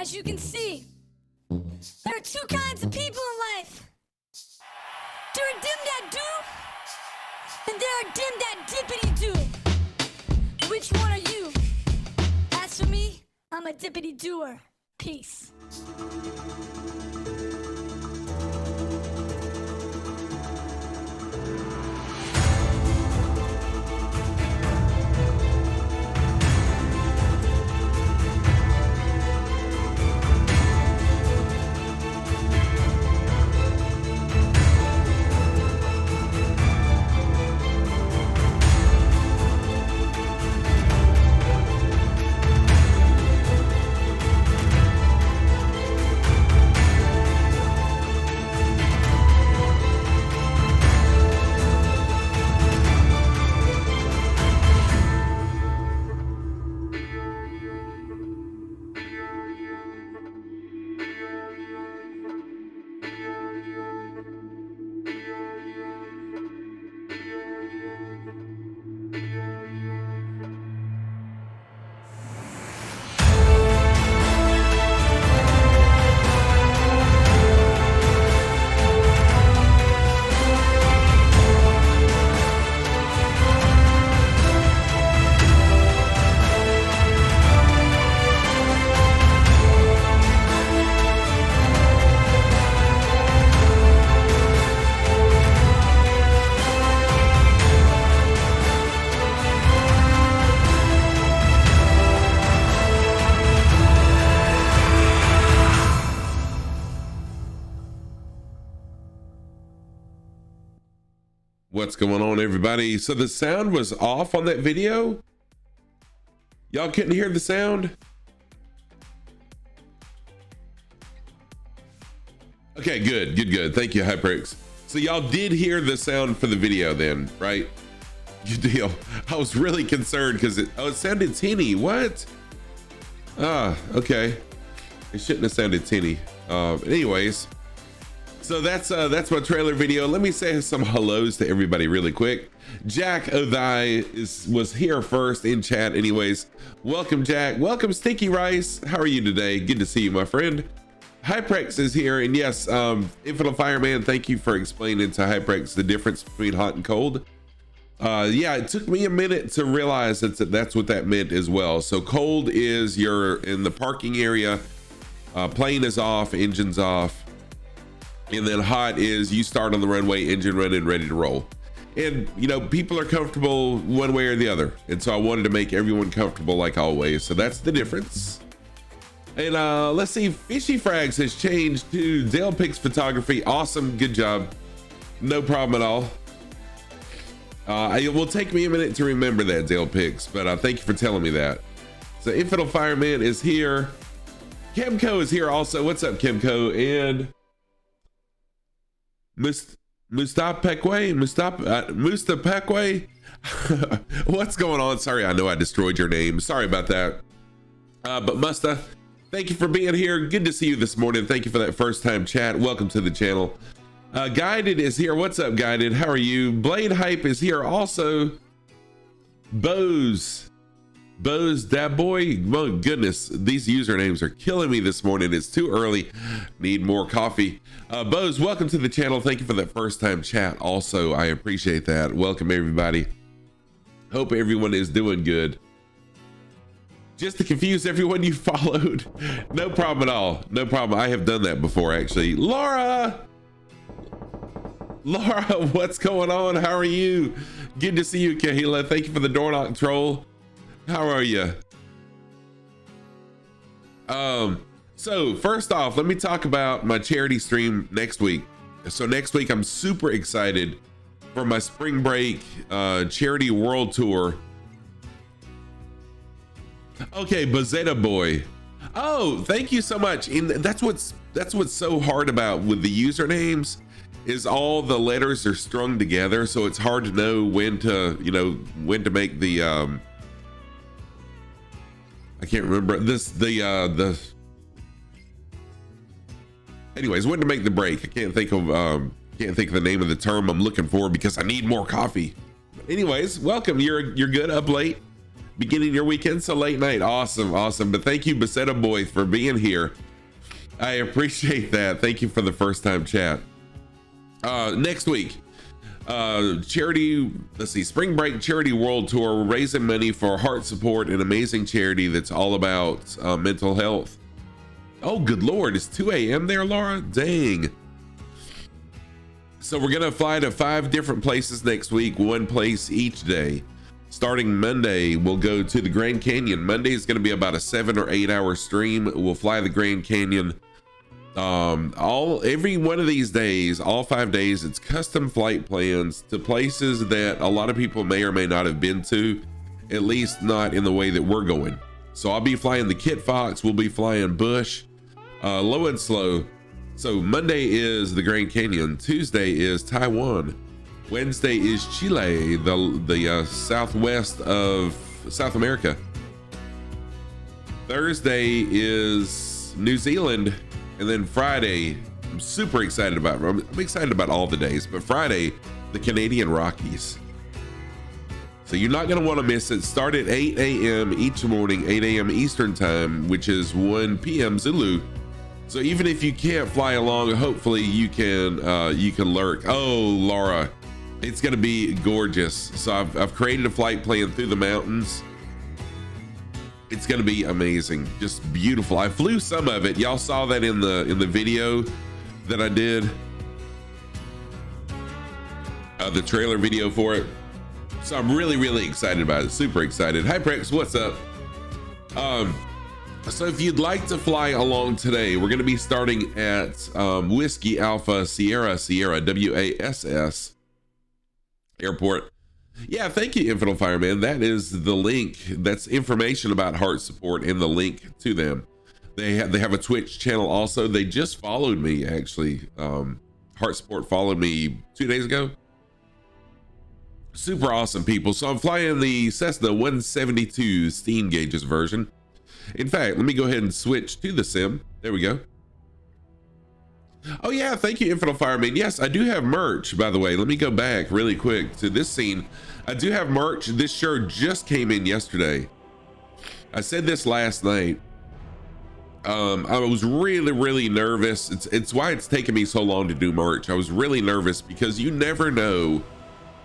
As you can see, there are two kinds of people in life. There are dim that do, and there are dim that dippity do. Which one are you? As for me, I'm a dippity doer. Peace. What's going on, everybody? So the sound was off on that video. Y'all couldn't hear the sound? Okay, good. Thank you, Hyprix. So y'all did hear the sound for the video then, right? Good deal. I was really concerned because it sounded tinny. What? Okay. It shouldn't have sounded tinny. Anyways. So that's my trailer video. Let me say some hellos to everybody really quick. Jack Othai was here first in chat. Anyways, welcome Jack. Welcome Sticky Rice. How are you today? Good to see you, my friend. Hyprex is here, and yes, Infinite Fireman, thank you for explaining to Hyprex the difference between hot and cold. Yeah, it took me a minute to realize that's what that meant as well. So cold is you're in the parking area, plane is off, engine's off. And then hot is you start on the runway, engine running, ready to roll. And you know, people are comfortable one way or the other. And so I wanted to make everyone comfortable like always. So that's the difference. And let's see, Fishy Frags has changed to Dale Picks Photography. Awesome, good job. No problem at all. It will take me a minute to remember that, Dale Picks, but thank you for telling me that. So Infinite Fireman is here. Kimco is here also. What's up, Kimco? And Mustapekwe? What's going on? Sorry, I know I destroyed your name. Sorry about that. But Musta, thank you for being here. Good to see you this morning. Thank you for that first time chat. Welcome to the channel. Guided is here. What's up, Guided? How are you? Blade Hype is here also. Bose, that boy, my goodness, these usernames are killing me this morning. It's too early. Need more coffee. Bose, welcome to the channel. Thank you for that first time chat. Also, I appreciate that. Welcome everybody. Hope everyone is doing good. Just to confuse everyone you followed. No problem at all. No problem. I have done that before, actually. Laura, what's going on? How are you? Good to see you, Kahila. Thank you for the door knock troll. How are you? So first off, let me talk about my charity stream next week. So next week, I'm super excited for my spring break charity world tour. Okay, Bazetta Boy. Oh, thank you so much. And that's what's so hard about with the usernames is all the letters are strung together, so it's hard to know when to make the I can't remember anyways, when to make the break. I can't think of the name of the term I'm looking for because I need more coffee. But anyways, welcome. You're good, up late, beginning your weekend, so late night. Awesome. But thank you, Basetta Boy, for being here. I appreciate that. Thank you for the first time chat. Next week, charity, let's see, spring break charity world tour. We're raising money for heart support, an amazing charity that's all about mental health. Oh, good Lord, it's 2 a.m. there, Laura? Dang. So we're gonna fly to 5 different places next week, 1 place each day. Starting Monday, we'll go to the Grand Canyon. Monday is gonna be about a 7 or 8 hour stream. We'll fly the Grand Canyon. Every one of these days, all 5 days, it's custom flight plans to places that a lot of people may or may not have been to, at least not in the way that we're going. So I'll be flying the Kit Fox, we'll be flying Bush, low and slow. So Monday is the Grand Canyon, Tuesday is Taiwan, Wednesday is Chile, the southwest of South America. Thursday is New Zealand, and then Friday, I'm super excited about. I'm excited about all the days, but Friday, the Canadian Rockies. So you're not going to want to miss it. Start at 8 a.m. each morning, 8 a.m. Eastern time, which is 1 p.m. Zulu. So even if you can't fly along, hopefully you can lurk. Oh, Laura, it's going to be gorgeous. So I've created a flight plan through the mountains. It's going to be amazing, just beautiful. I flew some of it. Y'all saw that in the video that I did, the trailer video for it. So I'm really excited about it. Super excited. Hi Prex, what's up? So if you'd like to fly along today, we're going to be starting at Whiskey Alpha Sierra WASS airport. Yeah, thank you, Infidel Fireman. That is the link. That's information about heart support and the link to them. They have a Twitch channel also. They just followed me, actually. Heart support followed me 2 days ago. Super awesome people. So I'm flying the Cessna 172 steam gauges version. In fact, let me go ahead and switch to the sim. There we go. Oh yeah, thank you, Infidel Fireman. Yes, I do have merch, by the way. Let me go back really quick to this scene. I do have merch. This shirt just came in yesterday. I said this last night. I was really nervous. It's why it's taken me so long to do merch. I was really nervous because you never know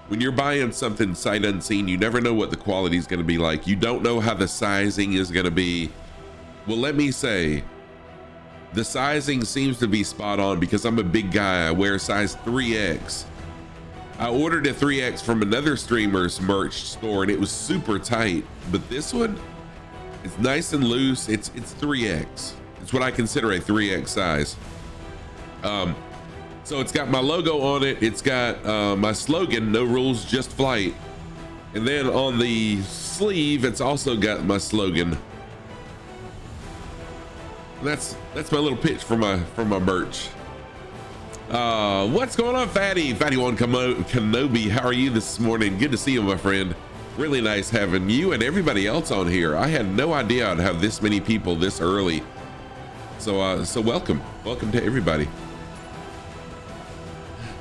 when you're buying something sight unseen. You never know what the quality is going to be like. You don't know how the sizing is going to be. Well, let me say, the sizing seems to be spot on because I'm a big guy. I wear size 3X. I ordered a 3X from another streamer's merch store and it was super tight, but this one, it's nice and loose. It's 3X. It's what I consider a 3X size. So it's got my logo on it. It's got my slogan, no rules, just flight. And then on the sleeve, it's also got my slogan. That's my little pitch for my merch. What's going on, Fatty One Kenobi? How are you this morning? Good to see you, my friend. Really nice having you and everybody else on here. I had no idea I'd have this many people this early. So welcome to everybody.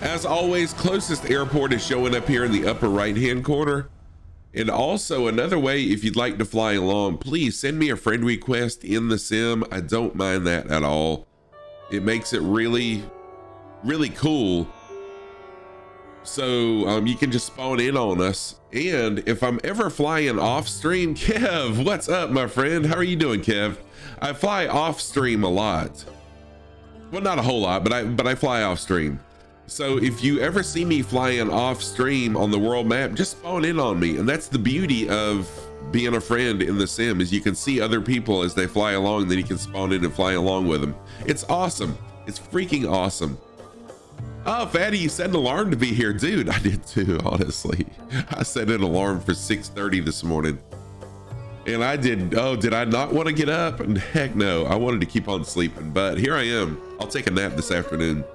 As always, closest airport is showing up here in the upper right hand corner. And also another way, if you'd like to fly along, please send me a friend request in the sim. I don't mind that at all. It makes it really cool. So you can just spawn in on us. And if I'm ever flying off stream, Kev, what's up, my friend? How are you doing, Kev? I fly off stream a lot. Well, not a whole lot, but I fly off stream. So if you ever see me flying off stream on the world map, just spawn in on me. And that's the beauty of being a friend in the sim, is you can see other people as they fly along, then you can spawn in and fly along with them. It's awesome. It's freaking awesome. Oh, Fatty, you set an alarm to be here. Dude, I did too, honestly. I set an alarm for 6:30 this morning. And I did I not want to get up? And heck no, I wanted to keep on sleeping, but here I am. I'll take a nap this afternoon.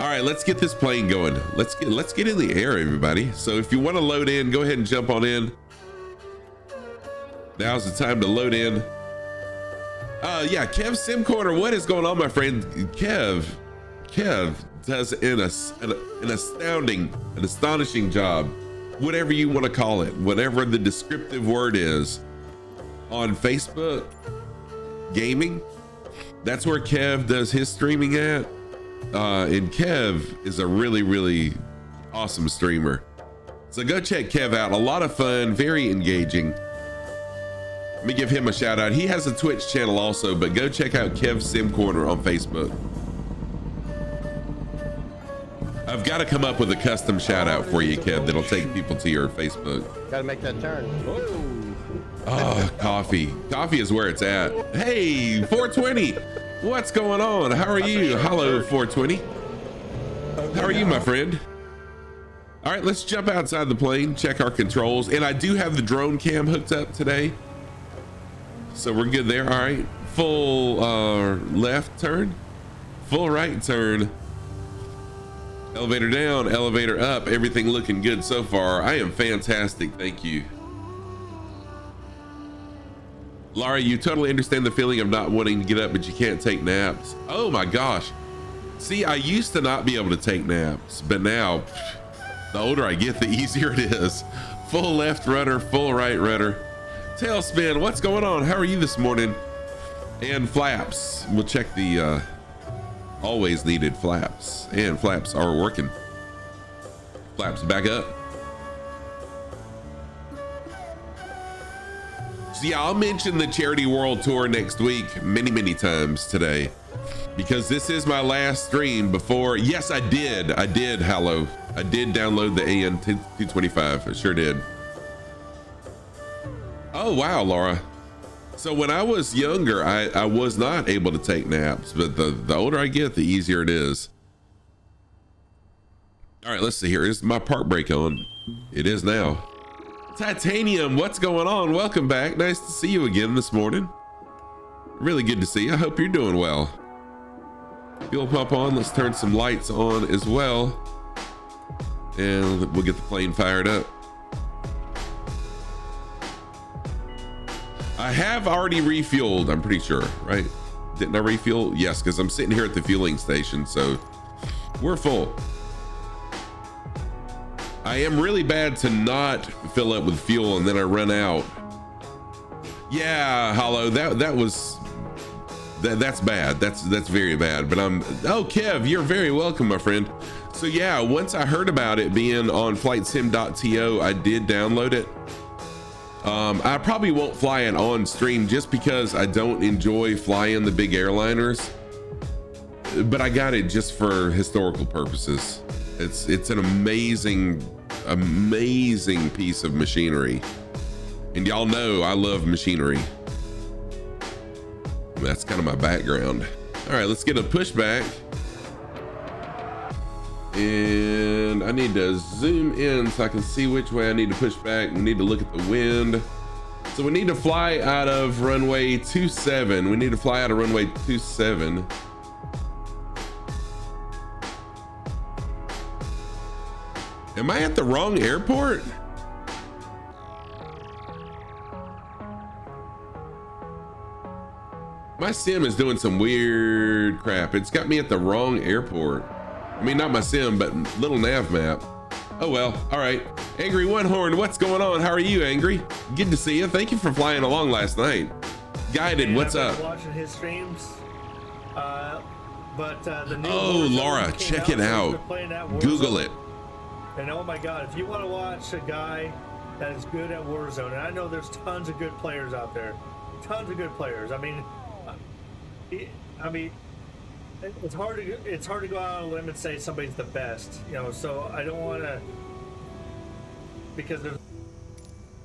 All right, let's get this plane going. Let's get in the air, everybody. So if you want to load in, go ahead and jump on in. Now's the time to load in. Yeah, Kev Sim Corner, what is going on, my friend? Kev does an astonishing job, whatever you want to call it, whatever the descriptive word is, on Facebook gaming. That's where Kev does his streaming at. And Kev is a really, really awesome streamer. So go check Kev out. A lot of fun, very engaging. Let me give him a shout out. He has a Twitch channel also, but go check out Kev Sim Corner on Facebook. I've got to come up with a custom shout out for you, Kev, that'll take people to your Facebook. Gotta make that turn. Oh, coffee. Coffee is where it's at. Hey, 420. What's going on? How are you? Hello, 420. How are you, my friend? All right, let's jump outside the plane, check our controls. And I do have the drone cam hooked up today, so we're good there. All right, full left turn, full right turn. Elevator down, elevator up. Everything looking good so far. I am fantastic, thank you. Laura, you totally understand the feeling of not wanting to get up, but you can't take naps. Oh my gosh. See, I used to not be able to take naps, but now, the older I get, the easier it is. Full left rudder, full right rudder. Tailspin, what's going on? How are you this morning? And flaps. We'll check the always needed flaps. And flaps are working. Flaps back up. So yeah, I'll mention the Charity World Tour next week many times today, because this is my last stream before. Yes, I did, Hallow. I did download the AN 225. I sure did. Oh wow, Laura. So when I was younger, I was not able to take naps, but the older I get, the easier it is. All right, let's see here. Is my park brake on? It is now. Titanium, what's going on? Welcome back. Nice to see you again this morning. Really good to see you. I hope you're doing well. Fuel pump on. Let's turn some lights on as well, and we'll get the plane fired up. I have already refueled, I'm pretty sure, right? Didn't I refuel? Yes, because I'm sitting here at the fueling station, so we're full. I am really bad to not fill up with fuel and then I run out. Yeah, Hollow, that's bad. That's very bad. But oh, Kev, you're very welcome, my friend. So yeah, once I heard about it being on flightsim.to, I did download it. I probably won't fly it on stream just because I don't enjoy flying the big airliners, but I got it just for historical purposes. It's an amazing piece of machinery, and y'all know I love machinery. That's kind of my background. All right, let's get a pushback. And I need to zoom in so I can see which way I need to push back. We need to look at the wind. So we need to fly out of runway 27. We need to fly out of runway 27. Am I at the wrong airport? My sim is doing some weird crap. It's got me at the wrong airport. I mean, not my sim, but little nav map. Oh well, all right. Angry One Horn, what's going on? How are you, Angry? Good to see you. Thank you for flying along last night. Guided, what's up? Watching his streams, but the new Laura, check it out. Google it. And oh my God, if you want to watch a guy that is good at Warzone, and I know there's tons of good players out there, tons of good players. I mean, it's hard to go out on a limb and say somebody's the best, you know. So I don't want to, because there's.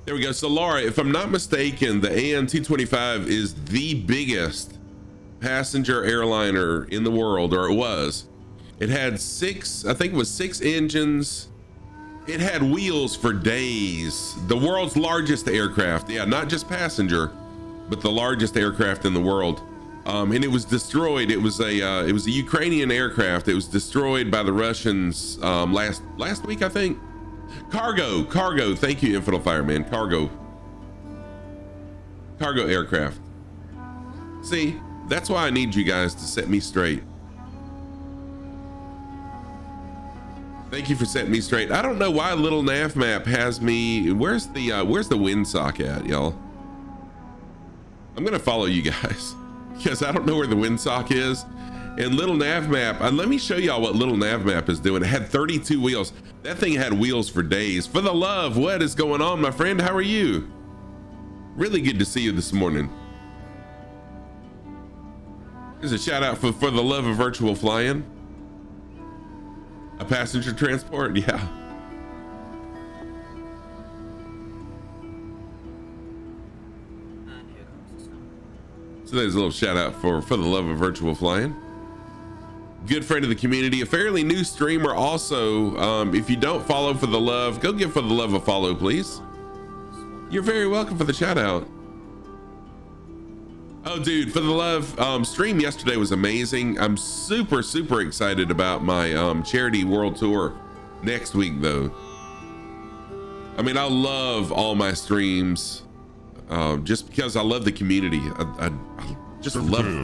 There we go. So Laura, if I'm not mistaken, the AN 225 is the biggest passenger airliner in the world, or it was. It had six engines. It had wheels for days. The world's largest aircraft. Yeah, not just passenger, but the largest aircraft in the world. And it was destroyed. It was a Ukrainian aircraft. It was destroyed by the Russians last week, I think. Cargo. Thank you, Infidel Fireman. Cargo aircraft. See, that's why I need you guys to set me straight. Thank you for setting me straight. I don't know why little nav map has me. Where's the windsock at, y'all? I'm gonna follow you guys. because I don't know where the windsock is. And little nav map, let me show y'all what little nav map is doing. It had 32 wheels. That thing had wheels for days. For the love, what is going on, my friend? How are you? Really good to see you this morning. There's a shout out for the love of virtual flying. A passenger transport, yeah. So there's a little shout out for the love of virtual flying. Good friend of the community, a fairly new streamer also. If you don't follow For the Love, go give For the Love a follow, please. You're very welcome for the shout out. Oh dude, For the Love stream yesterday was amazing. I'm super excited about my charity world tour next week though. I mean, I love all my streams just because I love the community. I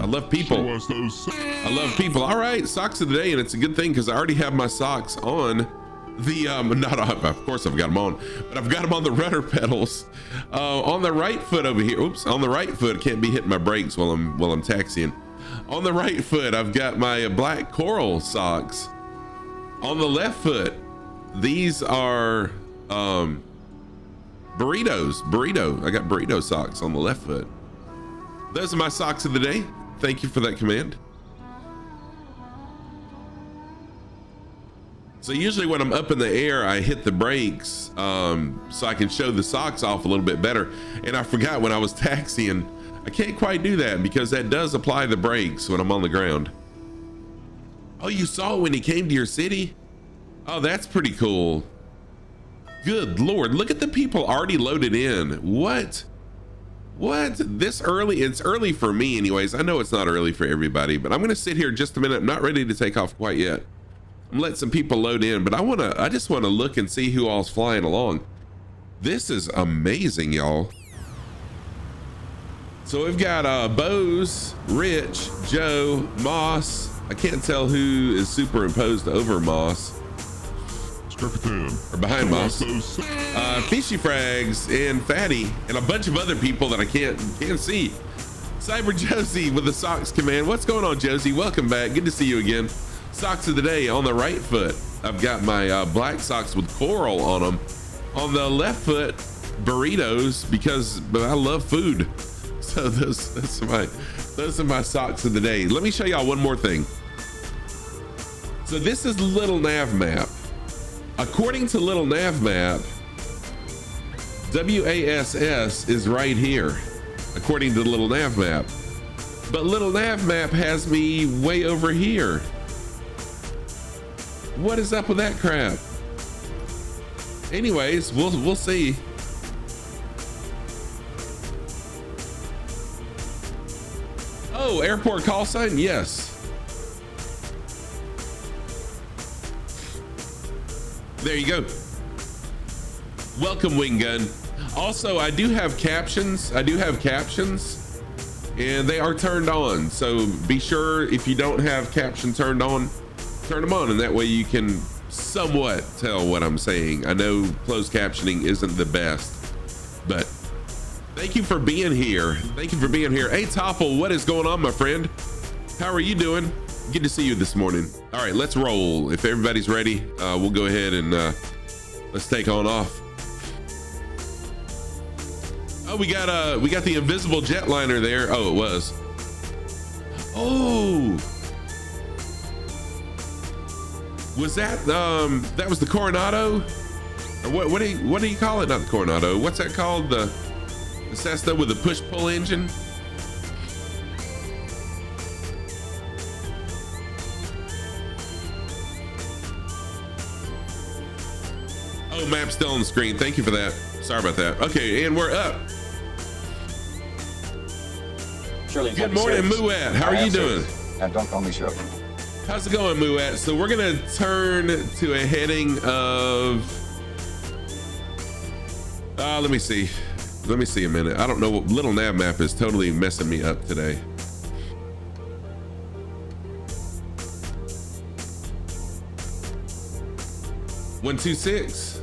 love people. I love people. All right, socks of the day, and it's a good thing because I already have my socks on the of course I've got them on, but I've got them on the rudder pedals on the right foot over here. Oops, on the right foot. Can't be hitting my brakes while I'm taxiing. On the right foot, I've got my black coral socks. On the left foot, these are burrito. I got burrito socks on the left foot. Those are my socks of the day. Thank you for that command. So usually when I'm up in the air, I hit the brakes so I can show the socks off a little bit better. And I forgot when I was taxiing, I can't quite do that because that does apply the brakes when I'm on the ground. Oh, you saw it when he came to your city? Oh, that's pretty cool. Good Lord, look at the people already loaded in. What this early? It's early for me anyways. I know it's not early for everybody, but I'm gonna sit here just a minute. I'm not ready to take off quite yet. I'm letting some people load in, but I just want to look and see who all's flying along. This is amazing, y'all. So we've got Bose, Rich, Joe, Moss. I can't tell who is superimposed over Moss or behind Moss. Fishy Frags and Fatty and a bunch of other people that I can't see. Cyber Josie with the socks command. What's going on, Josie? Welcome back. Good to see you again. Socks of the day. On the right foot, I've got my black socks with coral on them. On the left foot, burritos because I love food. So those are my socks of the day. Let me show y'all one more thing. So this is Little Nav Map. According to Little Nav Map, WASS is right here, according to Little Nav Map. But Little Nav Map has me way over here. What is up with that crap? Anyways, we'll see. Oh, airport call sign? Yes. There you go. Welcome, Wing Gun. Also, I do have captions. And they are turned on. So be sure if you don't have caption turned on, turn them on, and that way you can somewhat tell what I'm saying. I know closed captioning isn't the best, but thank you for being here. Hey, Topple, what is going on, my friend? How are you doing? Good to see you this morning. All right, let's roll. If everybody's ready, we'll go ahead and let's take on off. Oh, we got the invisible jetliner there. Oh, it was. Oh, was that that was the Coronado? Or what do you call it? Not the Coronado. What's that called? The Cessna with the push-pull engine. Oh, map's still on the screen. Thank you for that. Sorry about that. Okay, and we're up. Good morning, Muat. How are you doing? And don't call me Shirley. How's it going, Muat? So we're gonna turn to a heading of let me see a minute. I don't know what Little Nav Map is totally messing me up today. $126.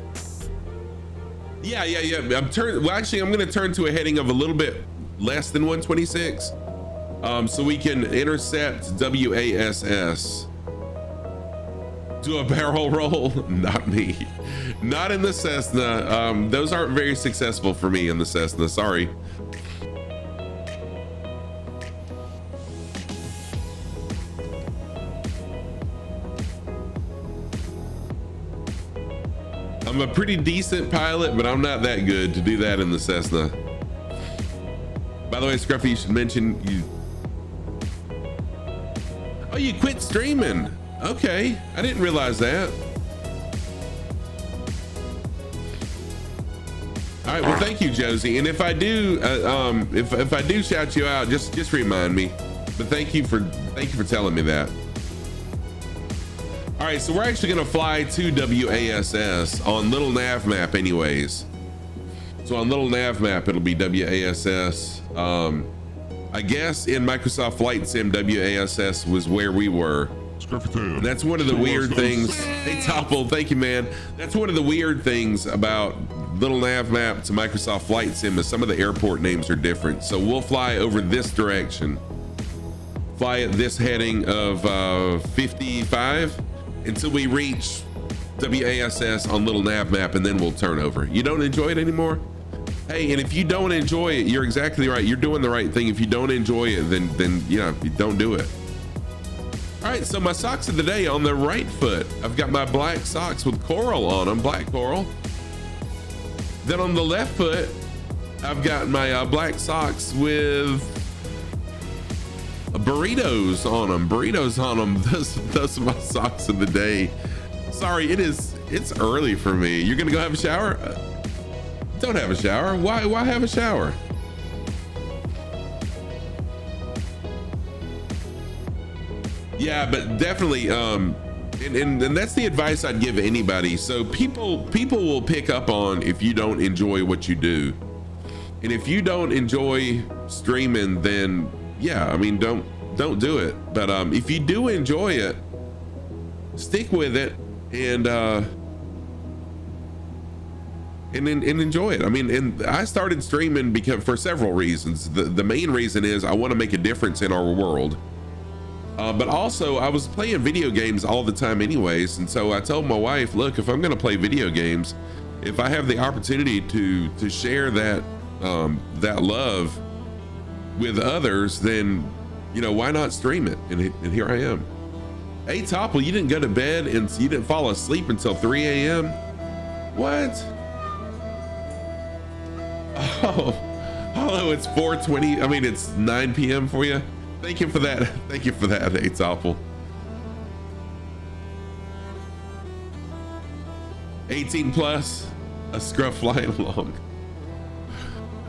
Yeah. I'm gonna turn to a heading of a little bit less than 126. so we can intercept WASS. Do a barrel roll? Not me. Not in the Cessna. Those aren't very successful for me in the Cessna. Sorry. I'm a pretty decent pilot, but I'm not that good to do that in the Cessna. By the way, Scruffy, you should mention you. Oh, you quit streaming. Okay, I didn't realize that. All right, well, thank you, Josie. And if I do, if I do shout you out, just remind me. But thank you for telling me that. All right, so we're actually gonna fly to WASS on little nav map anyways. So on little nav map, it'll be WASS. I guess in Microsoft Flight Sim, WASS was where we were. And that's one of the weird things. Hey, Topple, thank you, man. That's one of the weird things about little nav map to Microsoft Flight Sim is some of the airport names are different. So we'll fly over this direction. Fly at this heading of 55 until we reach WASS on little nav map, and then we'll turn over. You don't enjoy it anymore? Hey, and if you don't enjoy it, you're exactly right. You're doing the right thing. If you don't enjoy it, then yeah, you don't do it. All right, so my socks of the day on the right foot. I've got my black socks with coral on them, black coral. Then on the left foot, I've got my black socks with burritos on them. Those are my socks of the day. Sorry, it's early for me. You're gonna go have a shower? Don't have a shower. Why have a shower? Yeah, but definitely, and that's the advice I'd give anybody. So people will pick up on if you don't enjoy what you do, and if you don't enjoy streaming, then yeah, I mean, don't do it. But if you do enjoy it, stick with it and enjoy it. I mean, and I started streaming because for several reasons. The main reason is I want to make a difference in our world. But also I was playing video games all the time anyways. And so I told my wife, look, if I'm going to play video games, if I have the opportunity to share that love with others, then, you know, why not stream it? And here I am. Hey, Topple, you didn't go to bed and you didn't fall asleep until 3 a.m. What? Oh, it's 4:20. I mean, it's 9 p.m. for you. Thank you for that. Thank you for that, hey, Topple. 18 plus, a scruff flying along.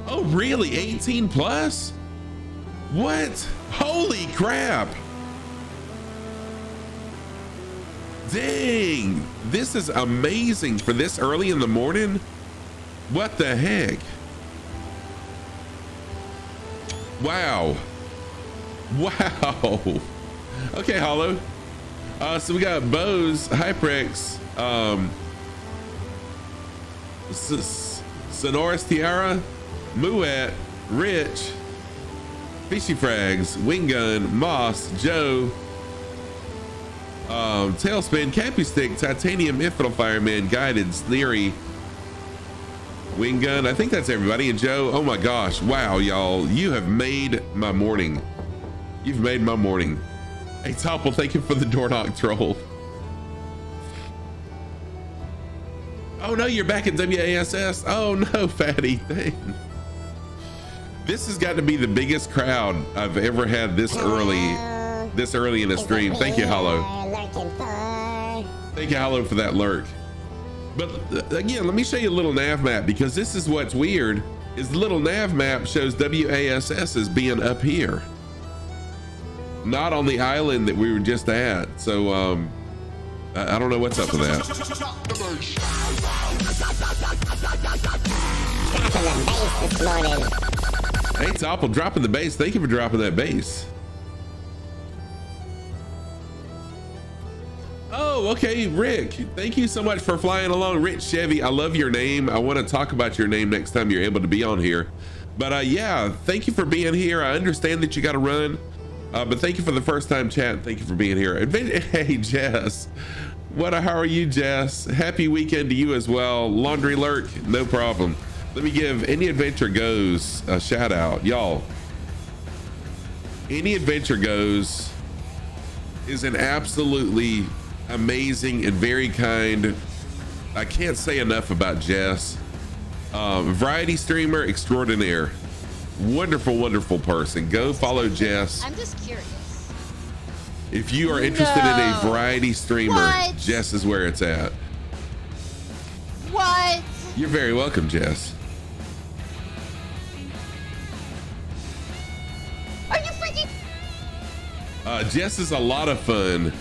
Oh, really? 18 plus? What? Holy crap. Dang, this is amazing for this early in the morning. What the heck? Wow. Wow. Okay, Hollow. So we got Bose, Hyprex, Sonoris Tiara, Muet, Rich, Fishy Frags, Wing Gun, Moss, Joe, Tailspin, Cappy Stick, Titanium, Infidel Fireman, Guided, Sneery, Wing Gun. I think that's everybody. And Joe, oh my gosh. Wow, y'all. You have made my morning. You've made my morning. Hey, Topple, thank you for the door knock troll. Oh no, you're back at WASS. Oh no, Fatty. Dang. This has got to be the biggest crowd I've ever had this early in a stream. Thank you, Hollow. Thank you, Hollow, for that lurk. But again, let me show you a little nav map, because this is what's weird is the little nav map shows WASS as being up here, not on the island that we were just at. So I don't know what's up with that. Hey, Topple, dropping the bass. Thank you for dropping that bass. Oh, okay, Rick. Thank you so much for flying along. Rich Chevy, I love your name. I want to talk about your name next time you're able to be on here. But yeah, thank you for being here. I understand that you got to run, but thank you for the first time chat. Thank you for being here. Hey, Jess. How are you, Jess? Happy weekend to you as well. Laundry Lurk, no problem. Let me give Any Adventure Goes a shout out. Y'all, Any Adventure Goes is an absolutely amazing and very kind, I can't say enough about Jess. Variety streamer extraordinaire. Wonderful, wonderful person. Go follow Jess. I'm just curious. If you are interested in a variety streamer, What? Jess is where it's at. What? You're very welcome, Jess. Are you freaking? Jess is a lot of fun.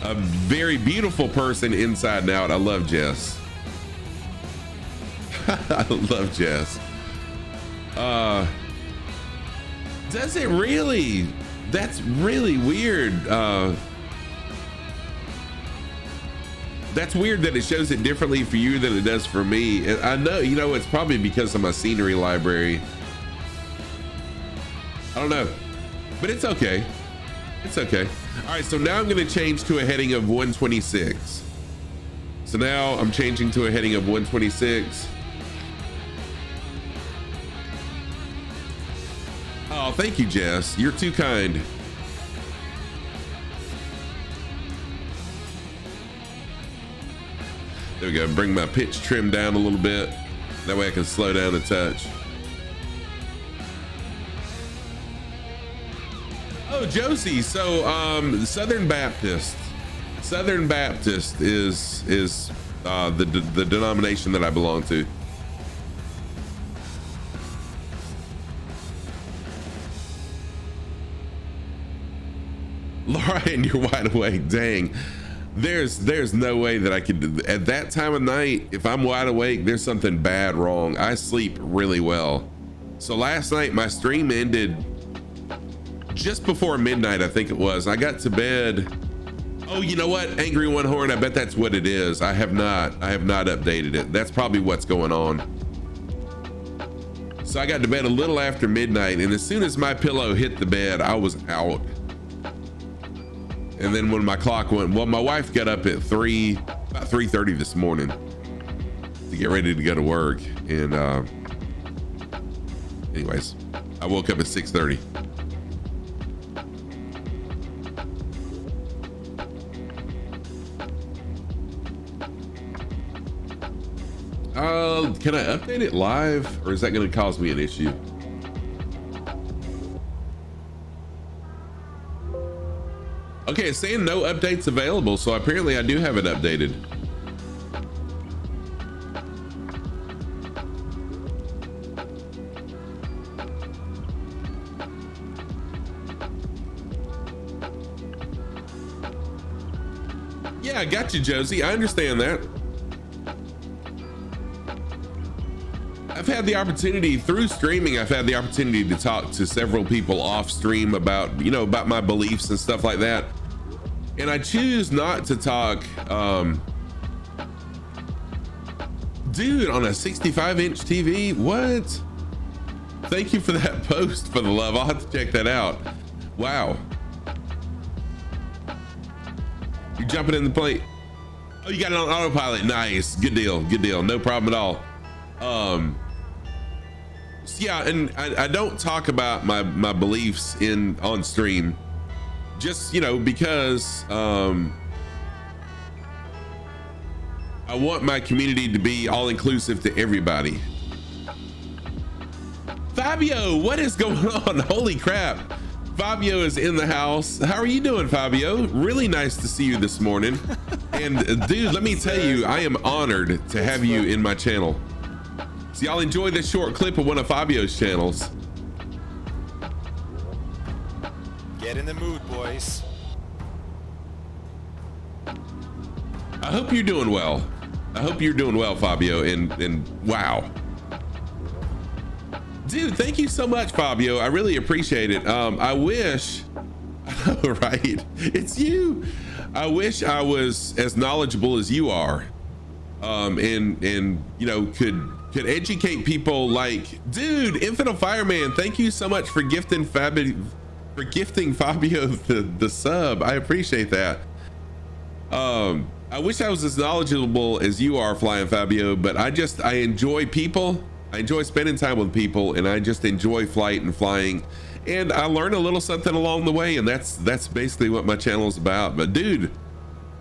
A very beautiful person inside and out. I love Jess. I love Jess. Does it really? That's really weird. That's weird that it shows it differently for you than it does for me. And I know, you know, it's probably because of my scenery library. I don't know, but it's okay. It's okay. All right, so now I'm going to change to a heading of 126. So now I'm changing to a heading of 126. Oh, thank you, Jess. You're too kind. There we go. Bring my pitch trim down a little bit. That way I can slow down a touch. Oh, Josie. So, Southern Baptist is the denomination that I belong to. Laura, and you're wide awake. Dang, there's no way that I could, at that time of night, if I'm wide awake, there's something bad wrong. I sleep really well. So last night my stream ended just before midnight, I think it was. I got to bed. Oh, you know what? Angry One Horn, I bet that's what it is. I have not updated it. That's probably what's going on. So I got to bed a little after midnight, and as soon as my pillow hit the bed, I was out. And then when my clock went, well, my wife got up at about 3:30 this morning to get ready to go to work. And anyways, I woke up at 6:30. Can I update it live, or is that going to cause me an issue? Okay, it's saying no updates available, so apparently I do have it updated. Yeah, I got you, Josie. I understand that. I've had the opportunity through streaming. I've had the opportunity to talk to several people off stream about, you know, about my beliefs and stuff like that. And I choose not to talk, dude, on a 65-inch TV. What? Thank you for that post, for the love. I'll have to check that out. Wow. You jumping in the plane? Oh, you got it on autopilot. Nice. Good deal. Good deal. No problem at all. So yeah, and I don't talk about my beliefs on stream, just, you know, because I want my community to be all inclusive to everybody. Fabio, what is going on? Holy crap. Fabio is in the house. How are you doing, Fabio? Really nice to see you this morning. And dude, let me tell you, I am honored to have you in my channel. So y'all enjoy this short clip of one of Fabio's channels. Get in the mood, boys. I hope you're doing well. I hope you're doing well, Fabio. And wow. Dude, thank you so much, Fabio. I really appreciate it. I wish, right? It's you. I wish I was as knowledgeable as you are and you know, could educate people. Like, dude, Infinite Fireman, thank you so much for gifting Fabio the sub. I appreciate that. I wish I was as knowledgeable as you are, Flying Fabio, but I enjoy people. I enjoy spending time with people, and I just enjoy flight and flying, and I learn a little something along the way, and that's basically what my channel is about. But dude,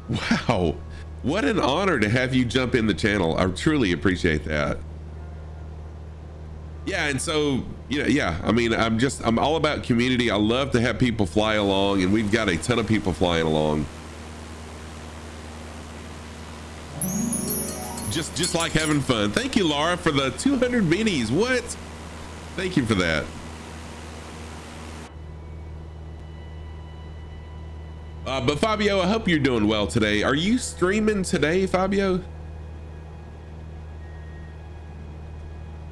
wow, what an honor to have you jump in the channel. I truly appreciate that. Yeah, and so, you know, yeah, I mean, I'm all about community. I love to have people fly along, and we've got a ton of people flying along. Just like having fun. Thank you, Laura, for the 200 minis. What? Thank you for that. But Fabio, I hope you're doing well today. Are you streaming today, Fabio?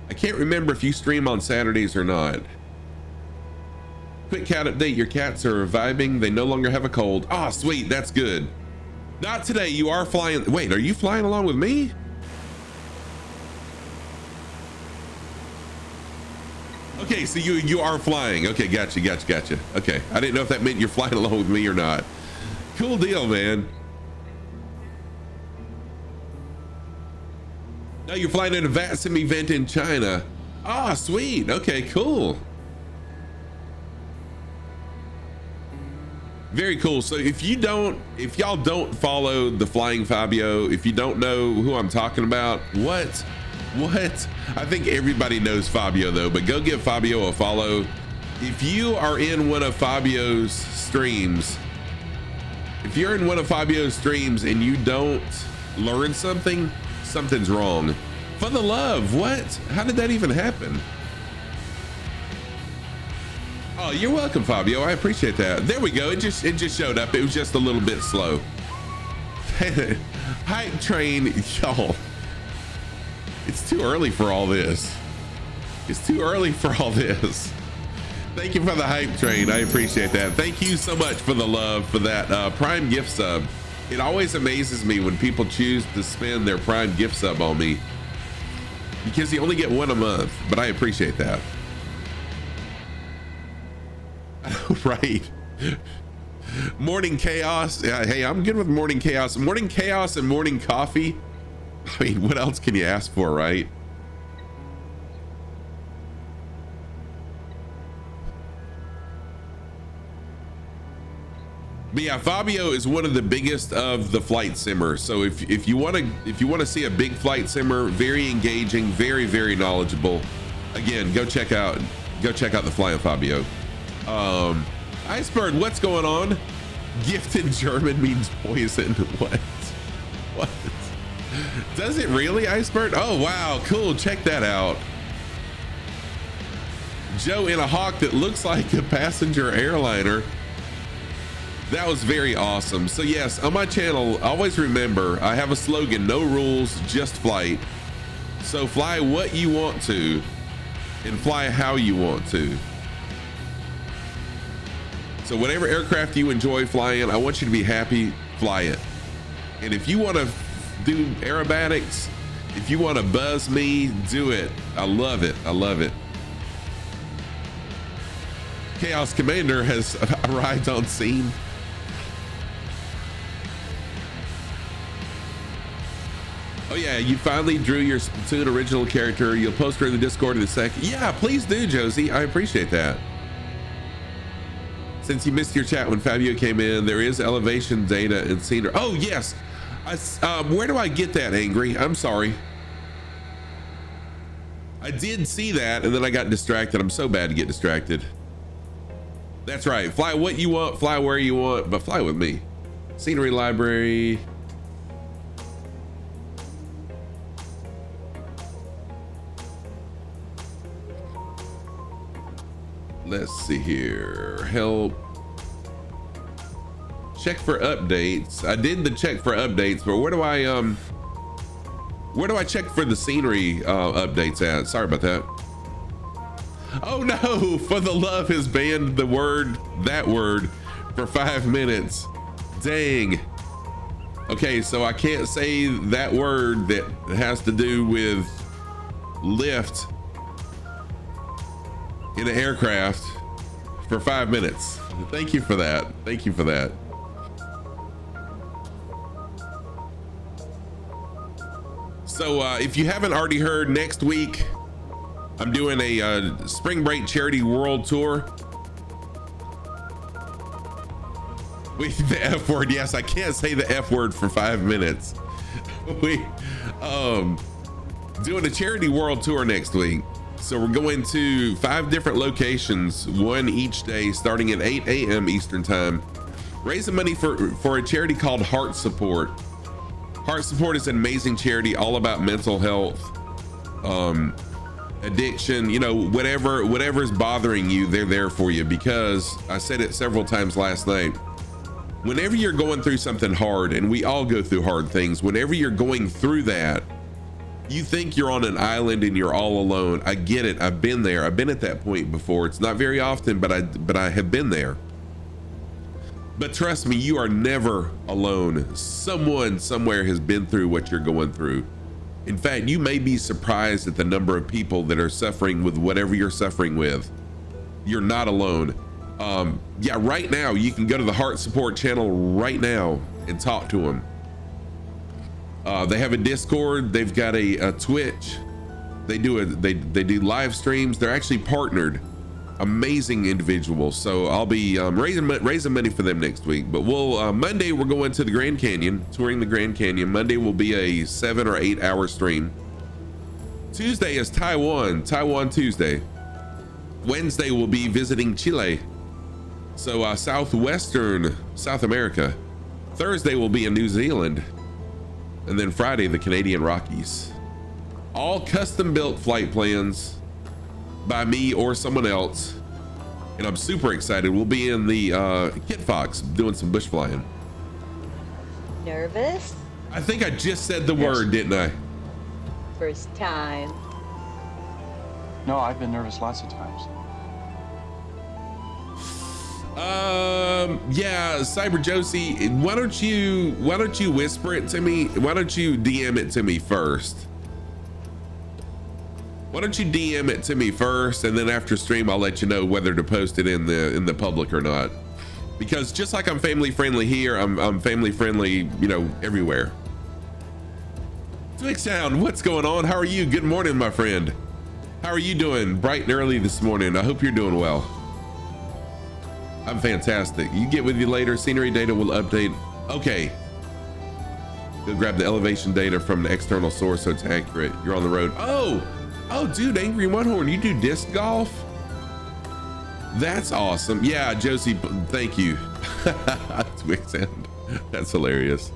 I can't remember if you stream on Saturdays or not. Quick cat update. Your cats are vibing. They no longer have a cold. Ah, sweet. That's good. Not today. You are flying. Wait, are you flying along with me? Okay, so you are flying. Okay, gotcha. Okay, I didn't know if that meant you're flying along with me or not. Cool deal, man. No, you're flying at a VATSIM event in China. Ah, sweet. Okay, cool. Very cool. So if y'all don't follow the Flying Fabio, if you don't know who I'm talking about, what? I think everybody knows Fabio though, but go give Fabio a follow. If you are in one of Fabio's streams, and you don't learn something, something's wrong. For the love, what? How did that even happen? Oh, you're welcome, Fabio. I appreciate that. There we go. It just showed up. It was just a little bit slow. Hype train, y'all. It's too early for all this. Thank you for the hype train. I appreciate that. Thank you so much for the love for that Prime gift sub. It always amazes me when people choose to spend their Prime gift sub on me, because you only get one a month, but I appreciate that. Right. Morning chaos. Hey, I'm good with morning chaos. Morning chaos and morning coffee. I mean, what else can you ask for, right? But yeah, Fabio is one of the biggest of the flight simmers. So if you want to see a big flight simmer, very engaging, very knowledgeable, again, go check out the Flying Fabio. Iceberg, what's going on? Gift in German means poison. What? Does it really, Iceberg? Oh wow, cool. Check that out. Joe in a hawk that looks like a passenger airliner. That was very awesome. So yes, on my channel, always remember, I have a slogan: no rules, just flight. So fly what you want to and fly how you want to. So whatever aircraft you enjoy flying, I want you to be happy, fly it. And if you want to do aerobatics, if you want to buzz me, do it. I love it. Chaos Commander has arrived on scene. Oh yeah, you finally drew your Splatoon original character. You'll post her in the Discord in a sec. Yeah, please do, Josie. I appreciate that. Since you missed your chat when Fabio came in, there is elevation data and scenery. Oh yes. Where do I get that, Angry? I'm sorry. I did see that and then I got distracted. I'm so bad to get distracted. That's right. Fly what you want, fly where you want, but fly with me. Scenery library. Let's see here. Help. Check for updates. I did the check for updates, but where do I check for the scenery updates at? Sorry about that. Oh no, For the Love has banned that word for 5 minutes. Dang. Okay, so I can't say that word that has to do with lift in an aircraft for 5 minutes. Thank you for that. Thank you for that. So if you haven't already heard, next week I'm doing a spring break charity world tour. With the F word, yes, I can't say the F word for 5 minutes. We doing a charity world tour next week. So we're going to 5 different locations, one each day, starting at 8 a.m. Eastern time, raising money for a charity called Heart Support. Heart Support is an amazing charity all about mental health, addiction, you know, whatever's bothering you, they're there for you. Because I said it several times last night, whenever you're going through something hard, and we all go through hard things, whenever you're going through that, you think you're on an island and you're all alone. I get it. I've been there. I've been at that point before. It's not very often, but I have been there. But trust me, you are never alone. Someone somewhere has been through what you're going through. In fact, you may be surprised at the number of people that are suffering with whatever you're suffering with. You're not alone. Yeah, right now you can go to the Heart Support channel right now and talk to them. They have a Discord. They've got a Twitch. They do live streams. They're actually partnered. Amazing individuals. So I'll be raising money for them next week. But we'll Monday we're going to the Grand Canyon, touring the Grand Canyon. Monday will be a 7 or 8 hour stream. Tuesday is Taiwan Tuesday. Wednesday we'll be visiting Chile. So southwestern South America. Thursday will be in New Zealand. And then Friday, the Canadian Rockies. All custom built flight plans by me or someone else. And I'm super excited. We'll be in the Kit Fox doing some bush flying. Nervous? I think I just said the word, didn't I? First time. No, I've been nervous lots of times. Yeah, Cyber Josie, why don't you whisper it to me? Why don't you DM it to me first? Why don't you DM it to me first, and then after stream I'll let you know whether to post it in the public or not. Because just like I'm family friendly here, I'm family friendly, you know, everywhere. Big Sound, what's going on? How are you? Good morning, my friend. How are you doing? Bright and early this morning. I hope you're doing well. I'm fantastic. You get with you later. Scenery data will update. Okay. Go grab the elevation data from the external source so it's accurate. You're on the road. Oh, dude, Angry Mudhorn, you do disc golf? That's awesome. Yeah, Josie, thank you. Twix Sound. That's hilarious.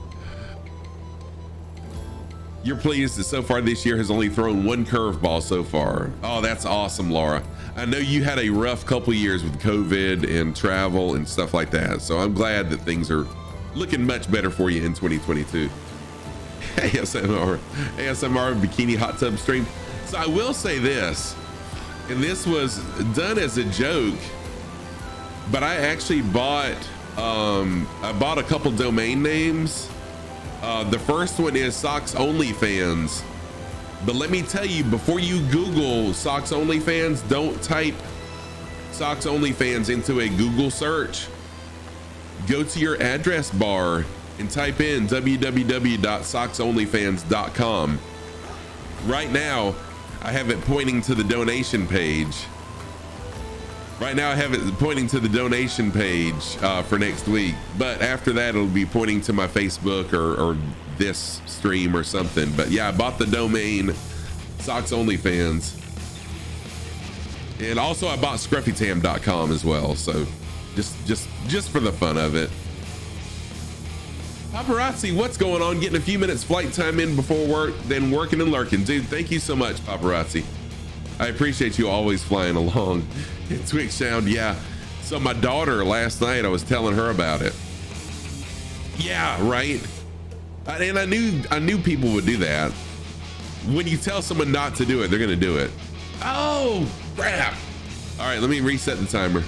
You're pleased that so far this year has only thrown 1 curveball so far. Oh, that's awesome, Laura. I know you had a rough couple years with COVID and travel and stuff like that. So I'm glad that things are looking much better for you in 2022. ASMR bikini hot tub stream. So I will say this, and this was done as a joke, but I actually bought a couple domain names. The first one is Socks OnlyFans. But let me tell you, before you Google Socks OnlyFans, don't type Socks OnlyFans into a Google search. Go to your address bar and type in www.socksonlyfans.com. Right now, I have it pointing to the donation page. For next week. But after that, it'll be pointing to my Facebook or this stream or something. But yeah, I bought the domain Socks OnlyFans. And also I bought scruffytam.com as well. So just for the fun of it. Paparazzi, what's going on? Getting a few minutes flight time in before work, then working and lurking. Dude, thank you so much, Paparazzi. I appreciate you always flying along. Twix Sound, yeah. So my daughter last night, I was telling her about it. Yeah, right. And I knew people would do that. When you tell someone not to do it, they're gonna do it. Oh, crap. All right, let me reset the timer.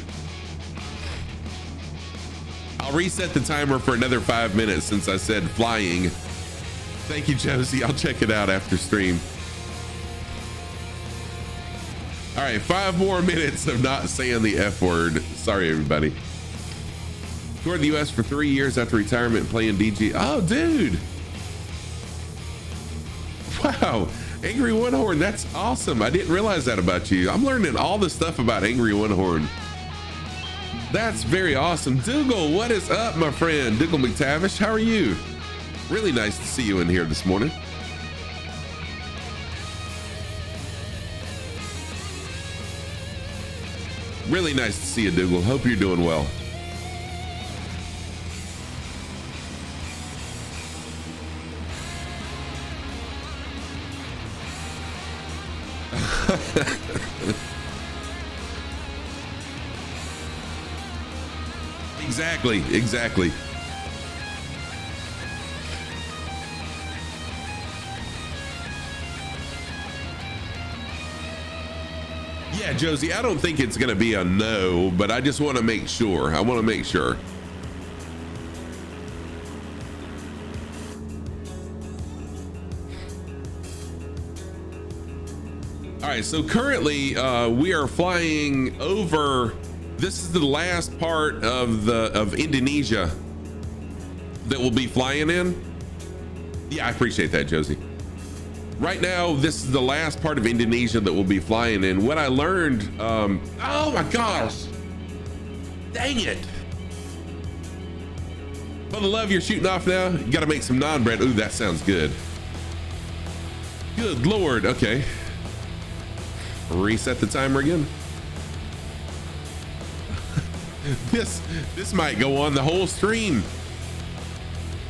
I'll reset the timer for another 5 minutes since I said flying. Thank you, Josie. I'll check it out after stream. All right, 5 more minutes of not saying the F word. Sorry, everybody. Toured the US for 3 years after retirement playing DG. Oh, dude. Wow. Angry One Horn, that's awesome. I didn't realize that about you. I'm learning all the stuff about Angry One Horn. That's very awesome. Dougal, what is up, my friend? Dougal McTavish, how are you? Really nice to see you in here this morning. Really nice to see you, Dougal. Hope you're doing well. Exactly. Yeah, Josie, I don't think it's going to be a no, but I just want to make sure. All right, so currently we are flying over. This is the last part of Indonesia that we'll be flying in. Yeah, I appreciate that, Josie. Right now, this is the last part of Indonesia that we'll be flying in. What I learned, oh my gosh, dang it. For the love, you're shooting off now. You got to make some naan bread. Ooh, that sounds good. Good Lord. Okay. Reset the timer again. This might go on the whole stream.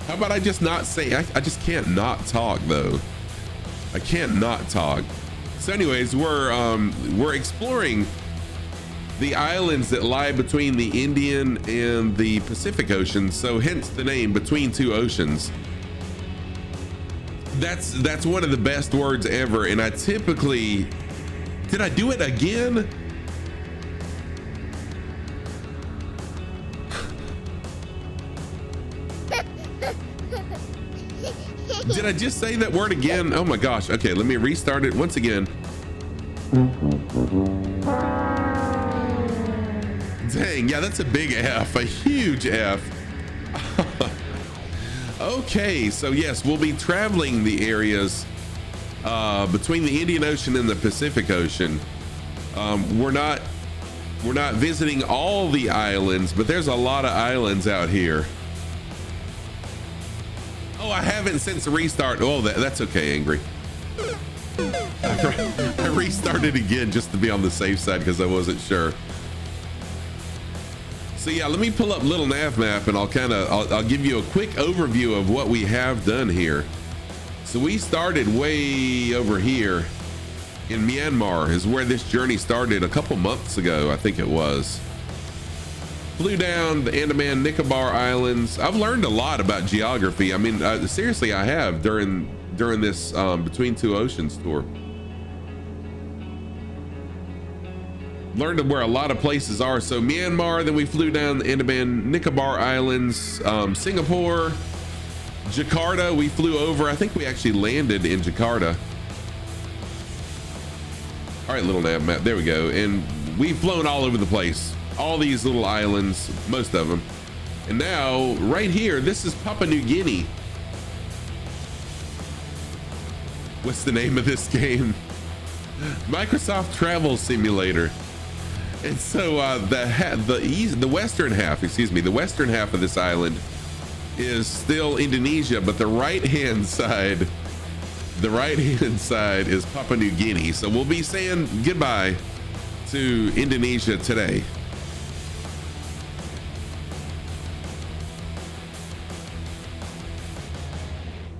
How about I just not say? I just can't not talk though. I can't not talk. So anyways, we're exploring the islands that lie between the Indian and the Pacific Ocean. So hence the name, Between Two Oceans. That's one of the best words ever. And I typically, did I do it again? Did I just say that word again? Oh my gosh. Okay, let me restart it once again. Dang, yeah, that's a big F, a huge F. Okay, so yes, we'll be traveling the areas between the Indian Ocean and the Pacific Ocean. We're not visiting all the islands, but there's a lot of islands out here. Oh, I haven't since the restart. Oh, that's okay, Angry. I restarted again just to be on the safe side because I wasn't sure. So yeah, let me pull up Little Nav Map and I'll give you a quick overview of what we have done here. So we started way over here in Myanmar is where this journey started a couple months ago, I think it was. Flew down the Andaman Nicobar Islands. I've learned a lot about geography. I mean, seriously, I have during this Between Two Oceans tour. Learned where a lot of places are. So Myanmar, then we flew down the Andaman Nicobar Islands, Singapore, Jakarta. We flew over. I think we actually landed in Jakarta. All right, Little Nav Map. There we go. And we've flown all over the place. All these little islands, most of them. And now right here, this is Papua New Guinea. What's the name of this game? Microsoft Travel Simulator. And so the western half, excuse me, the western half of this island is still Indonesia, but the right-hand side is Papua New Guinea. So we'll be saying goodbye to Indonesia today.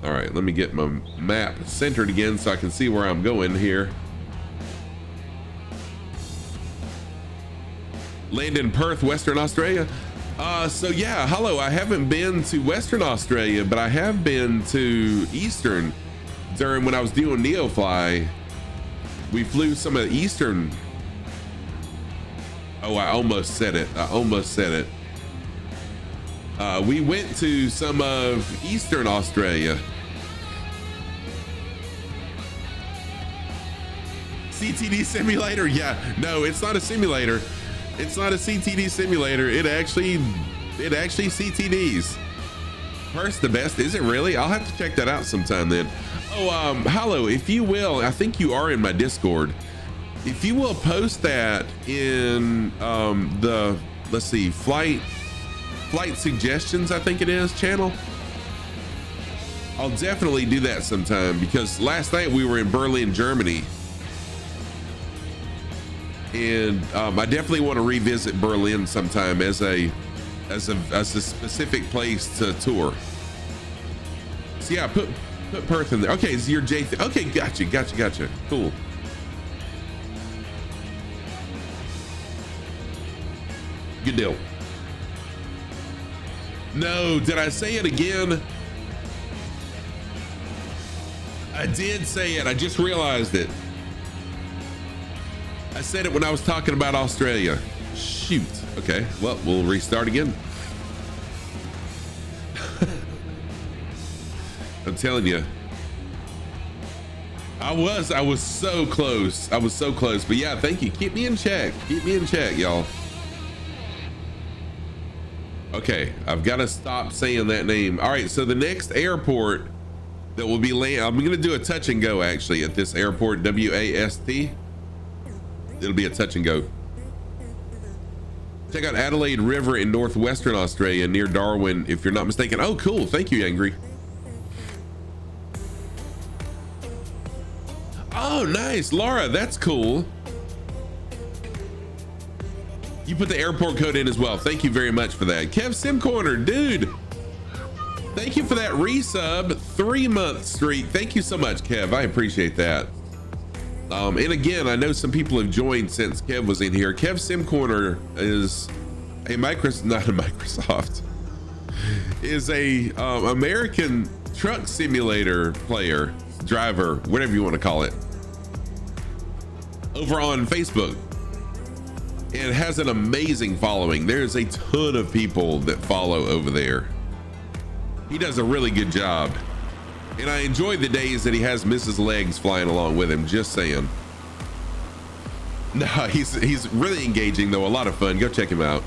All right, let me get my map centered again so I can see where I'm going here. Land in Perth, Western Australia. So yeah, hello. I haven't been to Western Australia, but I have been to Eastern during when I was doing Neofly. We flew some of the Eastern. Oh, I almost said it. We went to some of Eastern Australia. CTD simulator? Yeah, no, it's not a simulator. It's not a CTD simulator. It actually CTDs. First the best, is it really? I'll have to check that out sometime then. Oh, Hollow, if you will, I think you are in my Discord. If you will post that in the, let's see, flight suggestions, I think it is, channel. I'll definitely do that sometime, because last night we were in Berlin, Germany. And I definitely want to revisit Berlin sometime as a specific place to tour. So yeah, put Perth in there. Okay, it's your J. Okay, gotcha. Cool. Good deal. No, did I say it again? I did say it. I just realized it. I said it when I was talking about Australia. Shoot. Okay, well, we'll restart again. I'm telling you. I was so close. But yeah, thank you. Keep me in check, y'all. Okay, I've got to stop saying that name. All right, so the next airport that will be I'm gonna do a touch and go actually at this airport, WAST. It'll be a touch and go. Check out Adelaide River in northwestern Australia near Darwin, if you're not mistaken. Oh, cool. Thank you, Angry. Oh, nice. Laura, that's cool. You put the airport code in as well. Thank you very much for that. Kev Sim Corner, dude. Thank you for that resub. 3-month streak. Thank you so much, Kev. I appreciate that. And again, I know some people have joined since Kev was in here. Kev Sim Corner is not a Microsoft, is a American truck simulator player, driver, whatever you want to call it, over on Facebook. And it has an amazing following. There's a ton of people that follow over there. He does a really good job. And I enjoy the days that he has Mrs. Legs flying along with him, just saying. No, he's really engaging though, a lot of fun. Go check him out.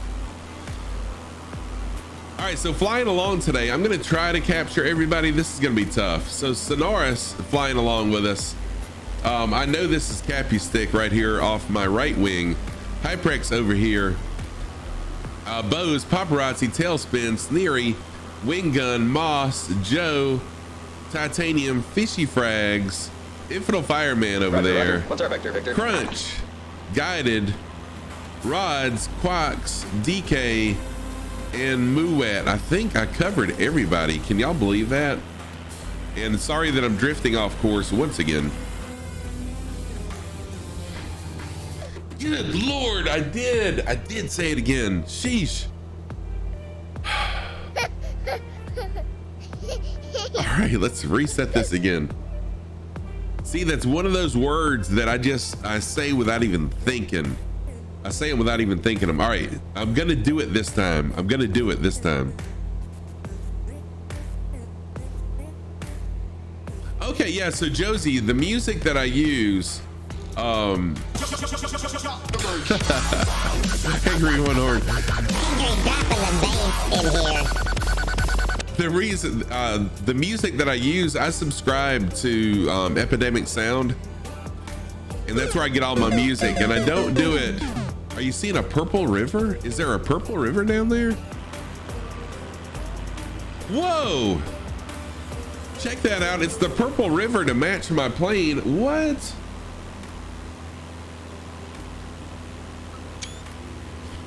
All right, so flying along today, I'm gonna try to capture everybody. This is gonna be tough. So Sonoris flying along with us. I know this is Cappy Stick right here off my right wing. Hyprex over here. Bose, Paparazzi, Tailspin, Sneery, Wing Gun, Moss, Joe, Titanium, Fishy Frags, Infidel Fireman over there. What's our vector, Victor? Crunch, Guided, Rods, Quacks, DK, and Muwet. I think I covered everybody. Can y'all believe that? And sorry that I'm drifting off course once again. Good Lord, I did say it again. Sheesh. All right, let's reset this again. See, that's one of those words that I say without even thinking. I say it without even thinking them. All right, I'm gonna do it this time. Okay, yeah, so Josie, the music that I use, Angry One Horn. The reason, the music that I use, I subscribe to Epidemic Sound, and that's where I get all my music, and I don't do it. Are you seeing a purple river? Is there a purple river down there? Whoa! Check that out. It's the purple river to match my plane. What?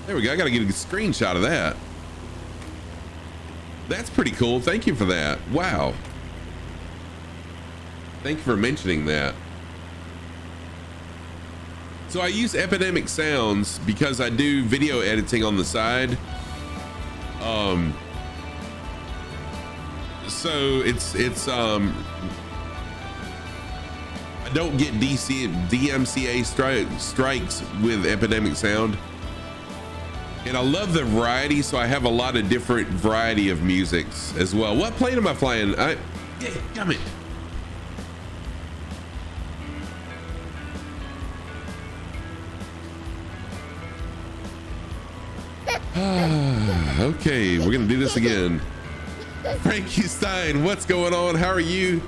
There we go. I gotta get a screenshot of that. That's pretty cool. Thank you for that. Wow. Thank you for mentioning that. So I use Epidemic Sounds because I do video editing on the side. So it's I don't get DMCA strikes with Epidemic Sound. And I love the variety, so I have a lot of different variety of musics as well. What plane am I flying? Yeah, damn it. Okay, we're gonna do this again. Frankie Stein, what's going on? How are you?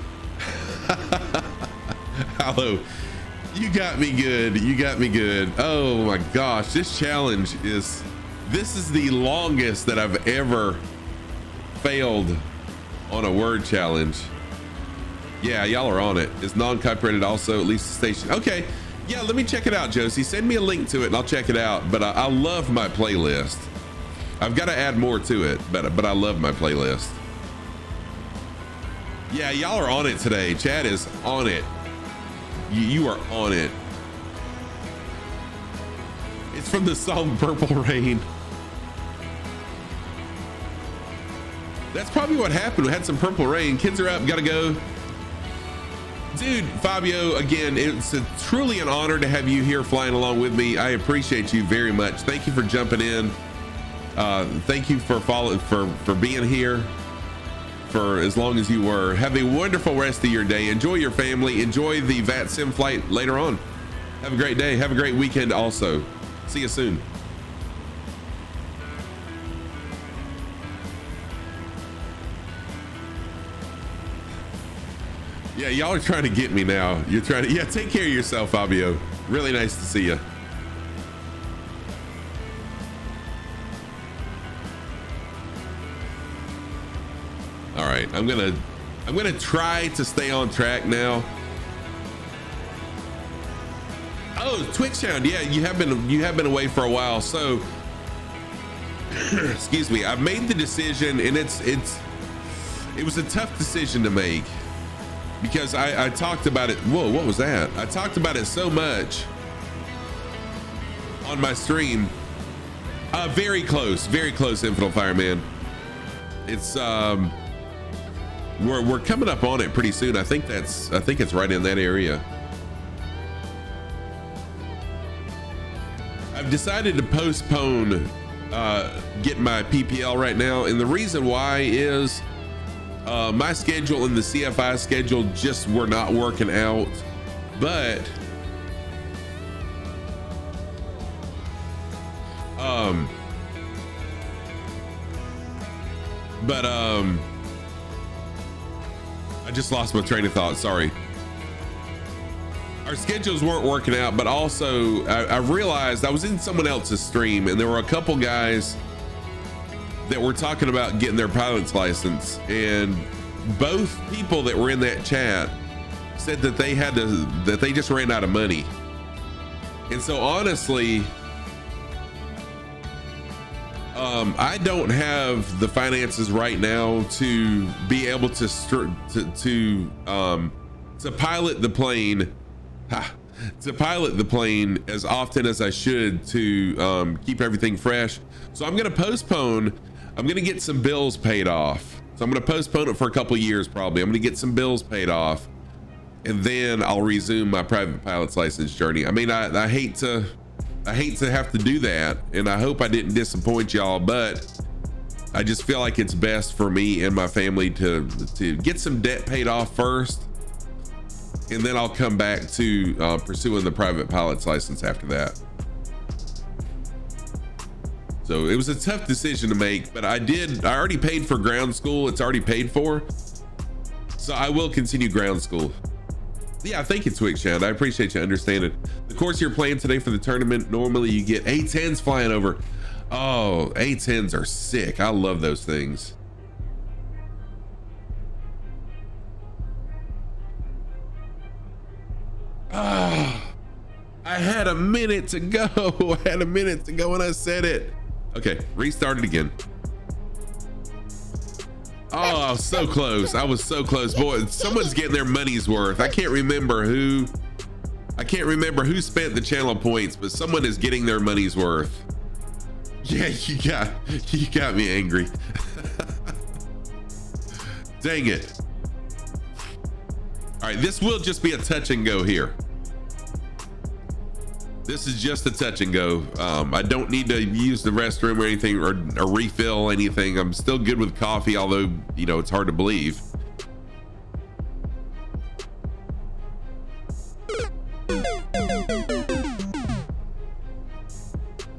Hello. You got me good. You got me good. Oh my gosh, this challenge is, this is the longest that I've ever failed on a word challenge. Yeah, y'all are on it. It's non-copyrighted also, at least the station. Okay, yeah, let me check it out, Josie. Send me a link to it and I'll check it out. But I love my playlist. I've got to add more to it, but I love my playlist. Yeah, y'all are on it today. Chad is on it. You are on it. It's from the song Purple Rain. That's probably what happened. We had some purple rain. Kids are up, gotta go. Dude, Fabio, again, it's truly an honor to have you here flying along with me. I appreciate you very much. Thank you for jumping in. Thank you for being here for as long as you were. Have a wonderful rest of your day. Enjoy your family. Enjoy the VAT sim flight later on. Have a great day. Have a great weekend also. See you soon. Yeah, y'all are trying to get me now. You're trying to, yeah, take care of yourself, Fabio. Really nice to see you. All right, I'm gonna try to stay on track now. Oh, Twitch sound. Yeah, you have been away for a while. So excuse me, I've made the decision, and it was a tough decision to make because I talked about it. Whoa, what was that? I talked about it so much on my stream. Very close, Infinite Fireman. It's we're coming up on it pretty soon. I think it's right in that area. I've decided to postpone getting my PPL right now, and the reason why is my schedule and the CFI schedule just were not working out. But I just lost my train of thought. Sorry. Our schedules weren't working out, but also I realized I was in someone else's stream and there were a couple guys that were talking about getting their pilot's license, and both people that were in that chat said that they just ran out of money. And so honestly, I don't have the finances right now to be able to pilot the plane, as often as I should to keep everything fresh. So I'm gonna postpone. I'm gonna get some bills paid off. So I'm gonna postpone it for a couple years probably. I'm gonna get some bills paid off, and then I'll resume my private pilot's license journey. I mean, I hate to have to do that, and I hope I didn't disappoint y'all, but I just feel like it's best for me and my family to get some debt paid off first, and then I'll come back to pursuing the private pilot's license after that. So it was a tough decision to make, but I already paid for ground school. It's already paid for, so I will continue ground school. Yeah, thank you, Twix Sound. I appreciate you understanding. The course you're playing today for the tournament, normally you get A10s flying over. Oh, A10s are sick. I love those things. Ah, I had a minute to go. I had a minute to go when I said it. Okay, restart it again. Oh, I was so close. I was so close. Boy, someone's getting their money's worth. I can't remember who spent the channel points, but someone is getting their money's worth. Yeah, you got me angry. Dang it. All right, this will just be a touch and go here. This is just a touch and go. I don't need to use the restroom or anything or refill anything. I'm still good with coffee, although, you know, it's hard to believe.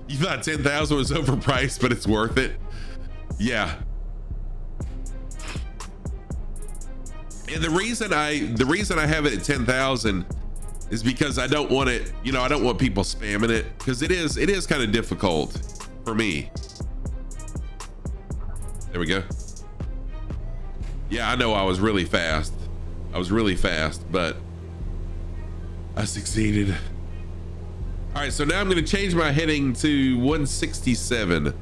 You thought 10,000 was overpriced, but it's worth it. Yeah. And the reason I have it at 10,000 is because I don't want it, you know, I don't want people spamming it, because it is kind of difficult for me. There we go. Yeah, I know I was really fast. But I succeeded. All right, so now I'm going to change my heading to 167.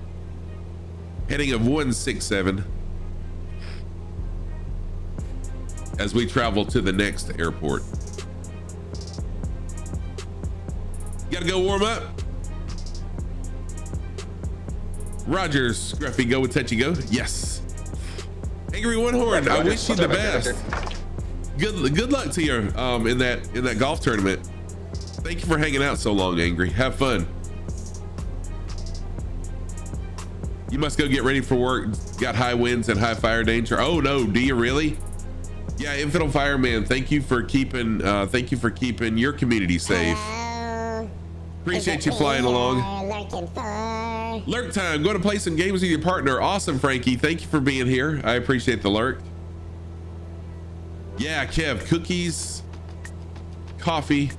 Heading of 167 as we travel to the next airport. Gotta go warm up. Roger, Scruffy, go with Touchy Go. Yes. Angry One Horn, I wish you the best. Good luck to you in that golf tournament. Thank you for hanging out so long, Angry. Have fun. You must go get ready for work. Got high winds and high fire danger. Oh no, do you really? Yeah, Infidel Fireman, thank you for keeping your community safe. Appreciate you flying along. Lurk time. Go to play some games with your partner. Awesome, Frankie. Thank you for being here. I appreciate the lurk. Yeah, Kev, cookies, coffee.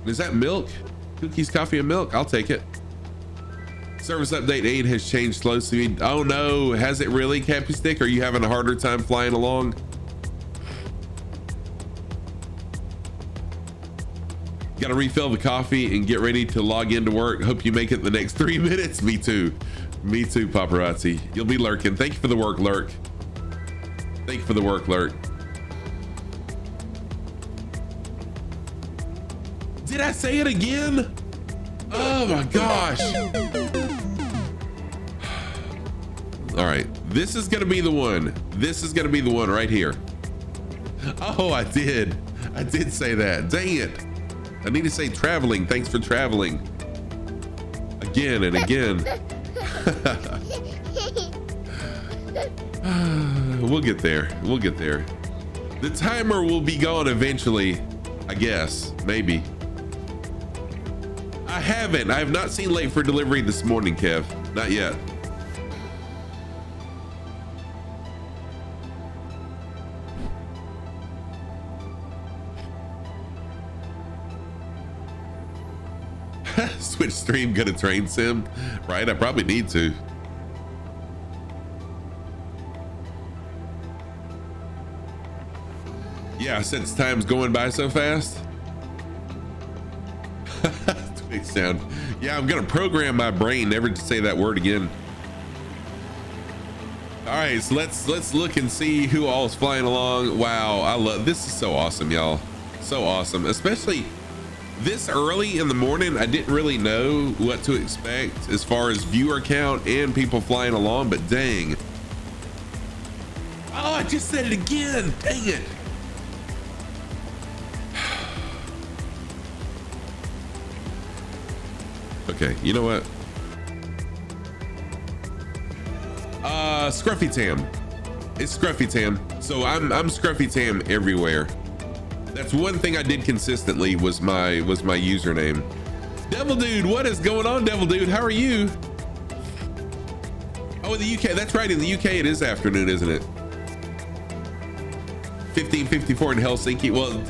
Is that milk? Cookies, coffee, and milk? I'll take it. Service update 8 has changed slow speed. Oh no, has it really, Cappy Stick? Are you having a harder time flying along? Got to refill the coffee and get ready to log into work. Hope you make it the next 3 minutes. Me too, paparazzi. You'll be lurking. Thank you for the work, Lurk. Thank you for the work, Lurk. Did I say it again? Oh my gosh. All right, this is gonna be the one. This is gonna be the one right here. Oh, I did say that. Dang it. I need to say traveling. Thanks for traveling. Again and again. We'll get there. We'll get there. The timer will be gone eventually, I guess. Maybe. I have not seen late for delivery this morning, Kev. Not yet. Switch stream, go to train sim, right? I probably need to. Yeah, since time's going by so fast. Twig sound. Yeah, I'm gonna program my brain never to say that word again. All right, so let's look and see who all is flying along. Wow, I love this. Is so awesome, y'all. So awesome, especially this early in the morning. I didn't really know what to expect as far as viewer count and people flying along, but dang. Oh, I just said it again. Dang it. Okay, you know what? Scruffy Tam. It's Scruffy Tam. So I'm Scruffy Tam everywhere. That's one thing I did consistently was my username. Devil Dude, what is going on, Devil Dude? How are you? Oh, in the UK, that's right. In the UK, it is afternoon, isn't it? 15:54 in Helsinki. Well,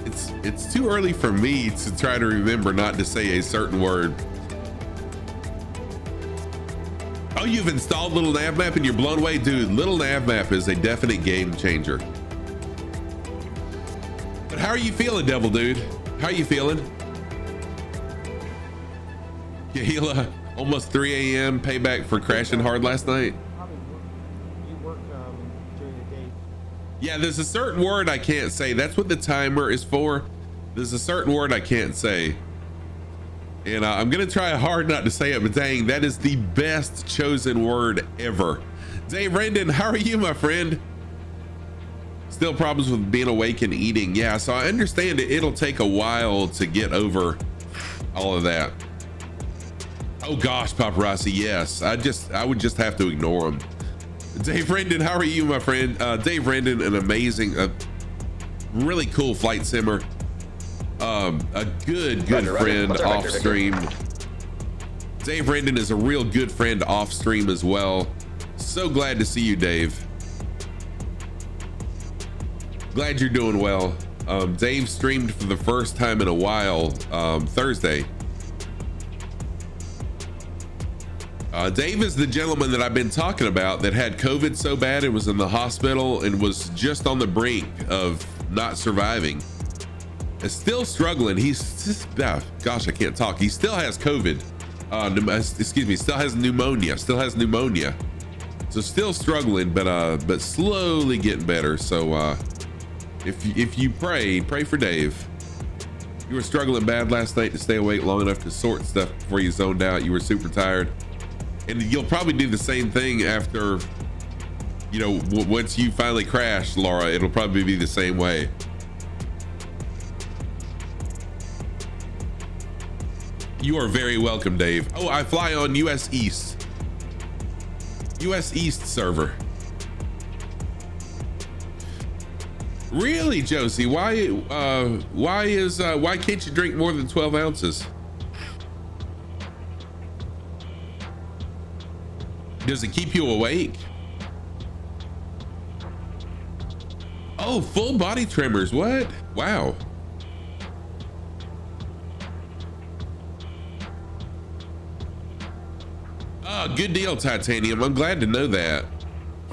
it's too early for me to try to remember not to say a certain word. Oh, you've installed Little Nav Map and you're blown away, dude. Little Nav Map is a definite game changer. But how are you feeling, Devil Dude? How are you feeling? Kahila, almost 3 a.m. payback for crashing hard last night. You work during the day. Yeah, there's a certain word I can't say. That's what the timer is for. There's a certain word I can't say. And I'm gonna try hard not to say it, but dang, that is the best chosen word ever. Dave Rendon, how are you, my friend? Still problems with being awake and eating. Yeah, so I understand it'll take a while to get over all of that. Oh gosh, paparazzi, yes. I would just have to ignore them. Dave Rendon, how are you, my friend? Dave Rendon, an amazing, really cool flight simmer. A good friend off stream. Dave Rendon is a real good friend off stream as well. So glad to see you, Dave. Glad you're doing well. Dave streamed for the first time in a while Thursday. Dave is the gentleman that I've been talking about that had COVID so bad it was in the hospital and was just on the brink of not surviving. Is still struggling. He's just, gosh, I can't talk. He still has COVID. Excuse me, still has pneumonia. So still struggling, but slowly getting better. So if you pray for Dave. You were struggling bad last night to stay awake long enough to sort stuff before you zoned out. You were super tired. And you'll probably do the same thing after, you know, once you finally crash, Laura, it'll probably be the same way. You are very welcome, Dave. Oh, I fly on US East server. Really, Josie? Why can't you drink more than 12 ounces? Does it keep you awake? Oh, full body tremors. What? Wow. Oh, good deal, Titanium. I'm glad to know that.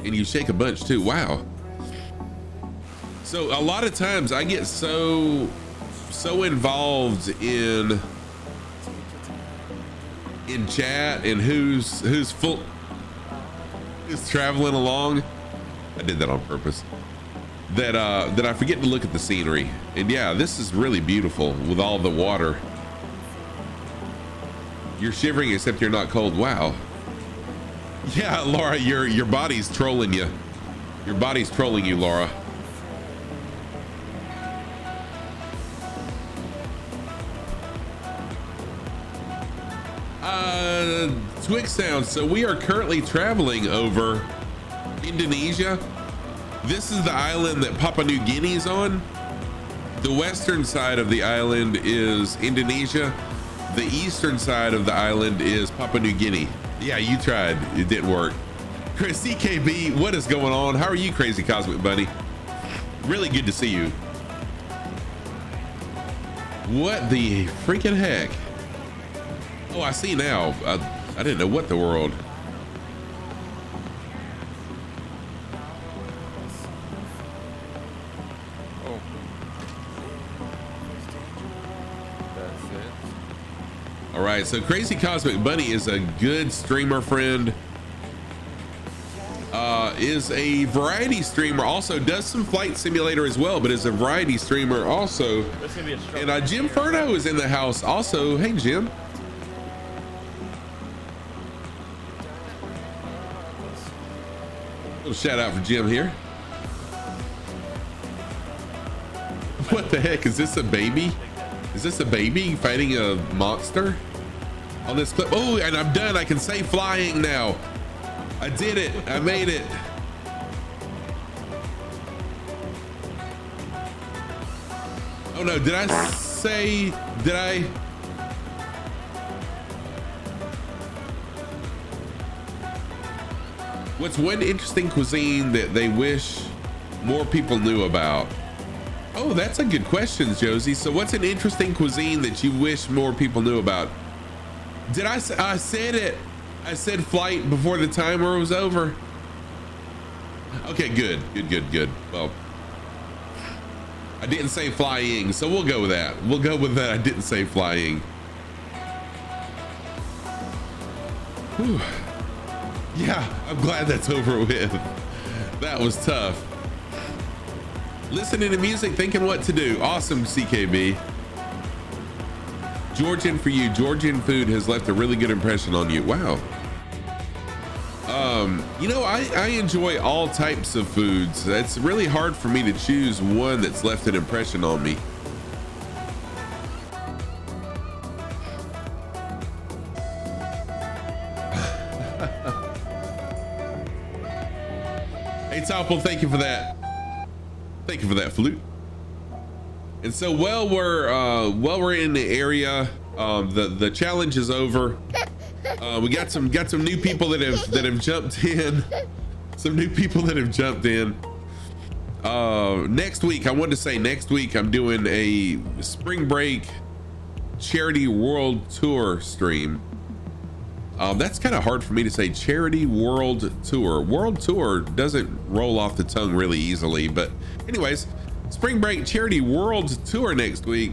And you shake a bunch too. Wow. So a lot of times I get so involved in chat and who's traveling along. I did that on purpose. That I forget to look at the scenery. And yeah, this is really beautiful with all the water. You're shivering except you're not cold. Wow. Yeah, Laura, your body's trolling you. Your body's trolling you, Laura. Twix Sound. So we are currently traveling over Indonesia. This is the island that Papua New Guinea is on. The western side of the island is Indonesia. The eastern side of the island is Papua New Guinea. Yeah, you tried. It didn't work. Chris CKB, what is going on? How are you, Crazy Cosmic Bunny? Really good to see you. What the freaking heck? Oh, I see now. I didn't know what the world. Oh. That's it. All right, so Crazy Cosmic Bunny is a good streamer friend. Is a variety streamer, also does some flight simulator as well, but is a variety streamer also. And Jim Furno is in the house also. Hey, Jim. Little shout out for Jim here. What the heck? Is this a baby? Is this a baby fighting a monster on this clip? Oh, and I'm done. I can say flying now. I did it. I made it. Oh no, did I? What's one interesting cuisine that they wish more people knew about? Oh, that's a good question, Josie. So what's an interesting cuisine that you wish more people knew about? Did I said it. I said flight before the timer was over. Okay, good. Well, I didn't say flying, so we'll go with that. We'll go with that. I didn't say flying. Whew. Yeah, I'm glad that's over with. That was tough. Listening to music, thinking what to do. Awesome, CKB. Georgian for you. Georgian food has left a really good impression on you. Wow. You know, I enjoy all types of foods. It's really hard for me to choose one that's left an impression on me. Hey Topple, thank you for that. Thank you for that flute. And so while we're in the area, the challenge is over. We got some new people that have jumped in. Some new people that have jumped in. Next week, I wanted to say next week I'm doing a spring break charity world tour stream. That's kind of hard for me to say. Charity world tour. World tour doesn't roll off the tongue really easily, but anyways, spring break charity world tour next week.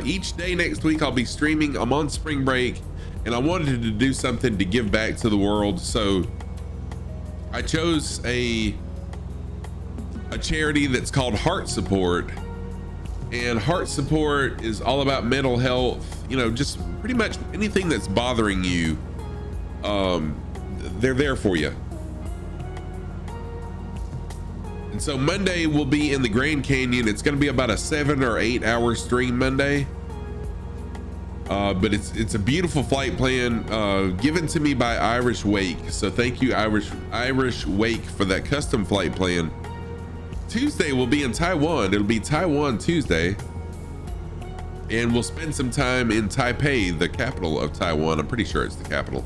Each day next week I'll be streaming. I'm on spring break and I wanted to do something to give back to the world, so I chose a charity that's called Heart Support. And Heart Support is all about mental health, you know, just pretty much anything that's bothering you. They're there for you. And so Monday will be in the Grand Canyon. It's going to be about a 7 or 8 hour stream Monday. But it's a beautiful flight plan given to me by Irish Wake. So thank you, Irish Wake, for that custom flight plan. Tuesday will be in Taiwan. It'll be Taiwan Tuesday. And we'll spend some time in Taipei, the capital of Taiwan. I'm pretty sure it's the capital.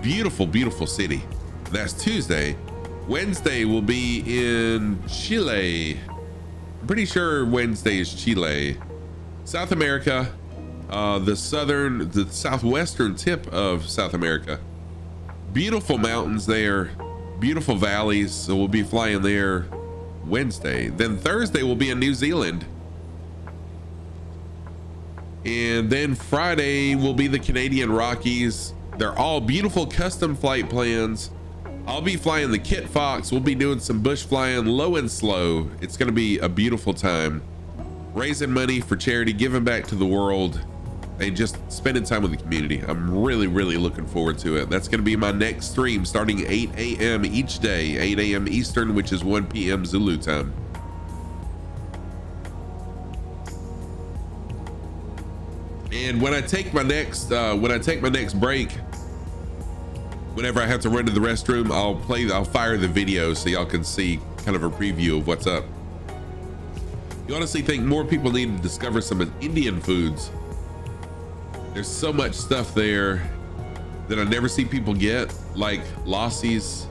Beautiful, beautiful city. That's Tuesday. Wednesday will be in Chile. I'm pretty sure Wednesday is Chile. South America, the southwestern tip of South America. Beautiful mountains there, beautiful valleys. So we'll be flying there Wednesday. Then Thursday will be in New Zealand. And then Friday will be the Canadian Rockies. They're all beautiful custom flight plans. I'll be flying the Kit Fox. We'll be doing some bush flying, low and slow. It's going to be a beautiful time. Raising money for charity, giving back to the world, and just spending time with the community. I'm really, really looking forward to it. That's going to be my next stream starting 8 a.m. each day, 8 a.m. Eastern, which is 1 p.m. Zulu time. And when I take my next break, whenever I have to run to the restroom, I'll fire the video so y'all can see kind of a preview of what's up. You honestly think more people need to discover some Indian foods. There's so much stuff there that I never see people get, like lassis,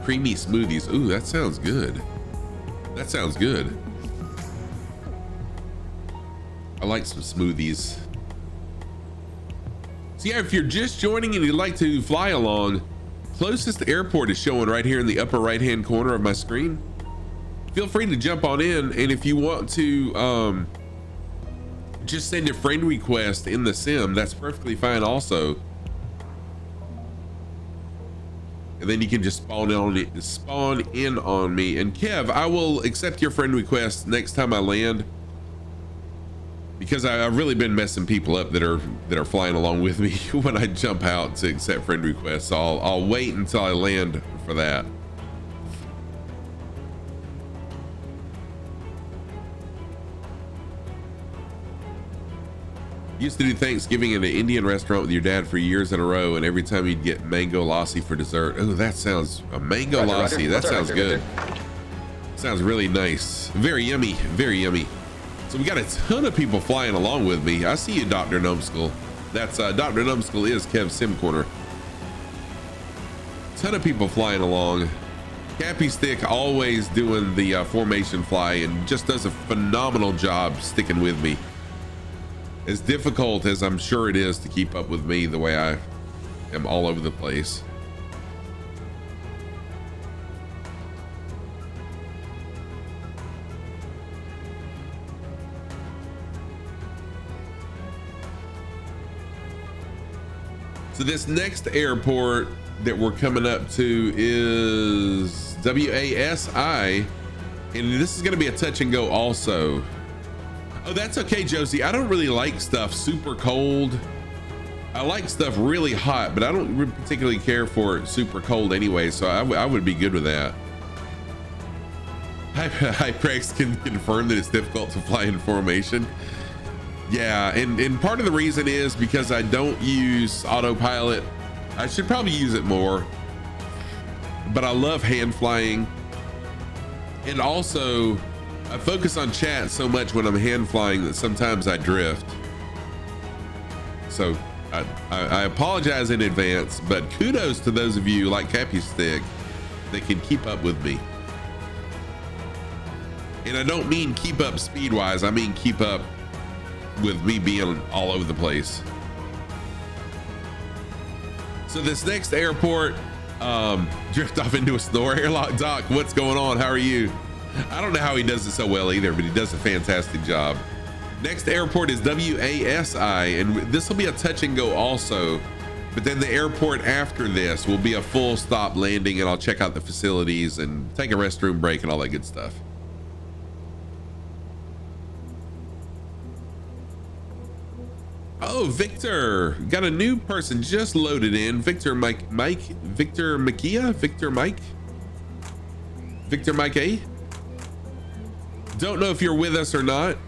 creamy smoothies. Ooh, that sounds good. That sounds good. I like some smoothies. So yeah, if you're just joining and you'd like to fly along, closest airport is showing right here in the upper right hand corner of my screen. Feel free to jump on in, and if you want to just send a friend request in the sim, that's perfectly fine also. And then you can just spawn in on me. And Kev, I will accept your friend request next time I land, because I've really been messing people up that are flying along with me when I jump out to accept friend requests. So I'll wait until I land for that. Used to do Thanksgiving in an Indian restaurant with your dad for years in a row, and every time you'd get mango lassi for dessert. Oh, that sounds a mango lassi. That sounds good. Sounds really nice. Very yummy. Very yummy. So we got a ton of people flying along with me. I see you, Dr. Numbskull. That's Dr. Numbskull is Kev's Sim Corner. Ton of people flying along. Cappy Stick always doing the formation fly and just does a phenomenal job sticking with me. As difficult as I'm sure it is to keep up with me the way I am all over the place. So this next airport that we're coming up to is WASI, and this is going to be a touch and go also. Oh, that's okay, Josie. I don't really like stuff super cold. I like stuff really hot, but I don't particularly care for super cold anyway, so I would be good with that. Hyprex can confirm that it's difficult to fly in formation. Yeah, and part of the reason is because I don't use autopilot. I should probably use it more, but I love hand flying. And also I focus on chat so much when I'm hand flying that sometimes I drift. So I apologize in advance, but kudos to those of you like Cappy Stick that can keep up with me. And I don't mean keep up speed wise, I mean keep up with me being all over the place. So this next airport, drift off into a snore. Airlock Doc, what's going on? How are you? I don't know how he does it so well either, but he does a fantastic job. Next airport is WASI, and this will be a touch and go also, but then the airport after this will be a full stop landing, and I'll check out the facilities and take a restroom break and all that good stuff. Oh, Victor, got a new person just loaded in. Victor Mike, Victor Makia, Victor Mike A. Don't know if you're with us or not,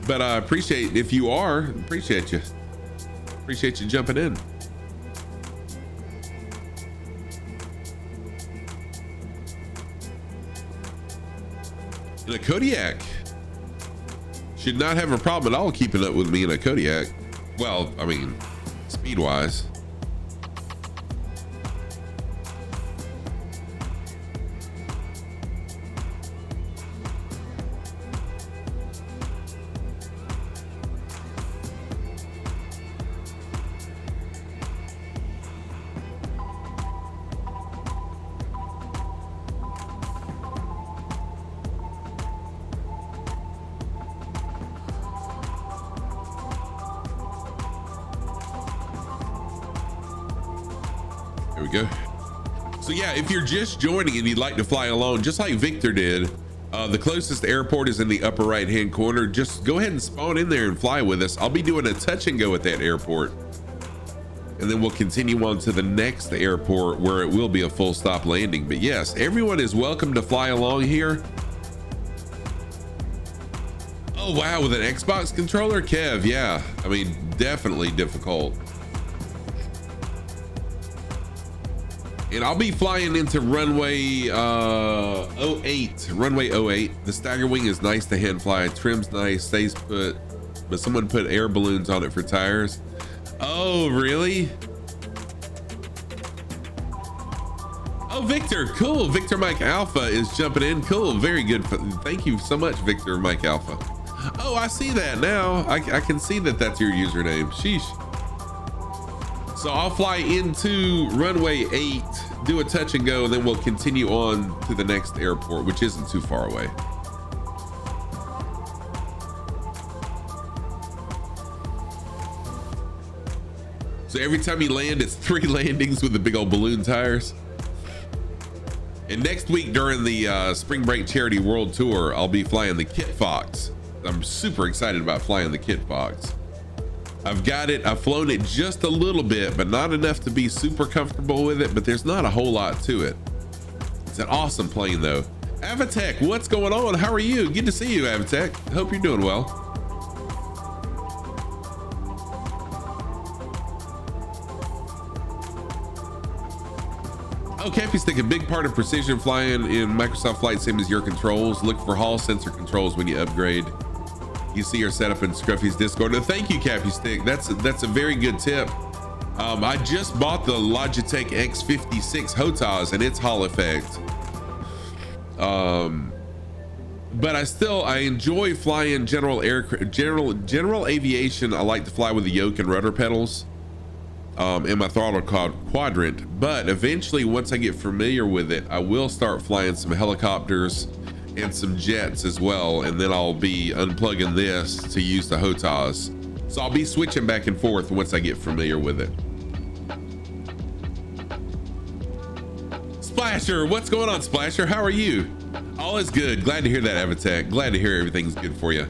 but I appreciate if you are. Appreciate you jumping in. In a Kodiak, should not have a problem at all keeping up with me in a Kodiak. Well, I mean, speed wise. There we go. So yeah, if you're just joining and you'd like to fly alone, just like Victor did, the closest airport is in the upper right hand corner. Just go ahead and spawn in there and fly with us. I'll be doing a touch and go at that airport, and then we'll continue on to the next airport where it will be a full stop landing. But yes, everyone is welcome to fly along here. Oh wow, with an Xbox controller, Kev, yeah, I mean, definitely difficult. And I'll be flying into runway 08, runway 08. The stagger wing is nice to hand fly. Trim's nice, stays put, but someone put air balloons on it for tires. Oh, really? Oh, Victor, cool. Victor Mike Alpha is jumping in. Cool, very good. Thank you so much, Victor Mike Alpha. Oh, I see that now. I can see that that's your username. Sheesh. So I'll fly into runway 8, do a touch and go, and then we'll continue on to the next airport, which isn't too far away. So every time you land, it's 3 landings with the big old balloon tires. And next week during the Spring Break Charity World Tour, I'll be flying the Kit Fox. I'm super excited about flying the Kit Fox. I've got it, I've flown it just a little bit, but not enough to be super comfortable with it, but there's not a whole lot to it. It's an awesome plane though. Avatech, what's going on? How are you? Good to see you, Avatech. Hope you're doing well. Oh, Cappy Stick, a big part of precision flying in Microsoft Flight Sim is your controls. Look for Hall sensor controls when you upgrade. You see your setup in Scruffy's Discord. No, thank you, Cappy Stick. That's a very good tip. I just bought the Logitech X56 HOTAS and its Hall effect. But I enjoy flying general aviation. I like to fly with the yoke and rudder pedals in my throttle quadrant. But eventually, once I get familiar with it, I will start flying some helicopters and some jets as well, and then I'll be unplugging this to use the HOTAS. So I'll be switching back and forth once I get familiar with it. Splasher, what's going on, Splasher? How are you? All is good. Glad to hear that, Avatech. Glad to hear everything's good for you.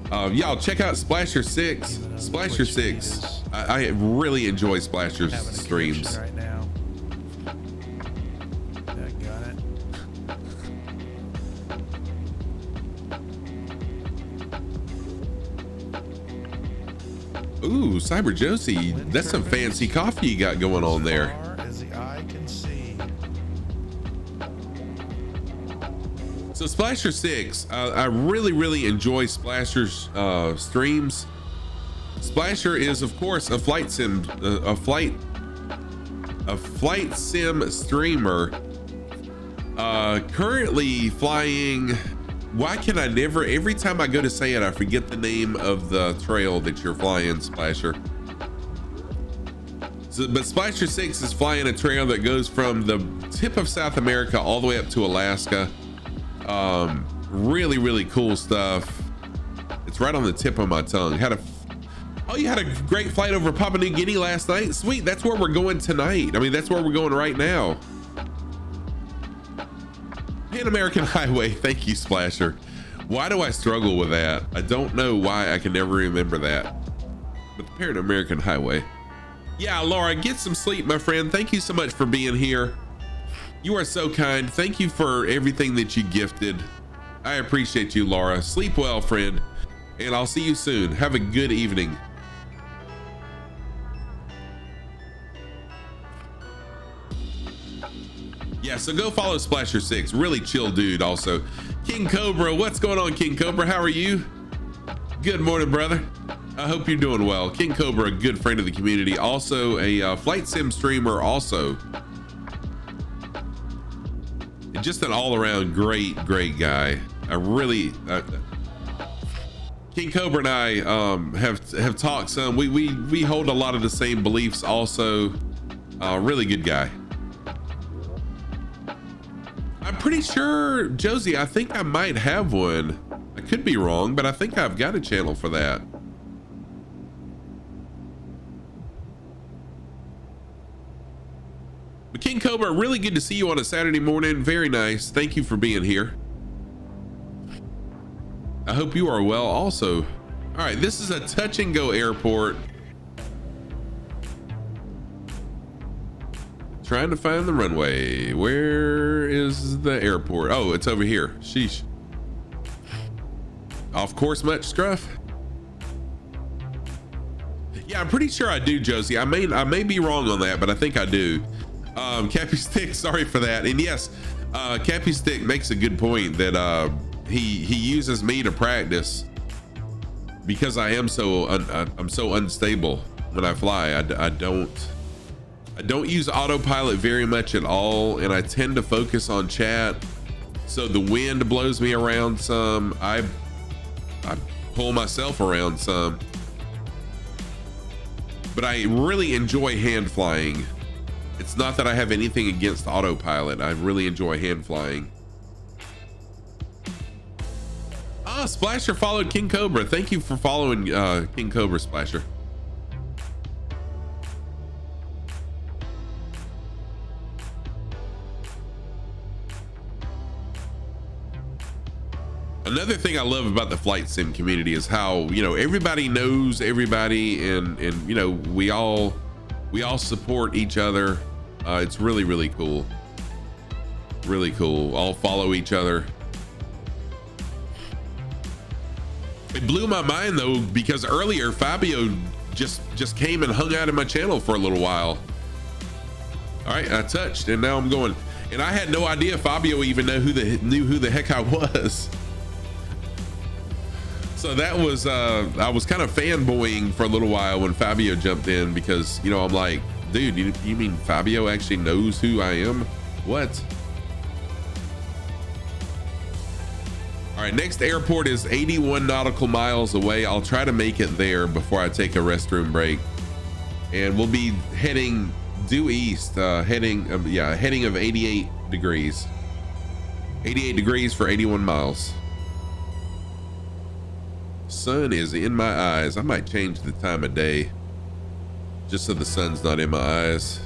Y'all check out Splasher 6. Splasher 6. I really enjoy Splasher's streams. Right now. Ooh, Cyber Josie, that's some fancy coffee you got going on there. So Splasher 6, I really enjoy Splasher's streams. Splasher is of course a flight sim streamer, currently flying. Why can I never, every time I go to say it, I forget the name of the trail that you're flying, Splasher. So, but Splasher 6 is flying a trail that goes from the tip of South America all the way up to Alaska. Really cool stuff. It's right on the tip of my tongue. Oh, you had a great flight over Papua New Guinea last night? Sweet, that's where we're going tonight. I mean, that's where we're going right now. Pan American Highway, thank you, Splasher. Why do I struggle with that? I don't know why I can never remember that. But the Pan American Highway. Yeah, Laura, get some sleep, my friend. Thank you so much for being here. You are so kind. Thank you for everything that you gifted. I appreciate you, Laura. Sleep well, friend. And I'll see you soon. Have a good evening. Yeah, so go follow Splasher 6. Really chill dude also. King Cobra, what's going on, King Cobra? How are you? Good morning, brother. I hope you're doing well. King Cobra, a good friend of the community. Also a flight sim streamer also. And just an all-around great guy. I really... King Cobra and I have talked some. We hold a lot of the same beliefs also. Really good guy. I'm pretty sure, Josie, I think I might have one. I could be wrong, but I think I've got a channel for that. But King Cobra, really good to see you on a Saturday morning. Very nice. Thank you for being here. I hope you are well also. All right, this is a touch and go airport. Trying to find the runway. Where is the airport? Oh, it's over here. Sheesh. Off course much, Scruff? Yeah, I'm pretty sure I do, Josie. I may be wrong on that, but I think I do. Cappy Stick, sorry for that. And yes, Cappy Stick makes a good point that he uses me to practice because I am I'm so unstable when I fly. I don't use autopilot very much at all, and I tend to focus on chat. So the wind blows me around some. I pull myself around some. But I really enjoy hand flying. It's not that I have anything against autopilot. I really enjoy hand flying. Ah, Splasher followed King Cobra. Thank you for following King Cobra, Splasher. Another thing I love about the flight sim community is how, you know, everybody knows everybody, and you know, we all support each other. It's really cool. Really cool. All follow each other. It blew my mind though, because earlier Fabio just came and hung out in my channel for a little while. All right, I touched and now I'm going, and I had no idea Fabio even knew who the heck I was. So that was, I was kind of fanboying for a little while when Fabio jumped in, because, you know, I'm like, dude, you mean Fabio actually knows who I am? What? All right, next airport is 81 nautical miles away. I'll try to make it there before I take a restroom break. And we'll be heading due east, heading of 88 degrees. 88 degrees for 81 miles. Sun is in my eyes. I might change the time of day just so the sun's not in my eyes.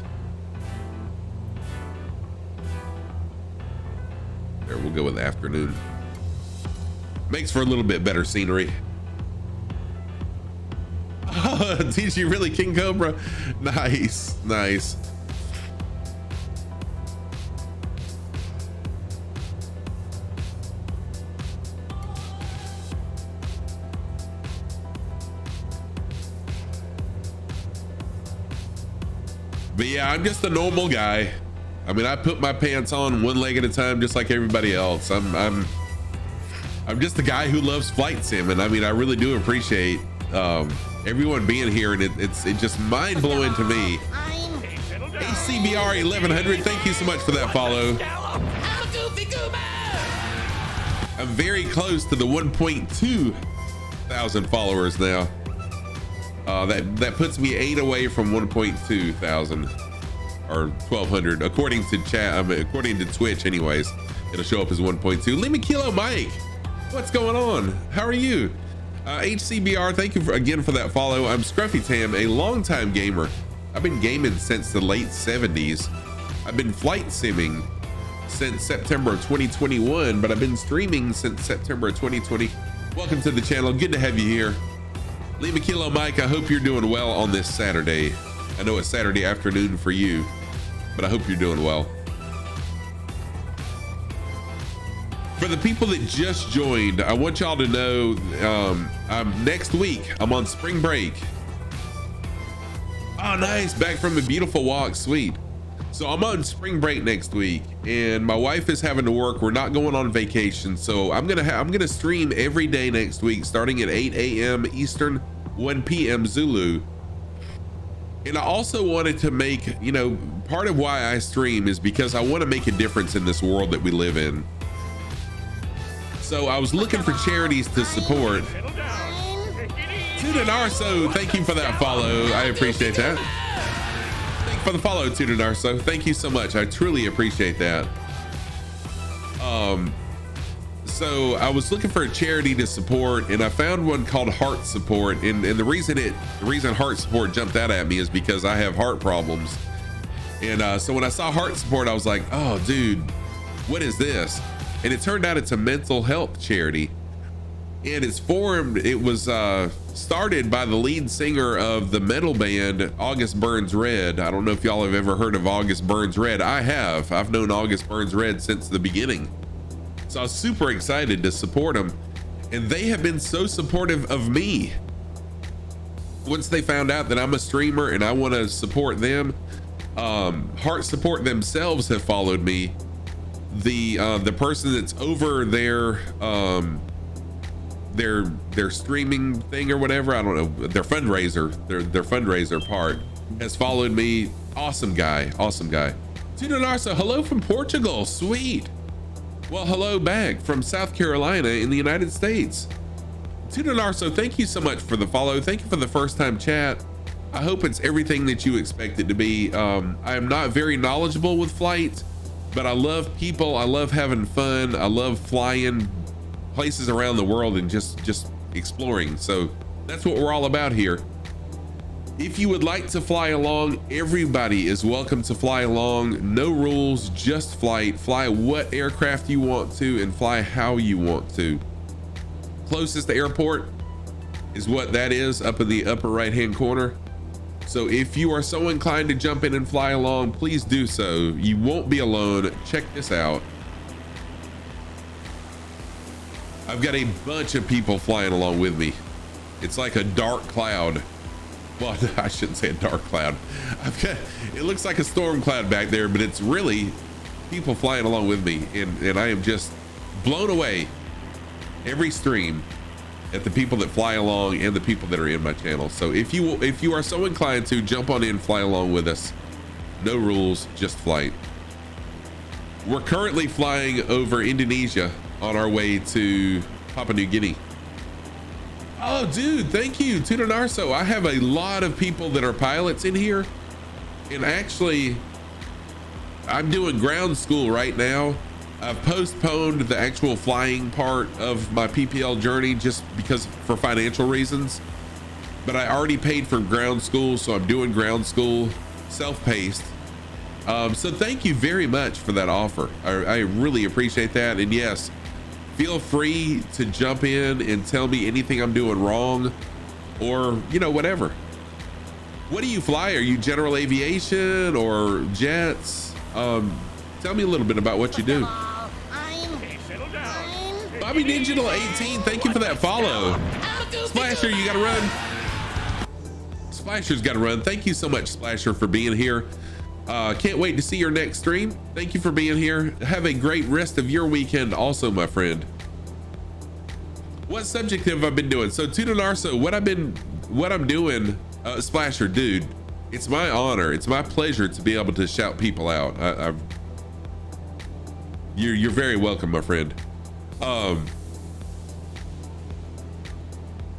There, we'll go with afternoon. Makes for a little bit better scenery. Oh, did you really, King Cobra? Nice, nice. But yeah, I'm just a normal guy. I mean, I put my pants on one leg at a time, just like everybody else. I'm I'm just a guy who loves flight sim, and I mean, I really do appreciate everyone being here, and it's just mind blowing to me. ACBR 1100, thank you so much for that follow. I'm very close to the 1.2 thousand followers now. That puts me 8 away from 1.2 thousand or 1200 according to chat. According to Twitch, anyways, it'll show up as 1.2. Lima Kilo Mike, what's going on? How are you? HCBR, thank you again for that follow. I'm Scruffy Tam, a longtime gamer. I've been gaming since the late 70s. I've been flight simming since September of 2021, but I've been streaming since September of 2020. Welcome to the channel. Good to have you here. Lima Kilo Mike, I hope you're doing well on this Saturday. I know it's Saturday afternoon for you, but I hope you're doing well. For the people that just joined, I want y'all to know next week I'm on spring break. Oh, nice. Back from a beautiful WAST. Sweet. So I'm on spring break next week, and my wife is having to work. We're not going on vacation, so I'm gonna stream every day next week, starting at 8 a.m. Eastern, 1 p.m. Zulu. And I also wanted to make, you know, part of why I stream is because I want to make a difference in this world that we live in. So I was looking for charities to support. Tudanarso, thank you for that follow. I appreciate that. Thank you for the follow, Tudanarso. Thank you so much. I truly appreciate that. So I was looking for a charity to support, and I found one called Heart Support. And the reason Heart Support jumped out at me is because I have heart problems. And so when I saw Heart Support, I was like, oh, dude, what is this? And it turned out it's a mental health charity. And it was started by the lead singer of the metal band August Burns Red. I don't know if y'all have ever heard of August Burns Red. I have. I've known August Burns Red since the beginning. So I was super excited to support them. And they have been so supportive of me. Once they found out that I'm a streamer and I want to support them, Heart Support themselves have followed me. The person that's over their streaming thing or whatever, I don't know, their fundraiser part has followed me. Awesome guy. Tudanarso, hello from Portugal. Sweet. Well, hello back from South Carolina in the United States. Tudanarso, thank you so much for the follow. Thank you for the first time chat. I hope it's everything that you expect it to be. I am not very knowledgeable with flight, but I love people. I love having fun. I love flying places around the world and just exploring. So that's what we're all about here. If you would like to fly along, everybody is welcome to fly along. No rules, just flight. Fly what aircraft you want to and fly how you want to. Closest airport is what that is, up in the upper right hand corner. So if you are so inclined to jump in and fly along, please do so. You won't be alone. Check this out. I've got a bunch of people flying along with me. It's like a dark cloud. Well, I shouldn't say a dark cloud. It looks like a storm cloud back there, but it's really people flying along with me. And I am just blown away every stream at the people that fly along and the people that are in my channel. So if you are so inclined to jump on in, fly along with us. No rules, just flight. We're currently flying over Indonesia on our way to Papua New Guinea. Oh, dude, thank you, Tudanarso. I have a lot of people that are pilots in here, and actually, I'm doing ground school right now. I've postponed the actual flying part of my PPL journey just because for financial reasons, but I already paid for ground school, so I'm doing ground school self-paced. So thank you very much for that offer. I really appreciate that. And yes, feel free to jump in and tell me anything I'm doing wrong, or, you know, whatever. What do you fly? Are you general aviation or jets? Tell me a little bit about what you do. Bobby Digital 18, thank you for that follow. Splasher, you gotta run. Splasher's gotta run. Thank you so much, Splasher, for being here. Can't wait to see your next stream. Thank you for being here. Have a great rest of your weekend also, my friend. What subject have I been doing? So Tuna Narso, what I'm doing, Splasher, dude, it's my honor, it's my pleasure to be able to shout people out. You're very welcome, my friend.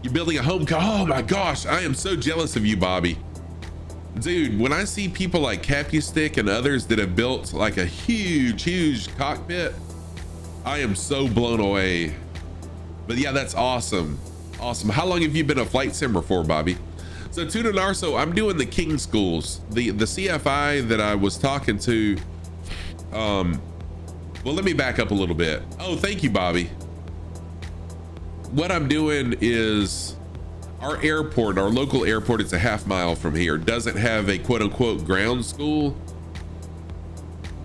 You're building a home. Oh my gosh, I am so jealous of you, Bobby. Dude, when I see people like Capustick and others that have built like a huge cockpit, I am so blown away. But yeah, that's awesome. Awesome. How long have you been a flight sim for, Bobby? So Tuna Narso, I'm doing the King schools. The CFI that I was talking to, well, let me back up a little bit. Oh, thank you, Bobby. What I'm doing is our airport, our local airport, it's a half mile from here, doesn't have a quote unquote ground school.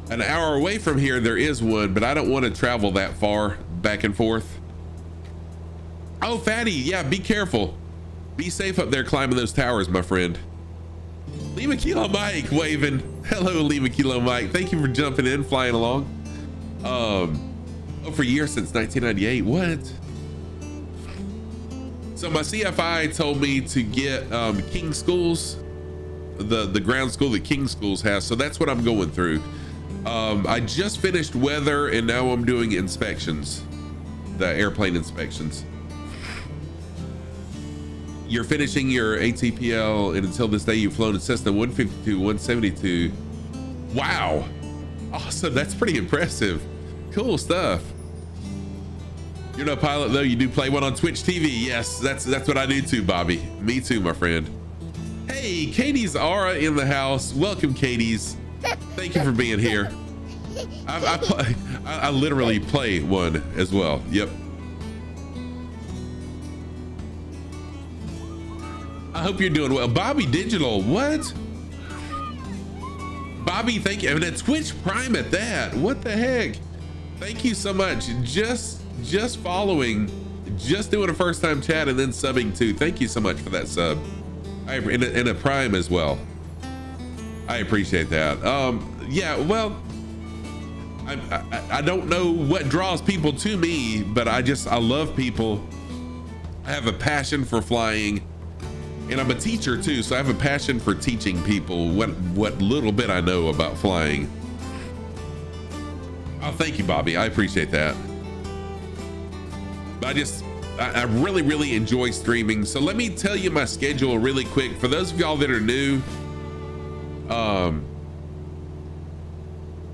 An hour away from here, there is one, but I don't want to travel that far back and forth. Oh, Fatty, yeah, be careful. Be safe up there climbing those towers, my friend. Lima Kilo Mike waving. Hello, Lima Kilo Mike. Thank you for jumping in, flying along. Oh, for years since 1998. What? So my CFI told me to get King Schools, the ground school that King Schools has. So that's what I'm going through. I just finished weather and now I'm doing inspections, the airplane inspections. You're finishing your ATPL, and until this day, you've flown a Cessna 152, 172. Wow. Awesome. That's pretty impressive. Cool stuff. You're no pilot, though. You do play one on Twitch TV. Yes, that's what I do too, Bobby. Me too, my friend. Hey, Katie's Aura in the house. Welcome, Katie's. Thank you for being here. I literally play one as well. Yep. I hope you're doing well. Bobby Digital, what? Bobby, thank you. I mean, a Twitch Prime at that. What the heck? Thank you so much. Just following, just doing a first time chat and then subbing too. Thank you so much for that sub. And a Prime as well. I appreciate that. Yeah, well, I don't know what draws people to me, but I love people. I have a passion for flying. And I'm a teacher too, so I have a passion for teaching people what little bit I know about flying. Oh, thank you, Bobby. I appreciate that. But I really enjoy streaming. So let me tell you my schedule really quick. For those of y'all that are new,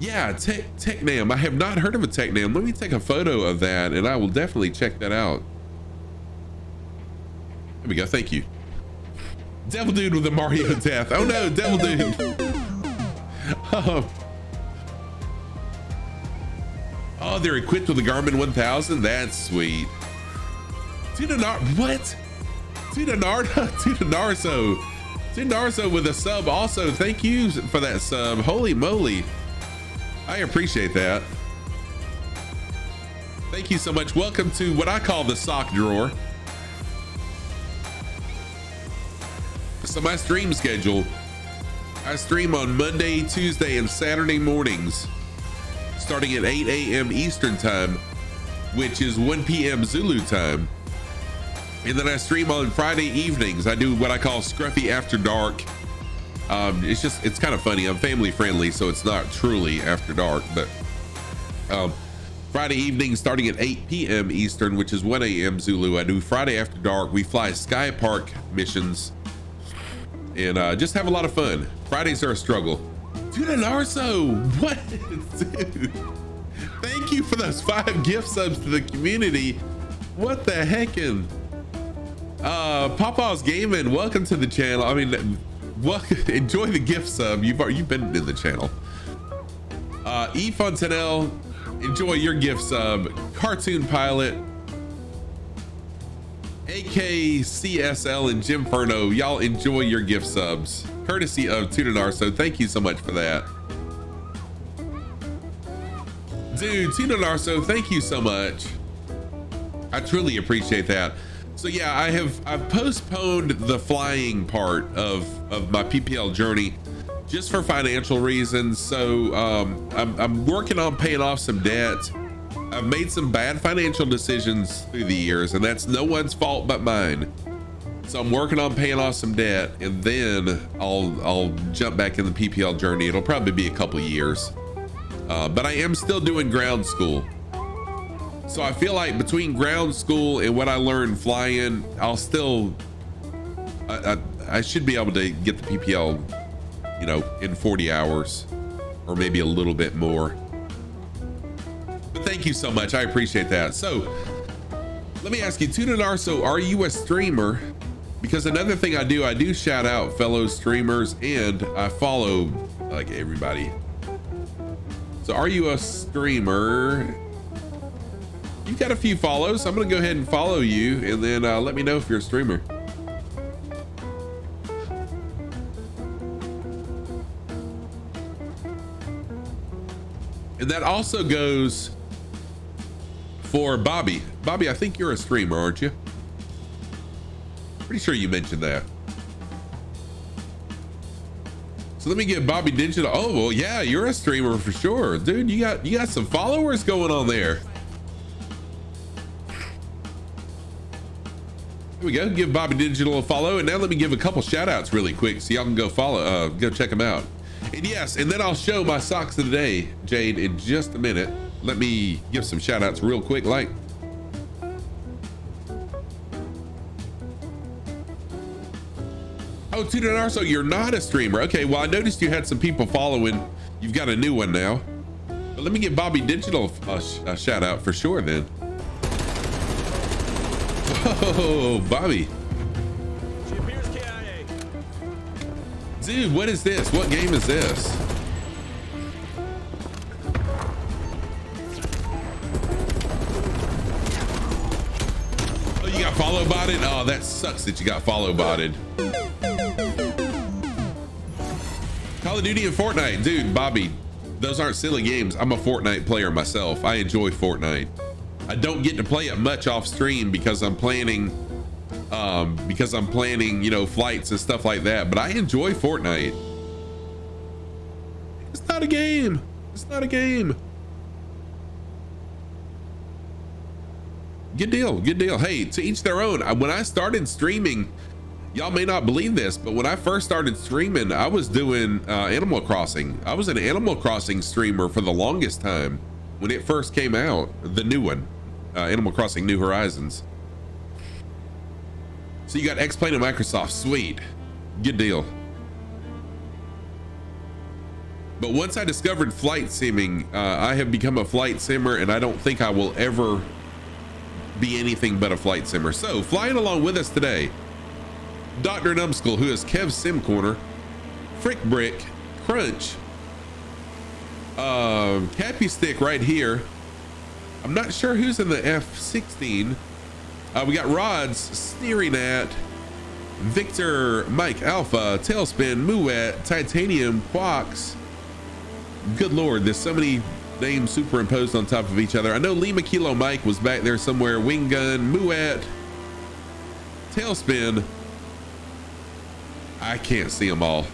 yeah, TechNam. I have not heard of a TechNam. Let me take a photo of that and I will definitely check that out. There we go. Thank you. Devil Dude with a Mario death. Oh no, Devil Dude. Oh, they're equipped with the Garmin 1000. That's sweet. What? Tunarso with a sub also. Thank you for that sub. Holy moly. I appreciate that. Thank you so much. Welcome to what I call the sock drawer. So my stream schedule, I stream on Monday, Tuesday, and Saturday mornings, starting at 8 a.m. Eastern time, which is 1 p.m. Zulu time. And then I stream on Friday evenings. I do what I call Scruffy After Dark. It's kind of funny. I'm family friendly, so it's not truly after dark, but Friday evening starting at 8 p.m. Eastern, which is 1 a.m. Zulu. I do Friday After Dark. We fly Sky Park missions and just have a lot of fun. Fridays are a struggle. Dude, Larso, what? Dude, thank you for those 5 gift subs to the community. What the heckin'? Papa's Gaming, welcome to the channel. I mean, welcome, enjoy the gift sub. You've been in the channel. E Fontanelle, enjoy your gift sub. Cartoon Pilot, AKCSL, and Jim Furno, y'all enjoy your gift subs, courtesy of Tunanar. So thank you so much for that, dude. Tunanar, so thank you so much. I truly appreciate that. So yeah, I've postponed the flying part of my PPL journey just for financial reasons. So I'm working on paying off some debt, I've made some bad financial decisions through the years, and that's no one's fault but mine. So I'm working on paying off some debt, and then I'll jump back in the PPL journey. It'll probably be a couple years, but I am still doing ground school. So I feel like between ground school and what I learned flying, I'll still, I should be able to get the PPL, you know, in 40 hours or maybe a little bit more. But thank you so much. I appreciate that. So let me ask you, Tunanarso, are you a streamer? Because another thing I do shout out fellow streamers, and I follow like everybody. So are you a streamer? You've got a few follows. So I'm gonna go ahead and follow you, and then let me know if you're a streamer. And that also goes for Bobby. Bobby, I think you're a streamer, aren't you? Pretty sure you mentioned that. So let me get Bobby Digital. Oh, well, yeah, you're a streamer for sure. Dude, you got some followers going on there. Here we go. Give Bobby Digital a follow. And now let me give a couple shout outs really quick so y'all can go follow, go check them out. And yes, and then I'll show my socks of the day, Jade, in just a minute. Let me give some shout outs real quick, like. Oh, Tunanarso, you're not a streamer. Okay, well, I noticed you had some people following. You've got a new one now. But let me give Bobby Digital a shout out for sure then. Oh, Bobby. Dude, what is this? What game is this? Oh, you got follow botted? Oh, that sucks that you got follow botted. Call of Duty and Fortnite. Dude, Bobby, those aren't silly games. I'm a Fortnite player myself. I enjoy Fortnite. I don't get to play it much off stream because I'm planning, you know, flights and stuff like that. But I enjoy Fortnite. It's not a game. It's not a game. Good deal. Good deal. Hey, to each their own. When I started streaming, y'all may not believe this, but when I first started streaming, I was doing Animal Crossing. I was an Animal Crossing streamer for the longest time when it first came out, the new one, Animal Crossing New Horizons. So you got X-Plane and Microsoft, sweet, good deal. But once I discovered flight simming, I have become a flight simmer, and I don't think I will ever be anything but a flight simmer. So flying along with us today, Dr. Numbskull, who is Kev's Sim Corner, Frick Brick, Crunch, Cappy Stick right here. I'm not sure who's in the F-16. We got Rods, Steering at, Victor, Mike Alpha, Tailspin, Muet, Titanium, Quox. Good Lord, there's so many names superimposed on top of each other. I know Lima Kilo Mike was back there somewhere. Wing Gun, Muet, Tailspin. I can't see them all.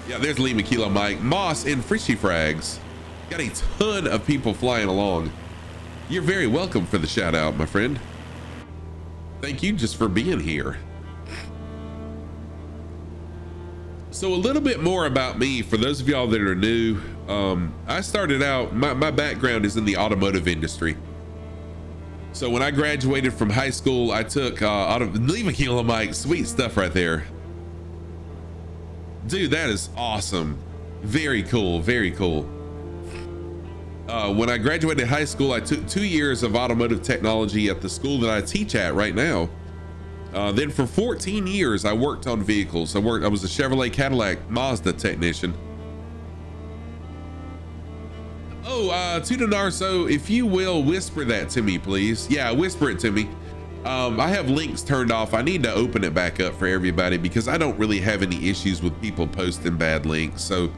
Yeah, there's Lima Kilo Mike, Moss, and Frishy Frags. Got a ton of people flying along. You're very welcome for the shout out, my friend. Thank you just for being here. So a little bit more about me for those of y'all that are new. I started out, my background is in the automotive industry. So when I graduated from high school, I took Lima Kilo Mike, sweet stuff right there. Dude, that is awesome. Very cool, very cool. When I graduated high school, I took 2 years of automotive technology at the school that I teach at right now. Then for 14 years, I worked on vehicles. I was a Chevrolet Cadillac Mazda technician. Oh, Tunanarso, if you will whisper that to me, please. Yeah, whisper it to me. I have links turned off. I need to open it back up for everybody because I don't really have any issues with people posting bad links. So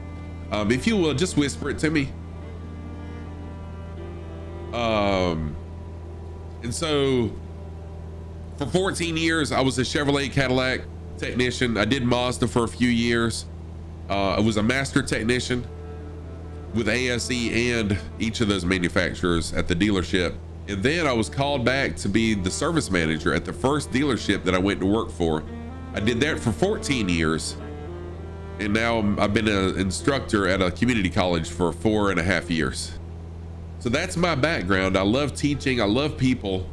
if you will, just whisper it to me. And so for 14 years, I was a Chevrolet Cadillac technician. I did Mazda for a few years. I was a master technician. with ASE and each of those manufacturers at the dealership. And then I was called back to be the service manager at the first dealership that I went to work for. I did that for 14 years. And now I've been an instructor at a community college for 4.5 years. So that's my background. I love teaching. I love people.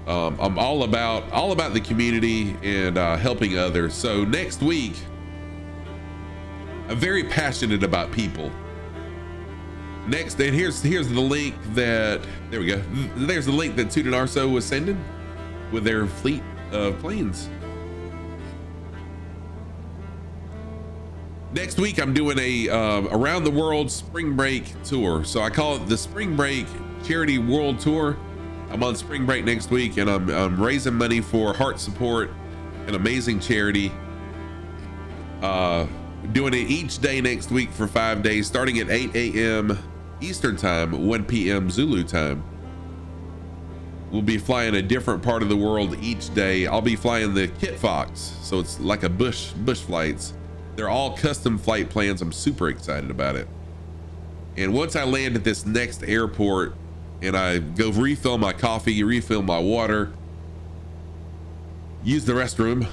I'm all about the community and helping others. So next week, I'm very passionate about people. Next, and here's the link that, there we go. There's the link that Toot and Arso was sending with their fleet of planes. Next week, I'm doing a around the world spring break tour. So I call it the Spring Break Charity World Tour. I'm on spring break next week, and I'm raising money for Heart Support, an amazing charity. Doing it each day next week for 5 days, starting at 8 a.m. Eastern time, 1 p.m. Zulu time. We'll be flying a different part of the world each day. I'll be flying the Kit Fox, so it's like a bush flights. They're all custom flight plans. I'm super excited about it. And once I land at this next airport and I go refill my coffee, refill my water, use the restroom,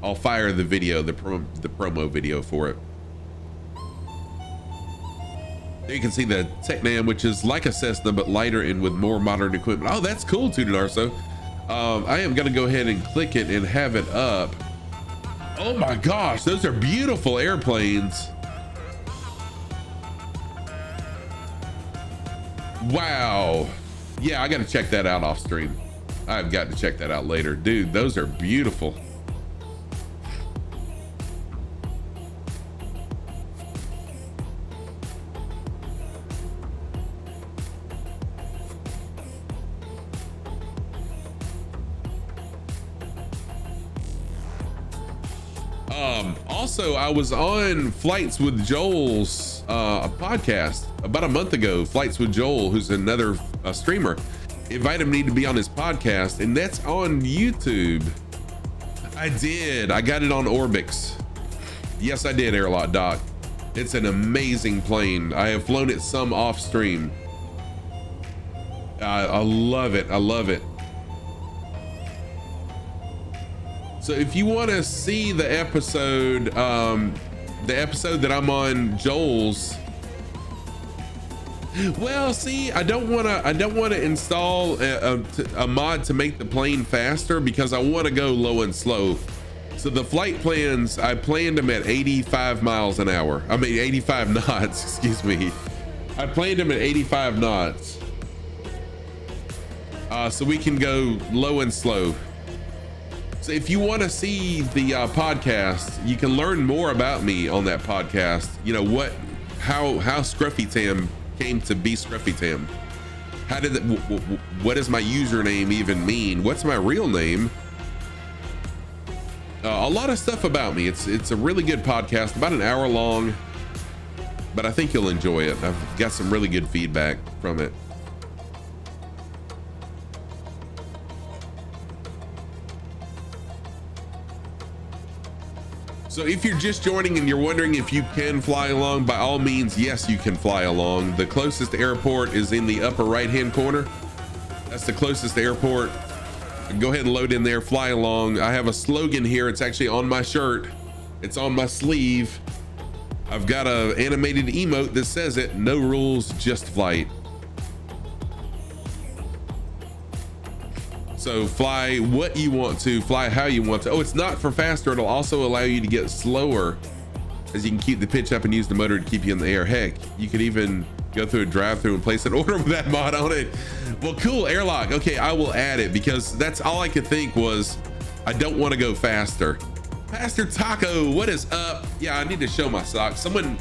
I'll fire the video, the promo video for it. There you can see the Technam, which is like a Cessna but lighter and with more modern equipment. Oh, that's cool, Toot and Arso. I am gonna go ahead and click it and have it up. Oh my gosh, those are beautiful airplanes. Wow. Yeah, I gotta check that out off stream. I've got to check that out later. Dude, those are beautiful. Also, I was on Flights with Joel's a podcast about a month ago. Flights with Joel, who's another streamer, invited me to be on his podcast, and that's on YouTube. I did. I got it on Orbix. Yes, I did, Airlot Doc. It's an amazing plane. I have flown it some off stream. I love it. I love it. So if you want to see the episode that I'm on Joel's, well, see, I don't want to install a mod to make the plane faster because I want to go low and slow. So the flight plans, I planned them at 85 miles an hour. I mean 85 knots, excuse me. I planned them at 85 knots. So we can go low and slow. So if you want to see the podcast, you can learn more about me on that podcast. You know how Scruffy Tam came to be Scruffy Tam. How did what does my username even mean? What's my real name? A lot of stuff about me. It's a really good podcast, about an hour long, but I think you'll enjoy it. I've got some really good feedback from it. So if you're just joining and you're wondering if you can fly along, by all means, yes, you can fly along. The closest airport is in the upper right-hand corner. That's the closest airport. Go ahead and load in there, fly along. I have a slogan here. It's actually on my shirt. It's on my sleeve. I've got an animated emote that says it, no rules, just flight. So fly what you want to, fly how you want to. Oh, it's not for faster. It'll also allow you to get slower, as you can keep the pitch up and use the motor to keep you in the air. Heck, you could even go through a drive-through and place an order with that mod on it. Well, cool, airlock. Okay, I will add it because that's all I could think was I don't want to go faster. Pastor Taco, what is up? Yeah, I need to show my socks. Someone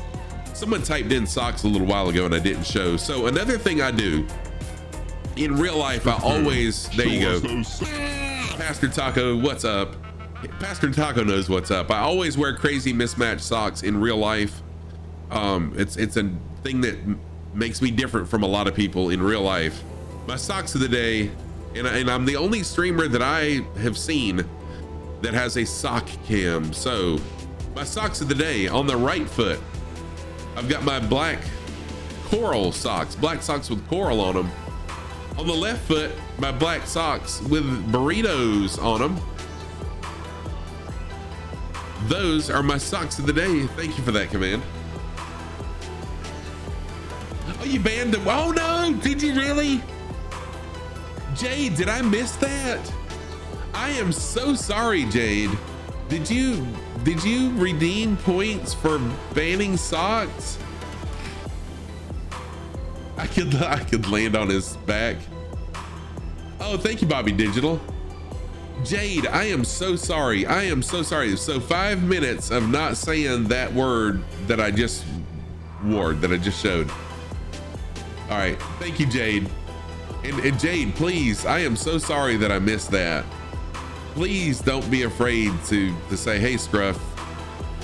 typed in socks a little while ago and I didn't show. So another thing I do in real life, I always, there you go. Pastor Taco, what's up? Pastor Taco knows what's up. I always wear crazy mismatched socks in real life. It's a thing that makes me different from a lot of people in real life. My socks of the day, and I'm the only streamer that I have seen that has a sock cam. So my socks of the day: on the right foot, I've got my black coral socks, black socks with coral on them. On the left foot, my black socks with burritos on them. Those are my socks of the day. Thank you for that command. Oh, you banned them. Oh no, did you really? Jade, did I miss that? I am so sorry, Jade. Did you redeem points for banning socks? I could land on his back. Oh, thank you, Bobby Digital. Jade, I am so sorry. I am so sorry. So 5 minutes of not saying that word that I just showed. All right, thank you, Jade. And Jade, please, I am so sorry that I missed that. Please don't be afraid to say, hey, Scruff,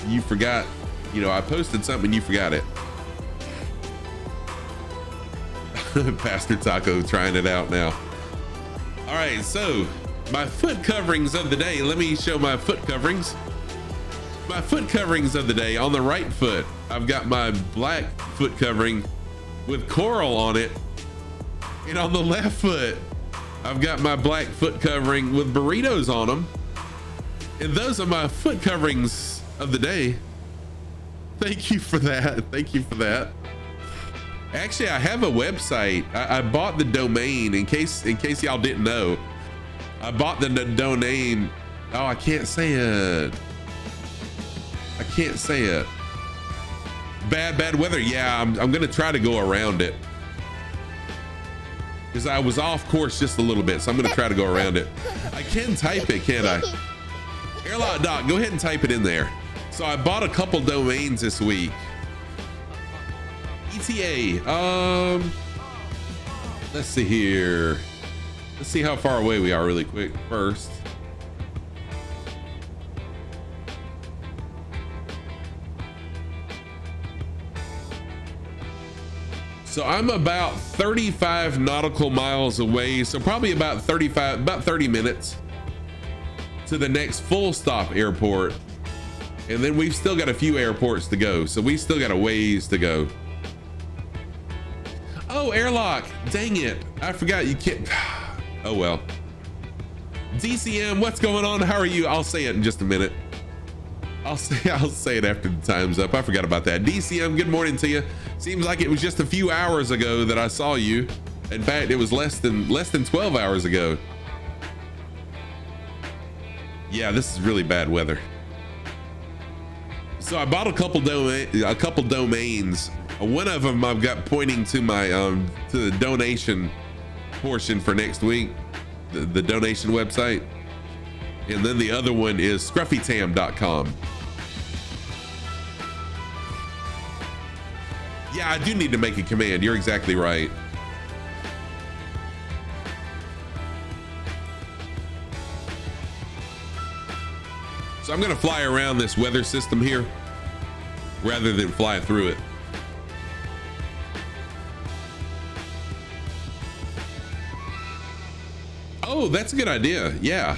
you forgot, I posted something and you forgot it. Pastor Taco trying it out now. All right, so my foot coverings of the day. Let me show my foot coverings. My foot coverings of the day: on the right foot, I've got my black foot covering with coral on it. And on the left foot, I've got my black foot covering with burritos on them. And those are my foot coverings of the day. Thank you for that. Thank you for that. Actually, I have a website. I bought the domain in case y'all didn't know. I bought the domain. Oh, I can't say it. I can't say it. Bad weather. Yeah, I'm gonna try to go around it, because I was off course just a little bit, so I'm gonna try to go around it. I can type it, can't I? Airlock Doc, go ahead and type it in there. So I bought a couple domains this week. ETA. Let's see here. Let's see how far away we are really quick first. So I'm about 35 nautical miles away. So probably about 30 minutes to the next full stop airport. And then we've still got a few airports to go. So we still got a ways to go. Oh, Airlock, dang it. I forgot you can't. Oh, well. DCM, what's going on? How are you? I'll say it in just a minute. I'll say it after the time's up. I forgot about that. DCM, good morning to you. Seems like it was just a few hours ago that I saw you. In fact, it was less than 12 hours ago. Yeah, this is really bad weather. So I bought a couple domains. One of them I've got pointing to my to the donation portion for next week, the donation website. And then the other one is scruffytam.com. Yeah, I do need to make a command. You're exactly right. So I'm gonna fly around this weather system here rather than fly through it. Oh, that's a good idea. Yeah.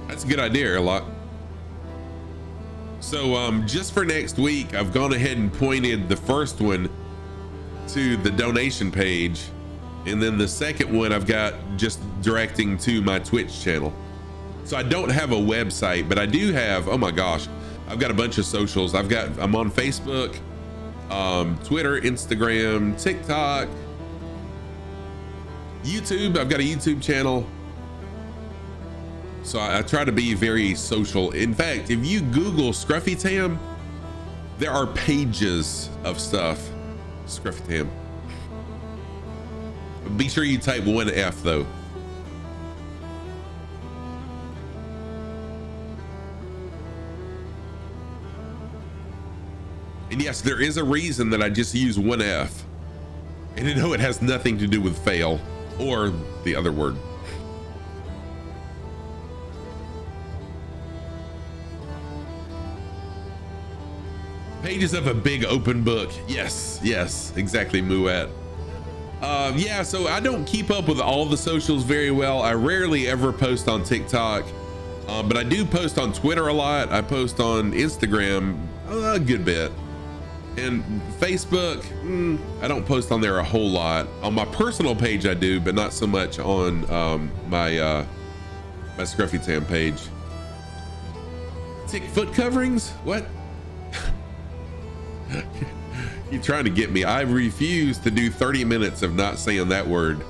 That's a good idea, Airlock. So just for next week, I've gone ahead and pointed the first one to the donation page. And then the second one I've got just directing to my Twitch channel. So I don't have a website, but I do have, oh my gosh, I've got a bunch of socials. I'm on Facebook, Twitter, Instagram, TikTok, YouTube. I've got a YouTube channel. So I try to be very social. In fact, if you Google Scruffy Tam, there are pages of stuff. Scruffy Tam. Be sure you type 1F though. And yes, there is a reason that I just use 1F. And I know it has nothing to do with fail or the other word. Pages of a big open book. Yes, exactly, Muat. Yeah, so I don't keep up with all the socials very well. I rarely ever post on TikTok, but I do post on Twitter a lot. I post on Instagram a good bit, and Facebook, I don't post on there a whole lot. On my personal page I do, but not so much on my Scruffy Tam page. Tick foot coverings? What? You trying to get me? I refuse to do 30 minutes of not saying that word.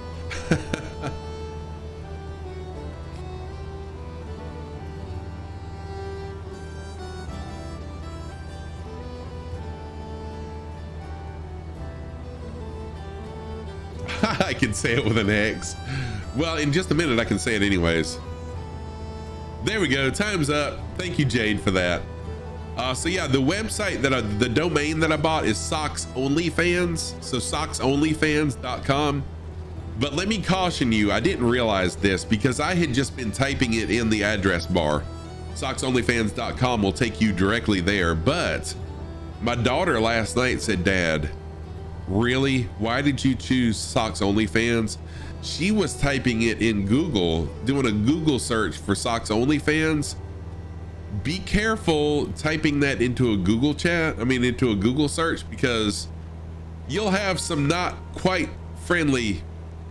I can say it with an X. Well, in just a minute, I can say it anyways. There we go. Time's up. Thank you, Jade, for that. So yeah, the website the domain that I bought is Socks OnlyFans. So socksonlyfans.com. But let me caution you, I didn't realize this because I had just been typing it in the address bar. Socksonlyfans.com will take you directly there. But my daughter last night said, Dad, really? Why did you choose Socks OnlyFans? She was typing it in Google, doing a Google search for Socks OnlyFans. Be careful typing that into a Google into a Google search, because you'll have some not quite friendly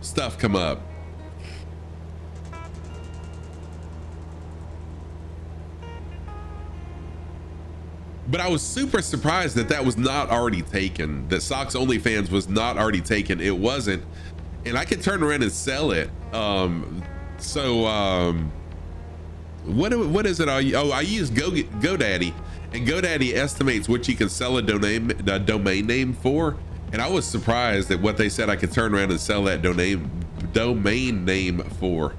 stuff come up. But I was super surprised that that was not already taken, that Socks OnlyFans was not already taken. It wasn't, and I could turn around and sell it. What is it? I use GoDaddy, and GoDaddy estimates what you can sell a domain name for. And I was surprised at what they said I could turn around and sell that domain name for.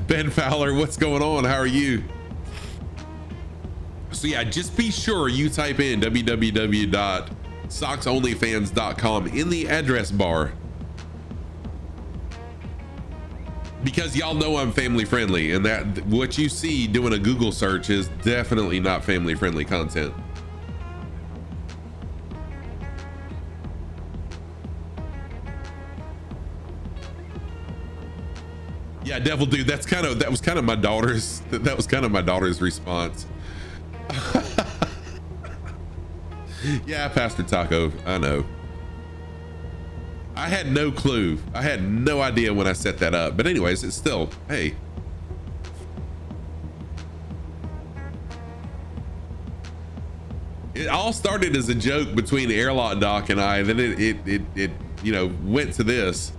Ben Fowler, what's going on? How are you? So yeah, just be sure you type in www.socksonlyfans.com in the address bar, because y'all know I'm family friendly, and that what you see doing a Google search is definitely not family friendly content. Yeah, Devil Dude, that was kind of my daughter's response. Yeah, Pastor Taco, I know. I had no clue. I had no idea when I set that up. But anyways, it's still, hey. It all started as a joke between Airlock Doc and I, then it went to this.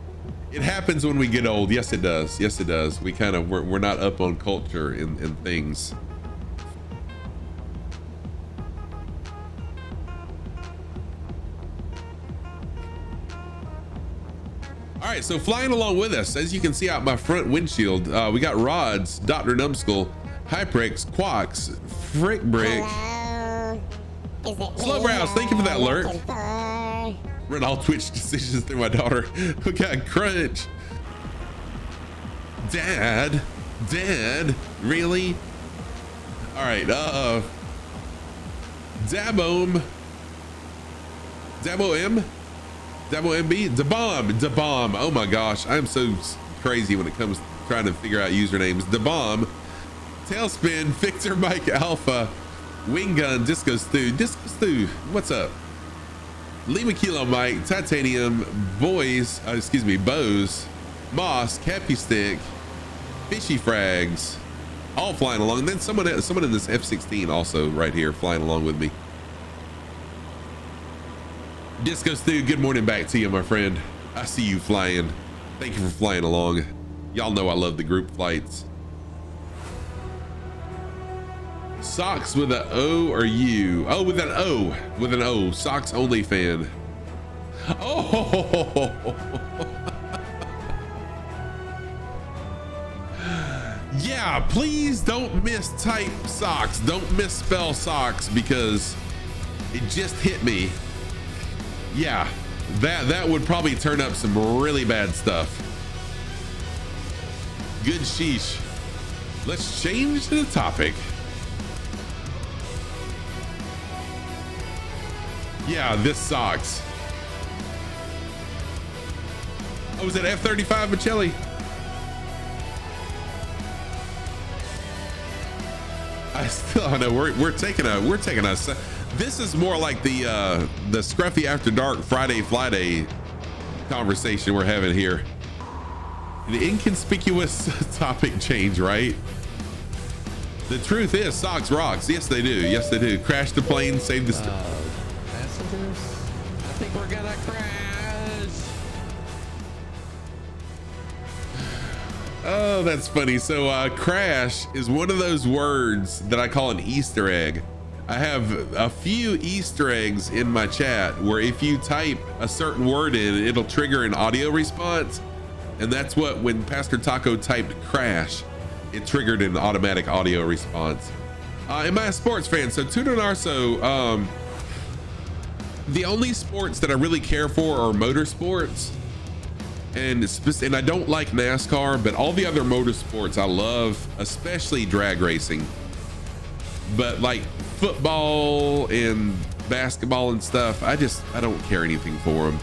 It happens when we get old. Yes, it does. Yes, it does. We're not up on culture and things. All right, so flying along with us, as you can see out my front windshield, we got Rods, Dr. Numbskull, Hyprix, Quax, Frick Brick, Slow Browse, thank you for that alert. Run all Twitch decisions through my daughter. We got Crunch. Dad, really? All right, Dabo M, Dabo MB, DaBomb. Oh my gosh, I'm so crazy when it comes to trying to figure out usernames. DaBomb, Tailspin, Fixer Mike Alpha, Wing Gun, Disco Stew, what's up? Lima Kilo Mike, Titanium, Bows, Moss, Cappy Stick, Fishy Frags, all flying along. And then someone in this F-16 also right here flying along with me. Disco Stew, good morning back to you, my friend. I see you flying. Thank you for flying along. Y'all know I love the group flights. Socks with an O or U? Oh, with an O. With an O. Socks Only Fan. Oh. Yeah, please don't mistype socks. Don't misspell socks, because it just hit me. Yeah, that would probably turn up some really bad stuff. Good sheesh. Let's change the topic. Yeah, this sucks. Oh, was it F-35, Michelli? I know we're taking a this is more like the Scruffy After Dark Friday Fly conversation we're having here. The inconspicuous topic change, right? The truth is, socks rocks. Yes, they do. Yes, they do. Crash the plane, save the Passengers, I think we're gonna crash. Oh, that's funny. So crash is one of those words that I call an Easter egg. I have a few Easter eggs in my chat where if you type a certain word in, it'll trigger an audio response. And that's what, when Pastor Taco typed crash, it triggered an automatic audio response. Am I a sports fan? So Tuna Narso, the only sports that I really care for are motorsports. And I don't like NASCAR, but all the other motorsports I love, especially drag racing. But like football and basketball and stuff, I don't care anything for them.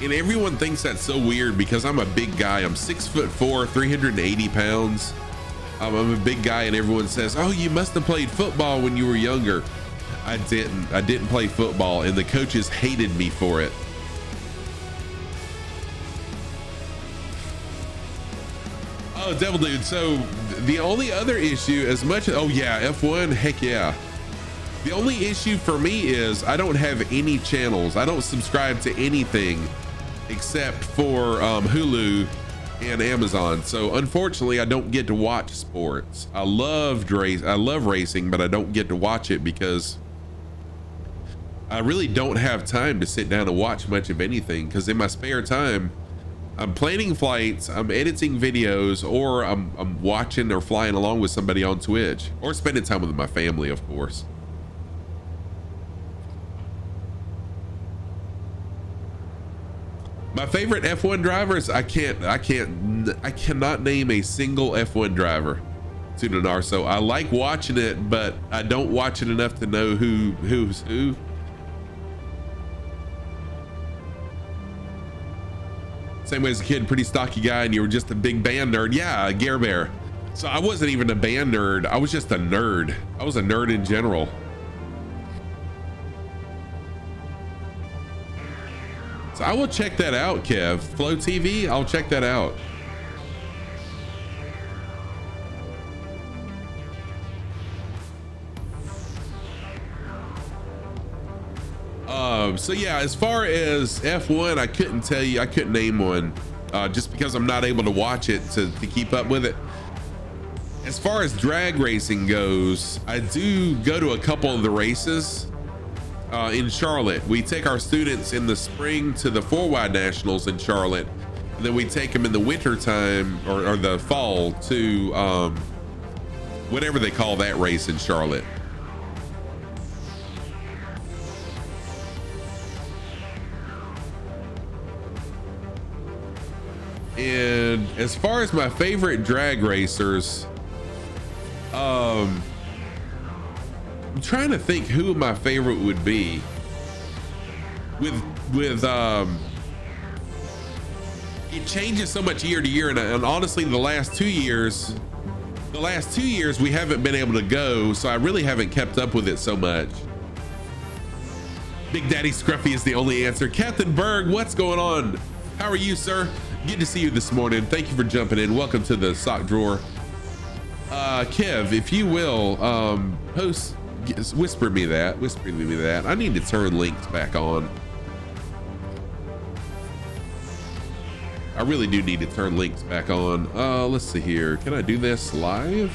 And everyone thinks that's so weird because I'm a big guy. I'm 6'4", 380 pounds. I'm a big guy, and everyone says, "Oh, you must have played football when you were younger." I didn't. I didn't play football, and the coaches hated me for it. Oh, Devil Dude. So the only other issue, oh yeah, F1, heck yeah. The only issue for me is I don't have any channels. I don't subscribe to anything except for Hulu and Amazon. So unfortunately, I don't get to watch sports. I love racing, but I don't get to watch it because I really don't have time to sit down and watch much of anything, because in my spare time, I'm planning flights, I'm editing videos, or I'm watching or flying along with somebody on Twitch, or spending time with my family, of course. My favorite F1 drivers, I cannot name a single F1 driver. Tunanar. So I like watching it, but I don't watch it enough to know who's who. Same way as a kid, pretty stocky guy, and you were just a big band nerd. Yeah, Gare Bear. So I wasn't even a band nerd. I was just a nerd. I was a nerd in general. So I will check that out, Kev. Flow TV, I'll check that out. So yeah, as far as F1, I couldn't name one, just because I'm not able to watch it to keep up with it. As far as drag racing goes, I do go to a couple of the races in Charlotte. We take our students in the spring to the 4-wide nationals in Charlotte, and then we take them in the winter time or the fall to whatever they call that race in Charlotte. And as far as my favorite drag racers, I'm trying to think who my favorite would be. It changes so much year to year, and honestly, the last 2 years we haven't been able to go, so I really haven't kept up with it so much. Big Daddy Scruffy is the only answer. Captain Berg, what's going on? How are you, sir? Good to see you this morning. Thank you for jumping in. Welcome to the sock drawer. Kev, if you will, whisper me that. I need to turn links back on. I really do need to turn links back on. Let's see here. Can I do this live?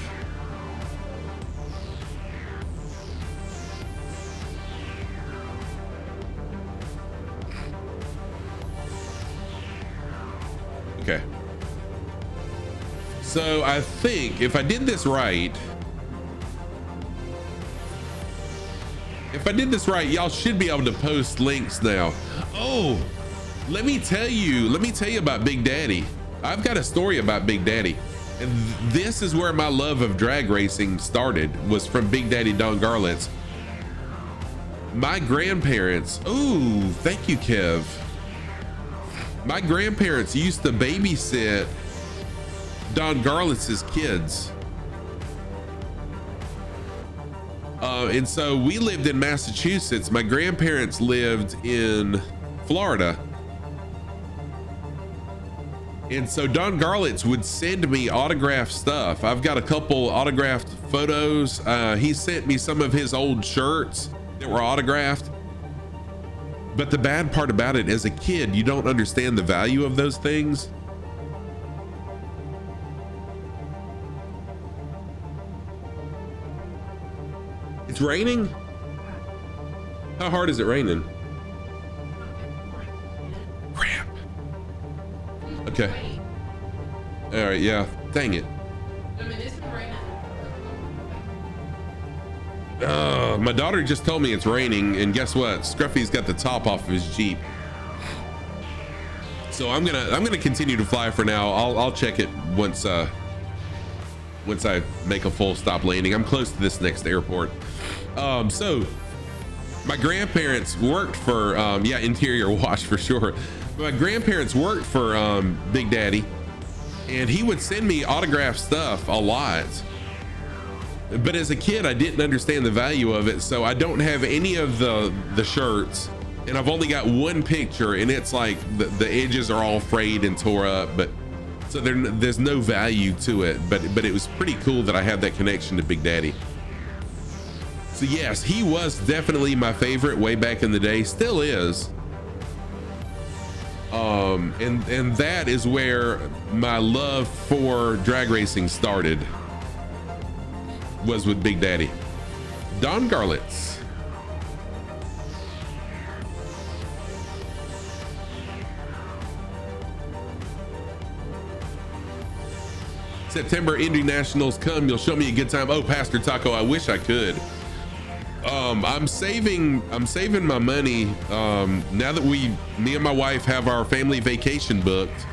Okay. So I think if I did this right, y'all should be able to post links now. Oh, let me tell you about Big Daddy. I've got a story about Big Daddy. And this is where my love of drag racing started, was from Big Daddy Don Garlitz. My grandparents, oh, thank you, Kev. My grandparents used to babysit Don Garlitz's kids. And so we lived in Massachusetts. My grandparents lived in Florida. And so Don Garlitz would send me autographed stuff. I've got a couple autographed photos. He sent me some of his old shirts that were autographed. But the bad part about it, as a kid, you don't understand the value of those things. It's raining? How hard is it raining? Crap. Okay. All right, yeah. Dang it. My daughter just told me it's raining, and guess what? Scruffy's got the top off of his Jeep. So I'm gonna continue to fly for now. I'll check it once I make a full stop landing. I'm close to this next airport. So my grandparents worked for yeah, interior wash for sure. My grandparents worked for Big Daddy, and he would send me autographed stuff a lot. But as a kid, I didn't understand the value of it, so I don't have any of the shirts, and I've only got one picture, and it's like the edges are all frayed and tore up, but so there's no value to it. But it was pretty cool that I had that connection to Big Daddy. So yes, he was definitely my favorite way back in the day, still is. And that is where my love for drag racing started, was with Big Daddy. Don Garlitz. September Indy Nationals come, you'll show me a good time. Oh, Pastor Taco, I wish I could. I'm saving my money now that me and my wife have our family vacation booked.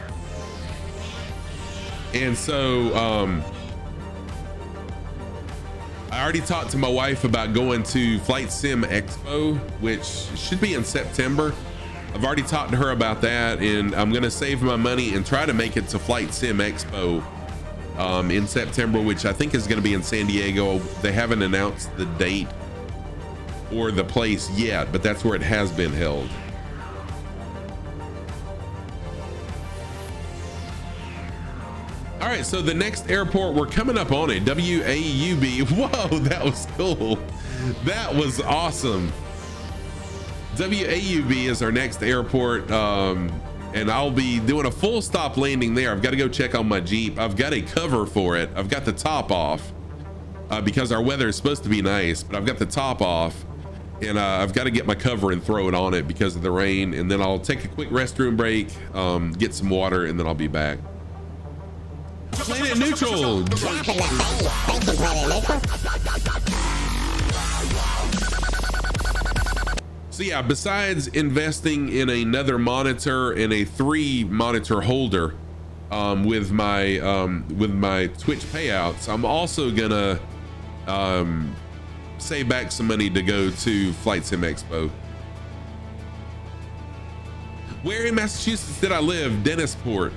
And so I already talked to my wife about going to Flight Sim Expo, which should be in September. I've already talked to her about that, and I'm gonna save my money and try to make it to Flight Sim Expo in September, which I think is gonna be in San Diego. They haven't announced the date or the place yet, but that's where it has been held. All right, so the next airport, we're coming up on it, WAUB. Whoa, that was cool. That was awesome. WAUB is our next airport, and I'll be doing a full stop landing there. I've got to go check on my Jeep. I've got a cover for it. I've got the top off because our weather is supposed to be nice, but I've got the top off, and I've got to get my cover and throw it on it because of the rain, and then I'll take a quick restroom break, get some water, and then I'll be back. Planet Neutral. So yeah, besides investing in another monitor and a 3 monitor holder with my Twitch payouts, I'm also gonna save back some money to go to Flight Sim Expo. Where in Massachusetts did I live? Dennisport.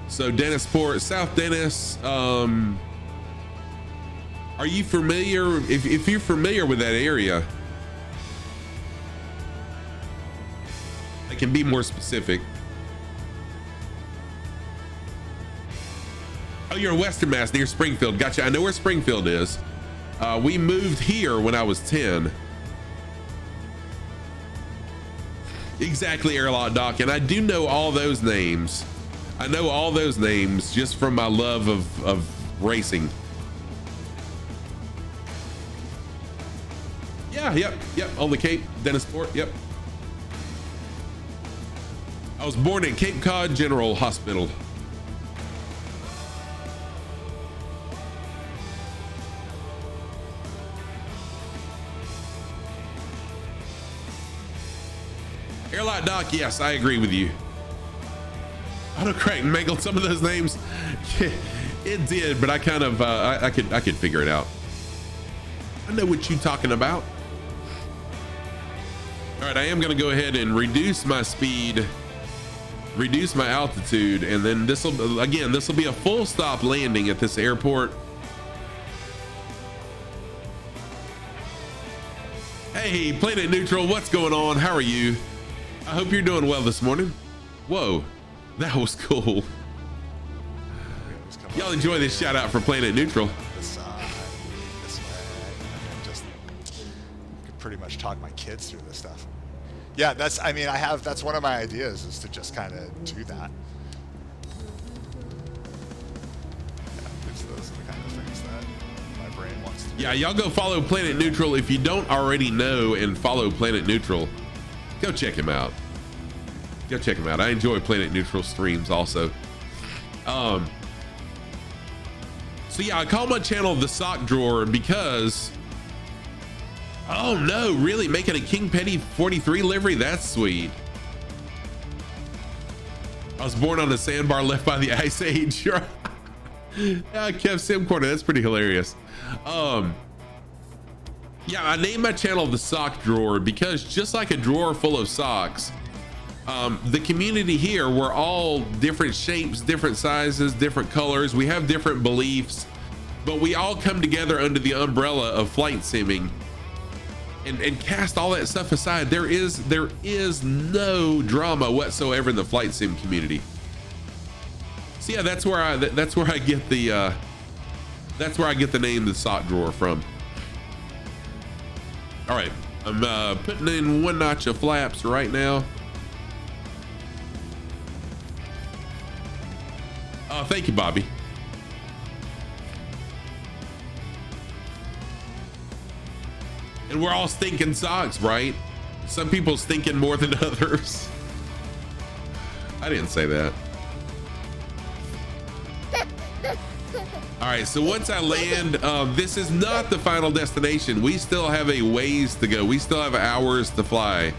So Dennisport, South Dennis. Are you familiar? If you're familiar with that area, I can be more specific. Oh, you're in Western Mass near Springfield. Gotcha. I know where Springfield is. We moved here when I was 10. Exactly, Airlock Doc. And I do know all those names. I know all those names just from my love of racing. Yeah, yep, on the Cape, Dennisport, yep. I was born at Cape Cod General Hospital. Airlock Doc, yes, I agree with you. Autocrack mangled some of those names. It did, but I kind of I could figure it out. I know what you talking about. All right, I am gonna go ahead and reduce my speed, reduce my altitude, and then this will be a full stop landing at this airport. Hey, Planet Neutral, what's going on? How are you? I hope you're doing well this morning. Whoa, that was cool. Y'all enjoy this shout out for Planet Neutral. This way, and just could pretty much talk my kids through this stuff. Yeah, that's one of my ideas, is to just kind of do that. Yeah, those are the kind of things that my brain wants to do. Yeah, y'all go follow Planet Neutral. If you don't already know and follow Planet Neutral, go check him out. Go check him out. I enjoy Planet Neutral streams also. So yeah, I call my channel the Sock Drawer because, oh no, really making a King Petty 43 livery? That's sweet. I was born on a sandbar left by the Ice Age. Yeah, Kev Sim Corner, that's pretty hilarious. Yeah, I named my channel the Sock Drawer because just like a drawer full of socks, the community here, we're all different shapes, different sizes, different colors. We have different beliefs, but we all come together under the umbrella of flight simming and cast all that stuff aside. There is no drama whatsoever in the flight sim community. So yeah, that's where I get the name the Sock Drawer from. All right, I'm putting in one notch of flaps right now. Oh, thank you, Bobby. And we're all stinking socks, right? Some people stinking more than others. I didn't say that. All right, so once I land, this is not the final destination. We still have a ways to go. We still have hours to fly.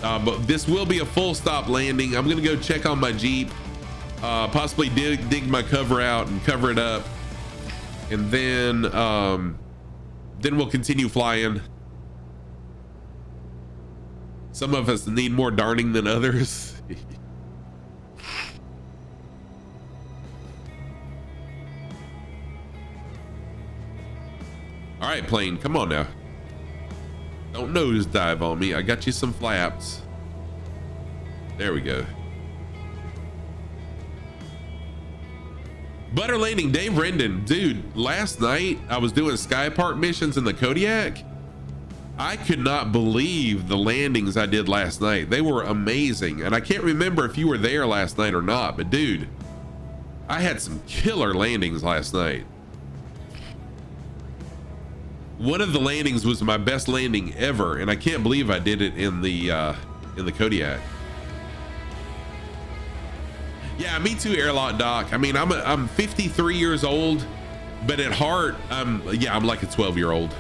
But this will be a full stop landing. I'm gonna go check on my Jeep. Possibly dig my cover out and cover it up, and then we'll continue flying. Some of us need more darning than others. All right, plane, come on now. Don't nose dive on me. I got you some flaps. There we go. Butter landing, Dave Rendon. Dude, last night I was doing Sky Park missions in the Kodiak. I could not believe the landings I did last night. They were amazing. And I can't remember if you were there last night or not, but dude, I had some killer landings last night. One of the landings was my best landing ever, and I can't believe I did it in the Kodiak. Yeah, me too, Airlock Doc. I mean, I'm 53 years old, but at heart, I'm like a 12-year-old.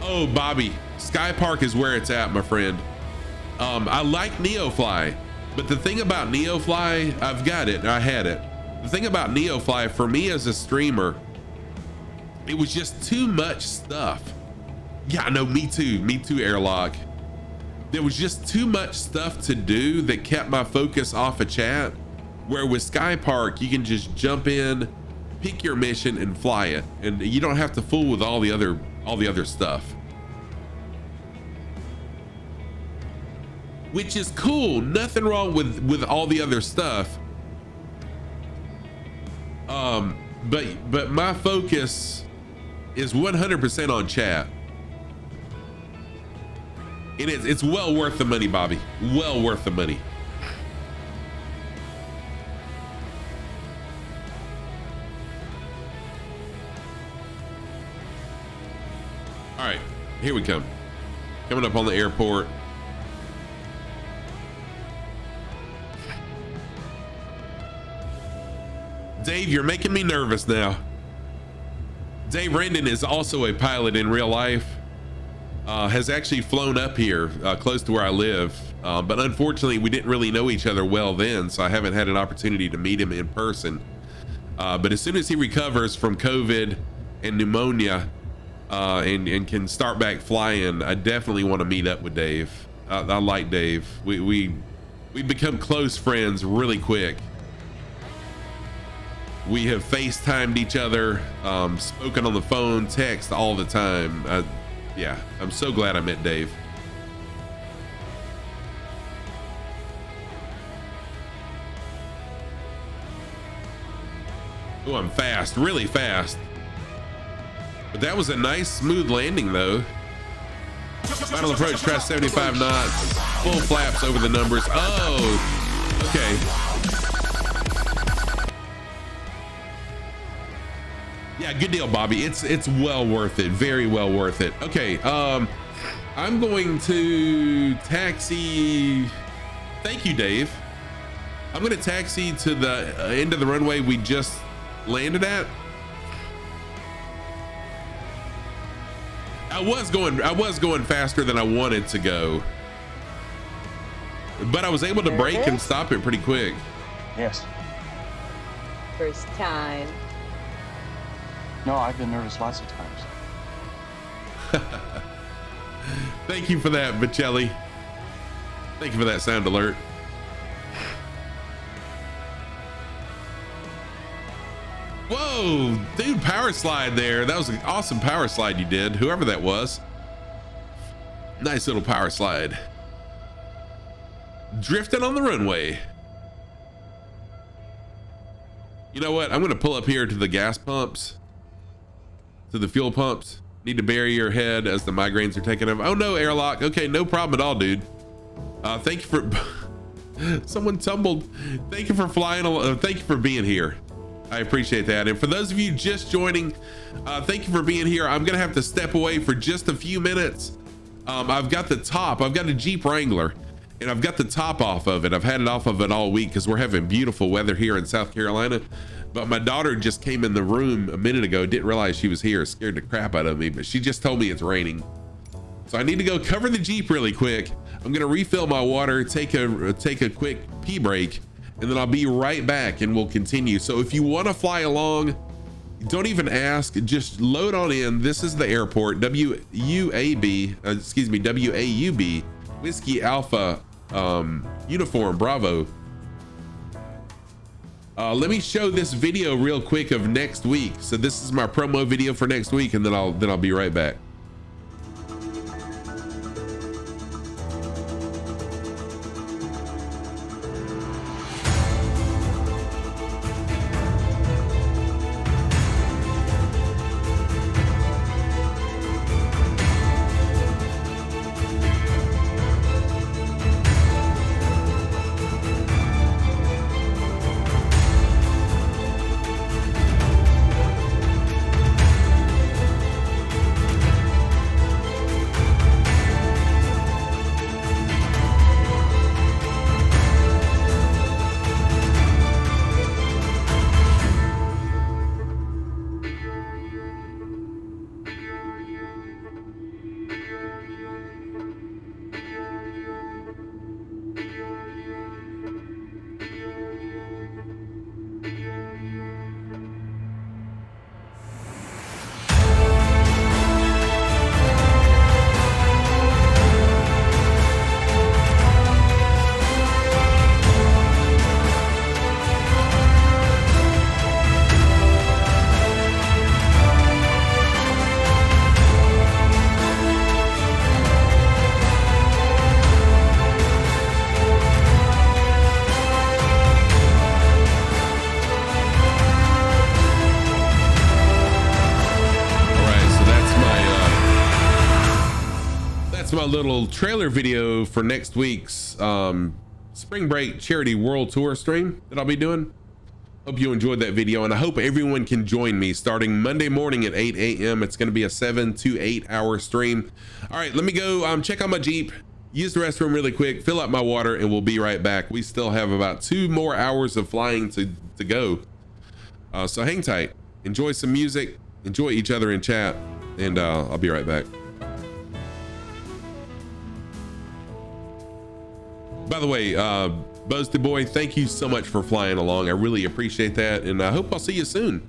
Oh, Bobby, Sky Park is where it's at, my friend. I like NeoFly, but the thing about NeoFly, I've got it, I had it. The thing about NeoFly for me as a streamer, it was just too much stuff. Yeah, no, me too, Airlock. There was just too much stuff to do that kept my focus off of chat. Where with Sky Park, you can just jump in, pick your mission and fly it. And you don't have to fool with all the other stuff. Which is cool, nothing wrong with all the other stuff. But my focus is 100% on chat. And it's well worth the money, Bobby. Well worth the money. All right, here we come. Coming up on the airport. Dave, you're making me nervous now. Dave Rendon is also a pilot in real life. Has actually flown up here close to where I live, but unfortunately we didn't really know each other well then, so I haven't had an opportunity to meet him in person. But as soon as he recovers from COVID and pneumonia and can start back flying, I definitely want to meet up with Dave. I like Dave. We become close friends really quick. We have FaceTimed each other, spoken on the phone, text all the time. Yeah, I'm so glad I met Dave. Oh, I'm fast, really fast. But that was a nice smooth landing though. Final approach, crest 75 knots, full flaps over the numbers. Oh, okay. Yeah, good deal, Bobby. It's well worth it, very well worth it. Okay, I'm going to taxi. Thank you, Dave. I'm going to taxi to the end of the runway we just landed at. I was going faster than I wanted to go, but I was able to brake and stop it pretty quick. Yes. First time. No, I've been nervous lots of times. Thank you for that, Bocelli. Thank you for that sound alert. Whoa, dude, power slide there. That was an awesome power slide you did, whoever that was. Nice little power slide. Drifting on the runway. You know what? I'm gonna pull up here to the gas pumps, to the fuel pumps. Need to bury your head as the migraines are taking over. Oh no, airlock. Okay, no problem at all, dude. Thank you for someone tumbled. Thank you for flying. Thank you for being here. I appreciate that. And for those of you just joining, thank you for being here. I'm gonna have to step away for just a few minutes. I've got the top. I've got a Jeep Wrangler, and I've got the top off of it. I've had it off of it all week because we're having beautiful weather here in South Carolina. But my daughter just came in the room a minute ago, didn't realize she was here, scared the crap out of me, but she just told me it's raining. So I need to go cover the Jeep really quick. I'm gonna refill my water, take a quick pee break, and then I'll be right back and we'll continue. So if you wanna fly along, don't even ask, just load on in. This is the airport, WAUB, Whiskey Alpha, Uniform Bravo. Let me show this video real quick of next week. So this is my promo video for next week, and then I'll be right back. My little trailer video for next week's spring break charity world tour stream that I'll be doing. Hope you enjoyed that video, and I hope everyone can join me starting Monday morning at 8 a.m. It's going to be a 7 to 8 hour stream. All right, let me go check on my Jeep, use the restroom really quick, fill up my water, and we'll be right back. We still have about 2 more hours of flying to go, so hang tight, enjoy some music, enjoy each other in chat, and I'll be right back. By the way, Buzzed Boy, thank you so much for flying along. I really appreciate that, and I hope I'll see you soon.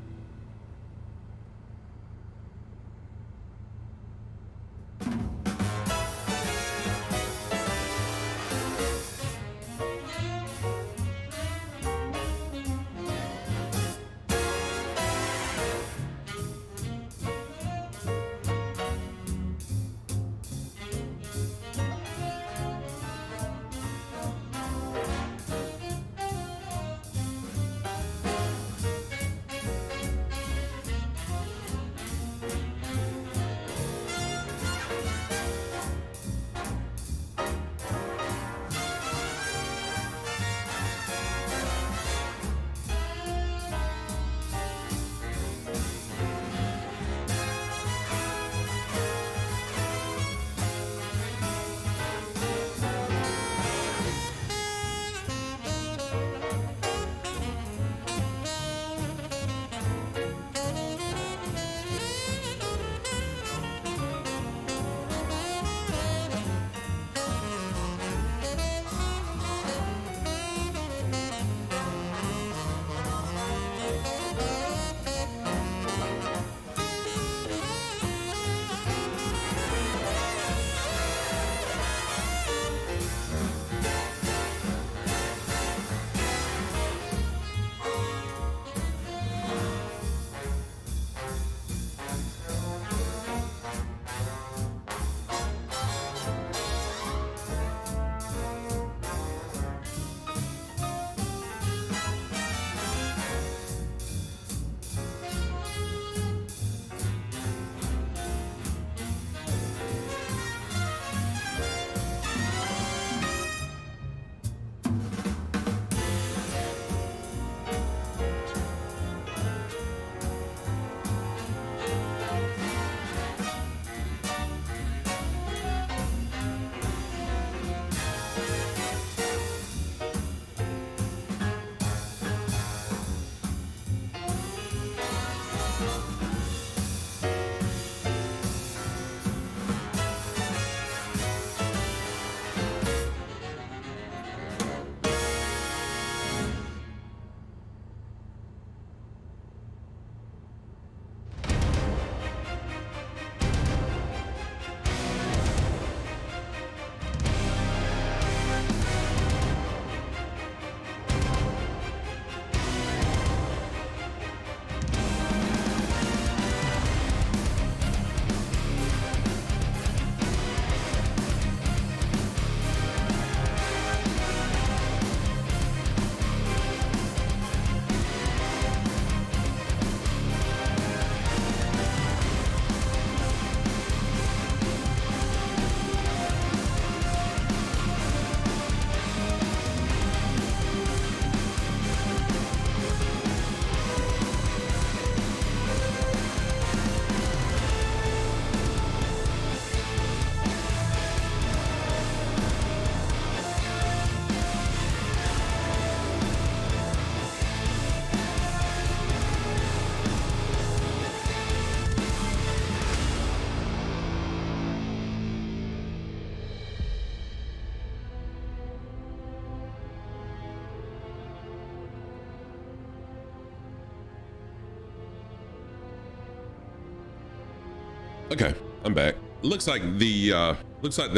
Okay, I'm back. Looks like the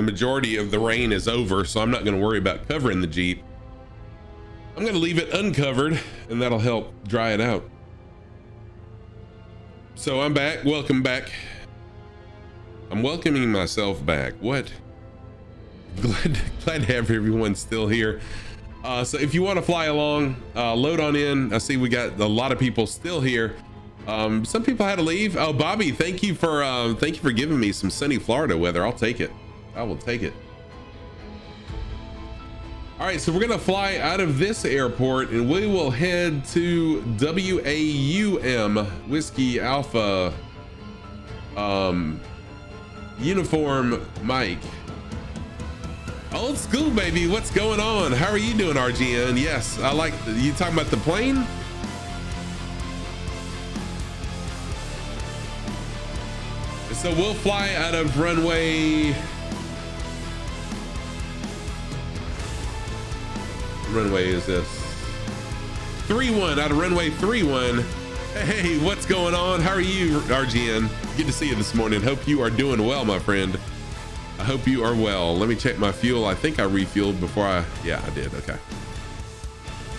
majority of the rain is over, so I'm not going to worry about covering the Jeep. I'm going to leave it uncovered, and that'll help dry it out. So I'm back. Welcome back. I'm welcoming myself back. What? Glad to have everyone still here. So if you want to fly along, load on in. I see we got a lot of people still here. Some people had to leave. Oh, Bobby, thank you for giving me some sunny Florida weather. I'll take it. I will take it. All right, so we're gonna fly out of this airport and we will head to WAUM, Whiskey Alpha, Uniform Mike. Old school, baby. What's going on? How are you doing, RGN? Yes, I like you talking about the plane. So we'll fly out of runway. Runway is this 3-1 out of runway 3-1. Hey, what's going on? How are you, RGN? Good to see you this morning. Hope you are doing well, my friend. I hope you are well. Let me check my fuel. I think I refueled before yeah, I did. Okay.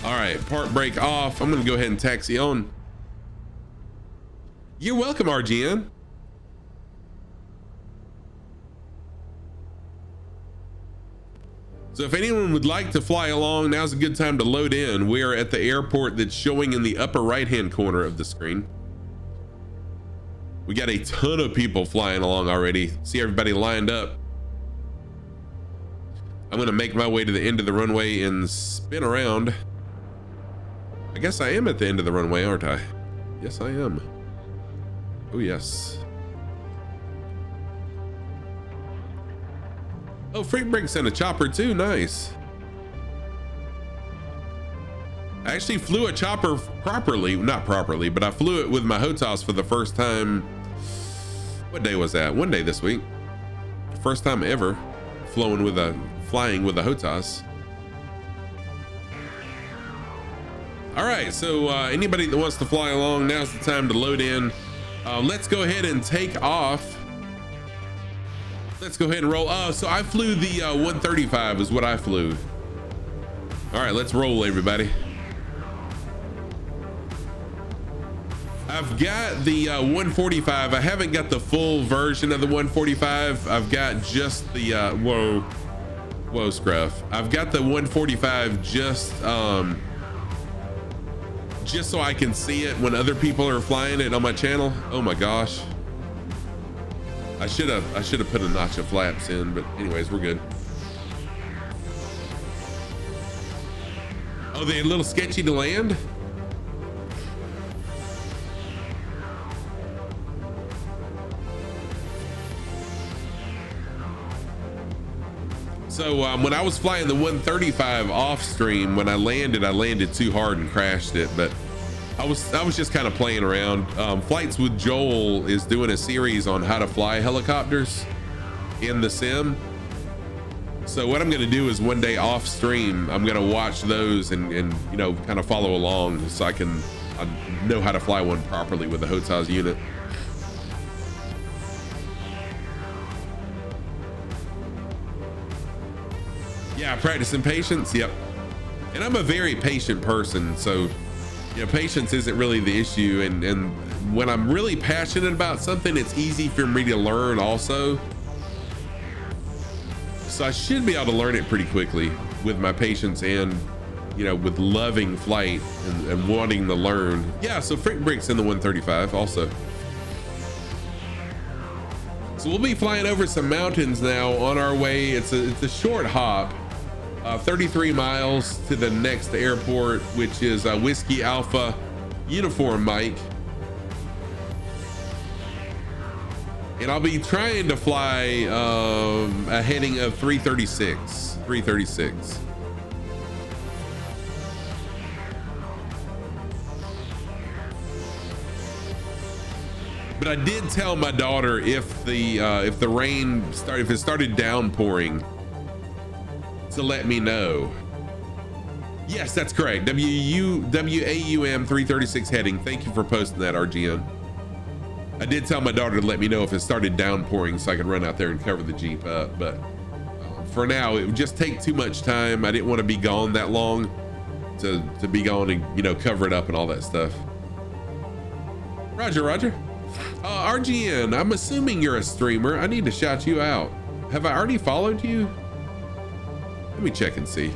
All right, park brake off. I'm gonna go ahead and taxi on. You're welcome, RGN. So if anyone would like to fly along, now's a good time to load in. We are at the airport that's showing in the upper right-hand corner of the screen. We got a ton of people flying along already. See everybody lined up. I'm gonna make my way to the end of the runway and spin around. I guess I am at the end of the runway, aren't I? Yes, I am. Oh, yes. Oh, Freak Break's in a chopper too, nice. I actually flew a chopper properly, not properly, but I flew it with my HOTAS for the first time. What day was that? One day this week. First time ever flying with a HOTAS. All right, so anybody that wants to fly along, now's the time to load in. Let's go ahead and take off. Let's go ahead and roll. So I flew the 135 is what I flew. All right, let's roll, everybody. I've got the 145. I haven't got the full version of the 145. I've got just the whoa scruff. I've got the 145 just so I can see it when other people are flying it on my channel. Oh my gosh. I should have put a notch of flaps in, but anyways, we're good. Oh, they're a little sketchy to land. So when I was flying the 135 off stream, when I landed too hard and crashed it, but I was just kind of playing around. Flights with Joel is doing a series on how to fly helicopters in the sim. So what I'm going to do is one day off stream, I'm going to watch those and you know, kind of follow along so I know how to fly one properly with the HOTAS unit. Yeah, practicing patience. Yep. And I'm a very patient person, so you know, patience isn't really the issue, and when I'm really passionate about something, it's easy for me to learn also. So I should be able to learn it pretty quickly with my patience and, you know, with loving flight and wanting to learn. Yeah, so Frick Brick's in the 135 also. So we'll be flying over some mountains now on our way. It's a short hop. 33 miles to the next airport, which is Whiskey Alpha Uniform Mike. And I'll be trying to fly a heading of 336. But I did tell my daughter if the rain if it started downpouring, to let me know. Yes, that's correct. WAUM 336 heading. Thank you for posting that, RGN. I did tell my daughter to let me know if it started downpouring so I could run out there and cover the Jeep up, but for now it would just take too much time. I didn't want to be gone that long to be gone and, you know, cover it up and all that stuff. Roger, Roger. RGN, I'm assuming you're a streamer. I need to shout you out. Have I already followed you? Let me check and see.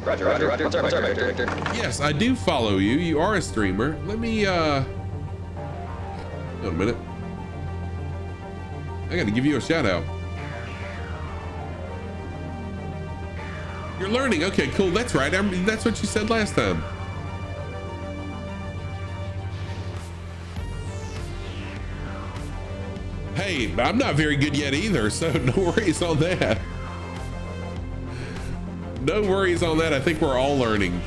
Roger. What's up, Victor? Yes, I do follow you. You are a streamer. Let me, wait a minute. I gotta give you a shout out. You're learning. Okay, cool. That's right. That's what you said last time. Hey, I'm not very good yet either, so no worries on that. No worries on that. I think we're all learning.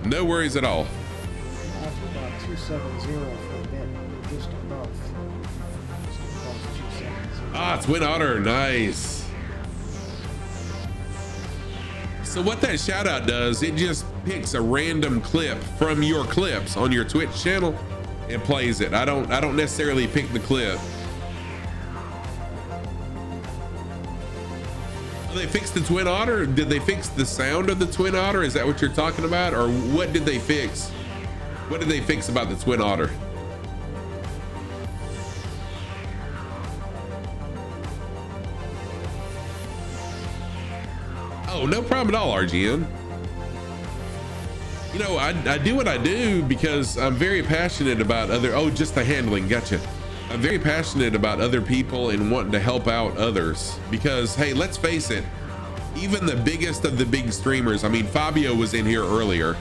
No worries at all. About 270 for a bit, just above 270. Ah, Twin Otter, nice. So what that shout out does, it just picks a random clip from your clips on your Twitch channel and plays it. I don't necessarily pick the clip. They fixed the Twin Otter? Did they fix the sound of the Twin Otter? Is that what you're talking about? Or what did they fix? What did they fix about the Twin Otter? Oh, no problem at all, RGN. You know, I do what I do because I'm very passionate about just the handling, gotcha. I'm very passionate about other people and wanting to help out others because, hey, let's face it, even the biggest of the big streamers, I mean, Fabio was in here earlier,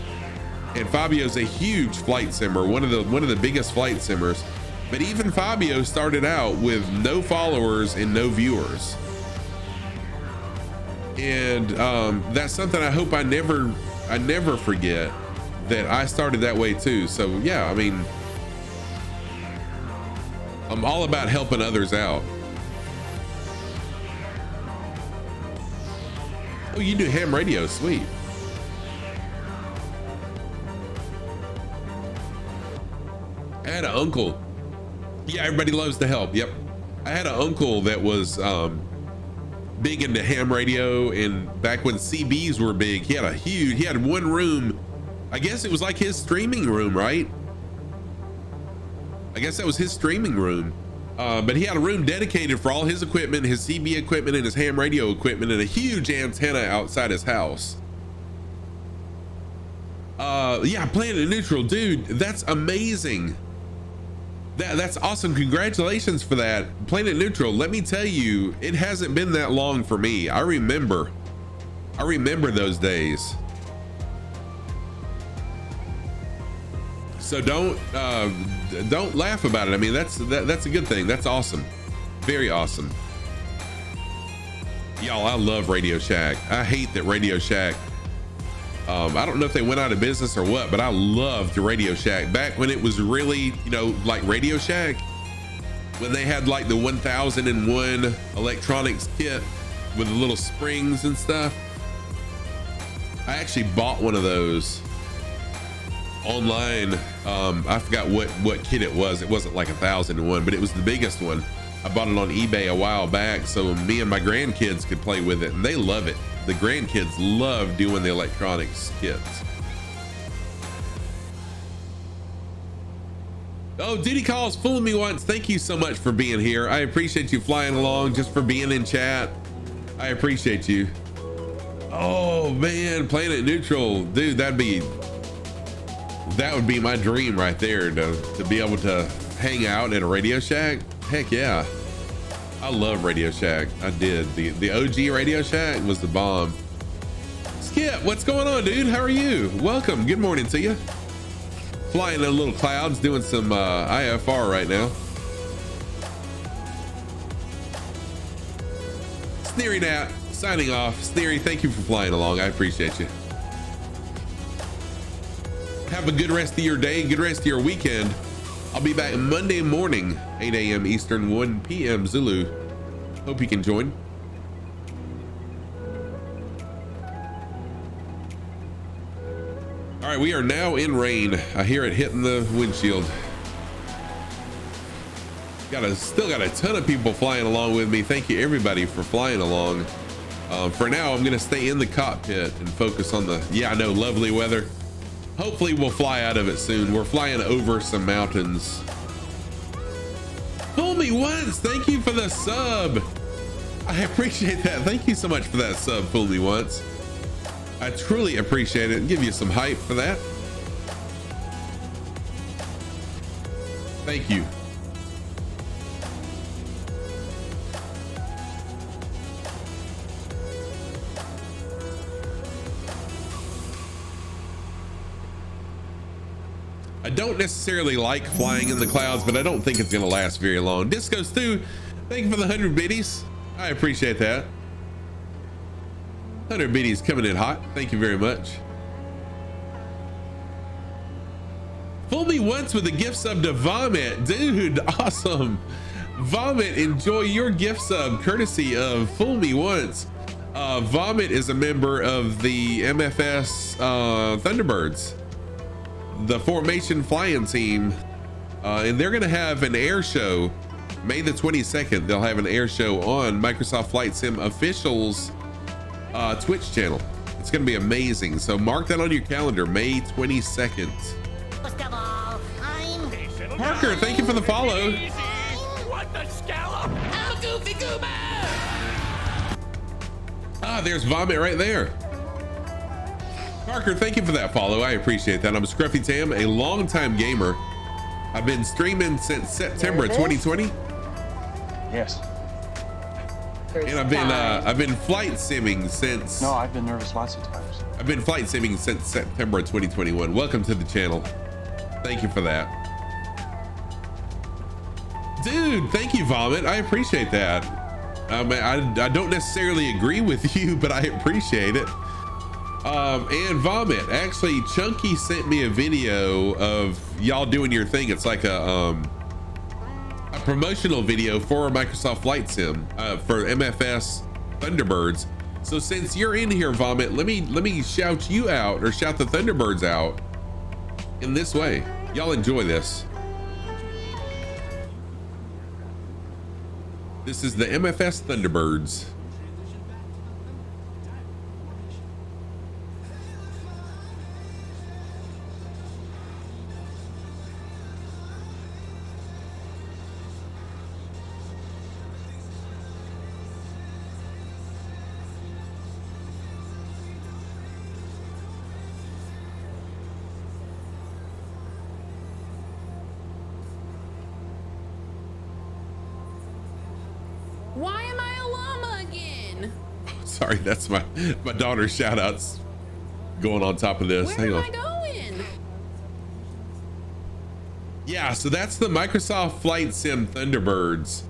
and Fabio's a huge flight simmer, one of the biggest flight simmers, but even Fabio started out with no followers and no viewers. And that's something I hope I never forget, that I started that way too. So yeah, I mean, I'm all about helping others out. Oh, you do ham radio, sweet. I had an uncle. Yeah, everybody loves to help. Yep. I had an uncle that was big into ham radio, and back when CBs were big, he had one room. I guess it was like his streaming room, right? I guess that was his streaming room. But he had a room dedicated for all his equipment, his CB equipment and his ham radio equipment, and a huge antenna outside his house. Yeah, Planet Neutral, dude, that's amazing. That's awesome. Congratulations for that. Planet Neutral, let me tell you, it hasn't been that long for me. I remember those days. So don't laugh about it. I mean, that's a good thing. That's awesome. Very awesome. Y'all, I love Radio Shack. I hate that Radio Shack, I don't know if they went out of business or what, but I loved Radio Shack back when it was really, you know, like Radio Shack, when they had like the 1001 electronics kit with the little springs and stuff. I actually bought one of those online. I forgot what kit it was. It wasn't like 1001, but it was the biggest one. I bought it on eBay a while back so me and my grandkids could play with it, and they love it. The grandkids love doing the electronics kits. Oh, Diddy Calls fooled me once. Thank you so much for being here. I appreciate you flying along, just for being in chat. I appreciate you. Oh man, Planet Neutral, dude, that would be my dream right there, to be able to hang out at a Radio Shack. Heck yeah. I love Radio Shack. I did. The OG Radio Shack was the bomb. Skip, what's going on, dude? How are you? Welcome. Good morning to you. Flying in little clouds, doing some IFR right now. Sneery Nat, signing off. Sneery, thank you for flying along. I appreciate you. Have a good rest of your day, good rest of your weekend. I'll be back Monday morning, 8 a.m. Eastern, 1 p.m. Zulu. Hope you can join. All right, we are now in rain. I hear it hitting the windshield. Still got a ton of people flying along with me. Thank you everybody for flying along. For now, I'm gonna stay in the cockpit and focus on the, yeah, I know, lovely weather. Hopefully we'll fly out of it soon. We're flying over some mountains. Fool me once, thank you for the sub. I appreciate that. Thank you so much for that sub, Fool me once. I truly appreciate it and give you some hype for that. Thank you. I don't necessarily like flying in the clouds, but I don't think it's gonna last very long. Disco Stu, thank you for the 100 biddies. I appreciate that. 100 biddies coming in hot. Thank you very much. Fool me once with a gift sub to Vomit. Dude, awesome. Vomit, enjoy your gift sub courtesy of Fool Me Once. Vomit is a member of the MFS Thunderbirds, the formation flying team, and they're gonna have an air show May the 22nd. They'll have an air show on Microsoft Flight Sim Official's Twitch channel. It's gonna be amazing, so mark that on your calendar, May 22nd. First of all, I'm Parker, thank you for the follow. What the scallop? I'm a goofy goober. Ah, there's Vomit right there. Parker, thank you for that follow. I appreciate that. I'm Scruffy Tam, a longtime gamer. I've been streaming since September 2020. Yes. And I've been flight simming since. No, I've been nervous lots of times. I've been flight simming since September 2021. Welcome to the channel. Thank you for that. Dude, thank you, Vomit. I appreciate that. I don't necessarily agree with you, but I appreciate it. And Vomit, actually, Chunky sent me a video of y'all doing your thing. It's like a promotional video for Microsoft Flight Sim for MFS Thunderbirds. So since you're in here, Vomit, let me shout you out, or shout the Thunderbirds out in this way. Y'all enjoy this. This is the MFS Thunderbirds. Why am I a llama again? Sorry, that's my daughter's shout outs going on top of this. Where Hang am on. I going? Yeah, so that's the Microsoft Flight Sim Thunderbirds.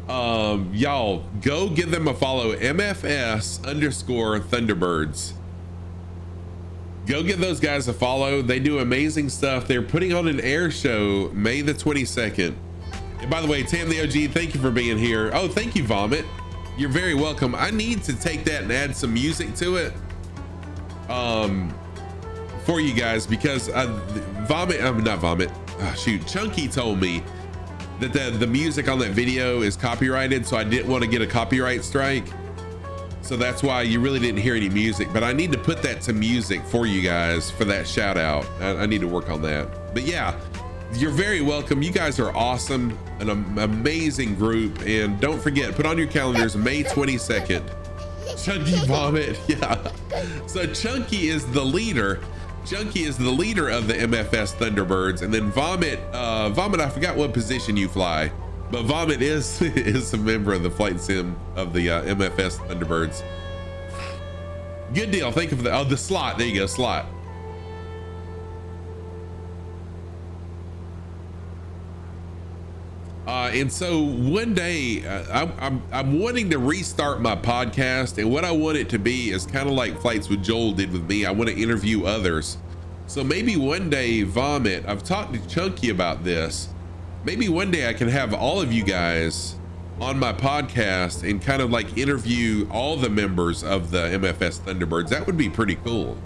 Y'all go give them a follow, MFS_Thunderbirds. Go give those guys a follow. They do amazing stuff. They're putting on an air show May the 22nd. And by the way, Tam the OG, thank you for being here. Oh, thank you, Vomit. You're very welcome. I need to take that and add some music to it for you guys, because Chunky told me that the music on that video is copyrighted, so I didn't want to get a copyright strike. So that's why you really didn't hear any music, but I need to put that to music for you guys for that shout out. I need to work on that. But yeah, you're very welcome. You guys are awesome, an amazing group. And don't forget, put on your calendars, May 22nd. Chunky Vomit, yeah. So Chunky is the leader. Chunky is the leader of the MFS Thunderbirds, and then Vomit, I forgot what position you fly, but Vomit is a member of the flight sim of the MFS Thunderbirds. Good deal. Thank you for the slot. There you go, slot. And so one day I'm wanting to restart my podcast, and what I want it to be is kind of like Flights with Joel did with me. I want to interview others. So maybe one day, Vomit, I've talked to Chunky about this. maybe one day I can have all of you guys on my podcast and kind of like interview all the members of the MFS Thunderbirds. That would be pretty cool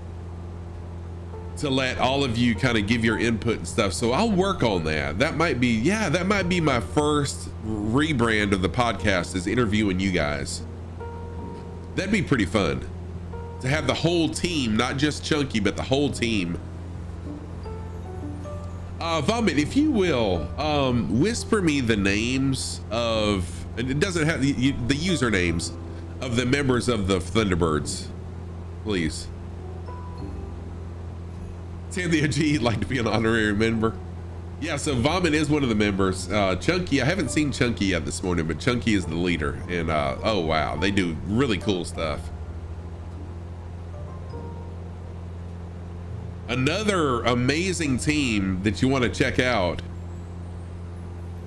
to let all of you kind of give your input and stuff. So I'll work on that. That might be, yeah, that might be my first rebrand of the podcast, is interviewing you guys. That'd be pretty fun to have the whole team, not just Chunky, but the whole team. Vomit, if you will, whisper me the names of, and it doesn't have the usernames of the members of the Thunderbirds, please. Cynthia G, you'd like to be an honorary member? Yeah, so Vomit is one of the members. Chunky, I haven't seen Chunky yet this morning, but Chunky is the leader. And oh wow, they do really cool stuff. Another amazing team that you want to check out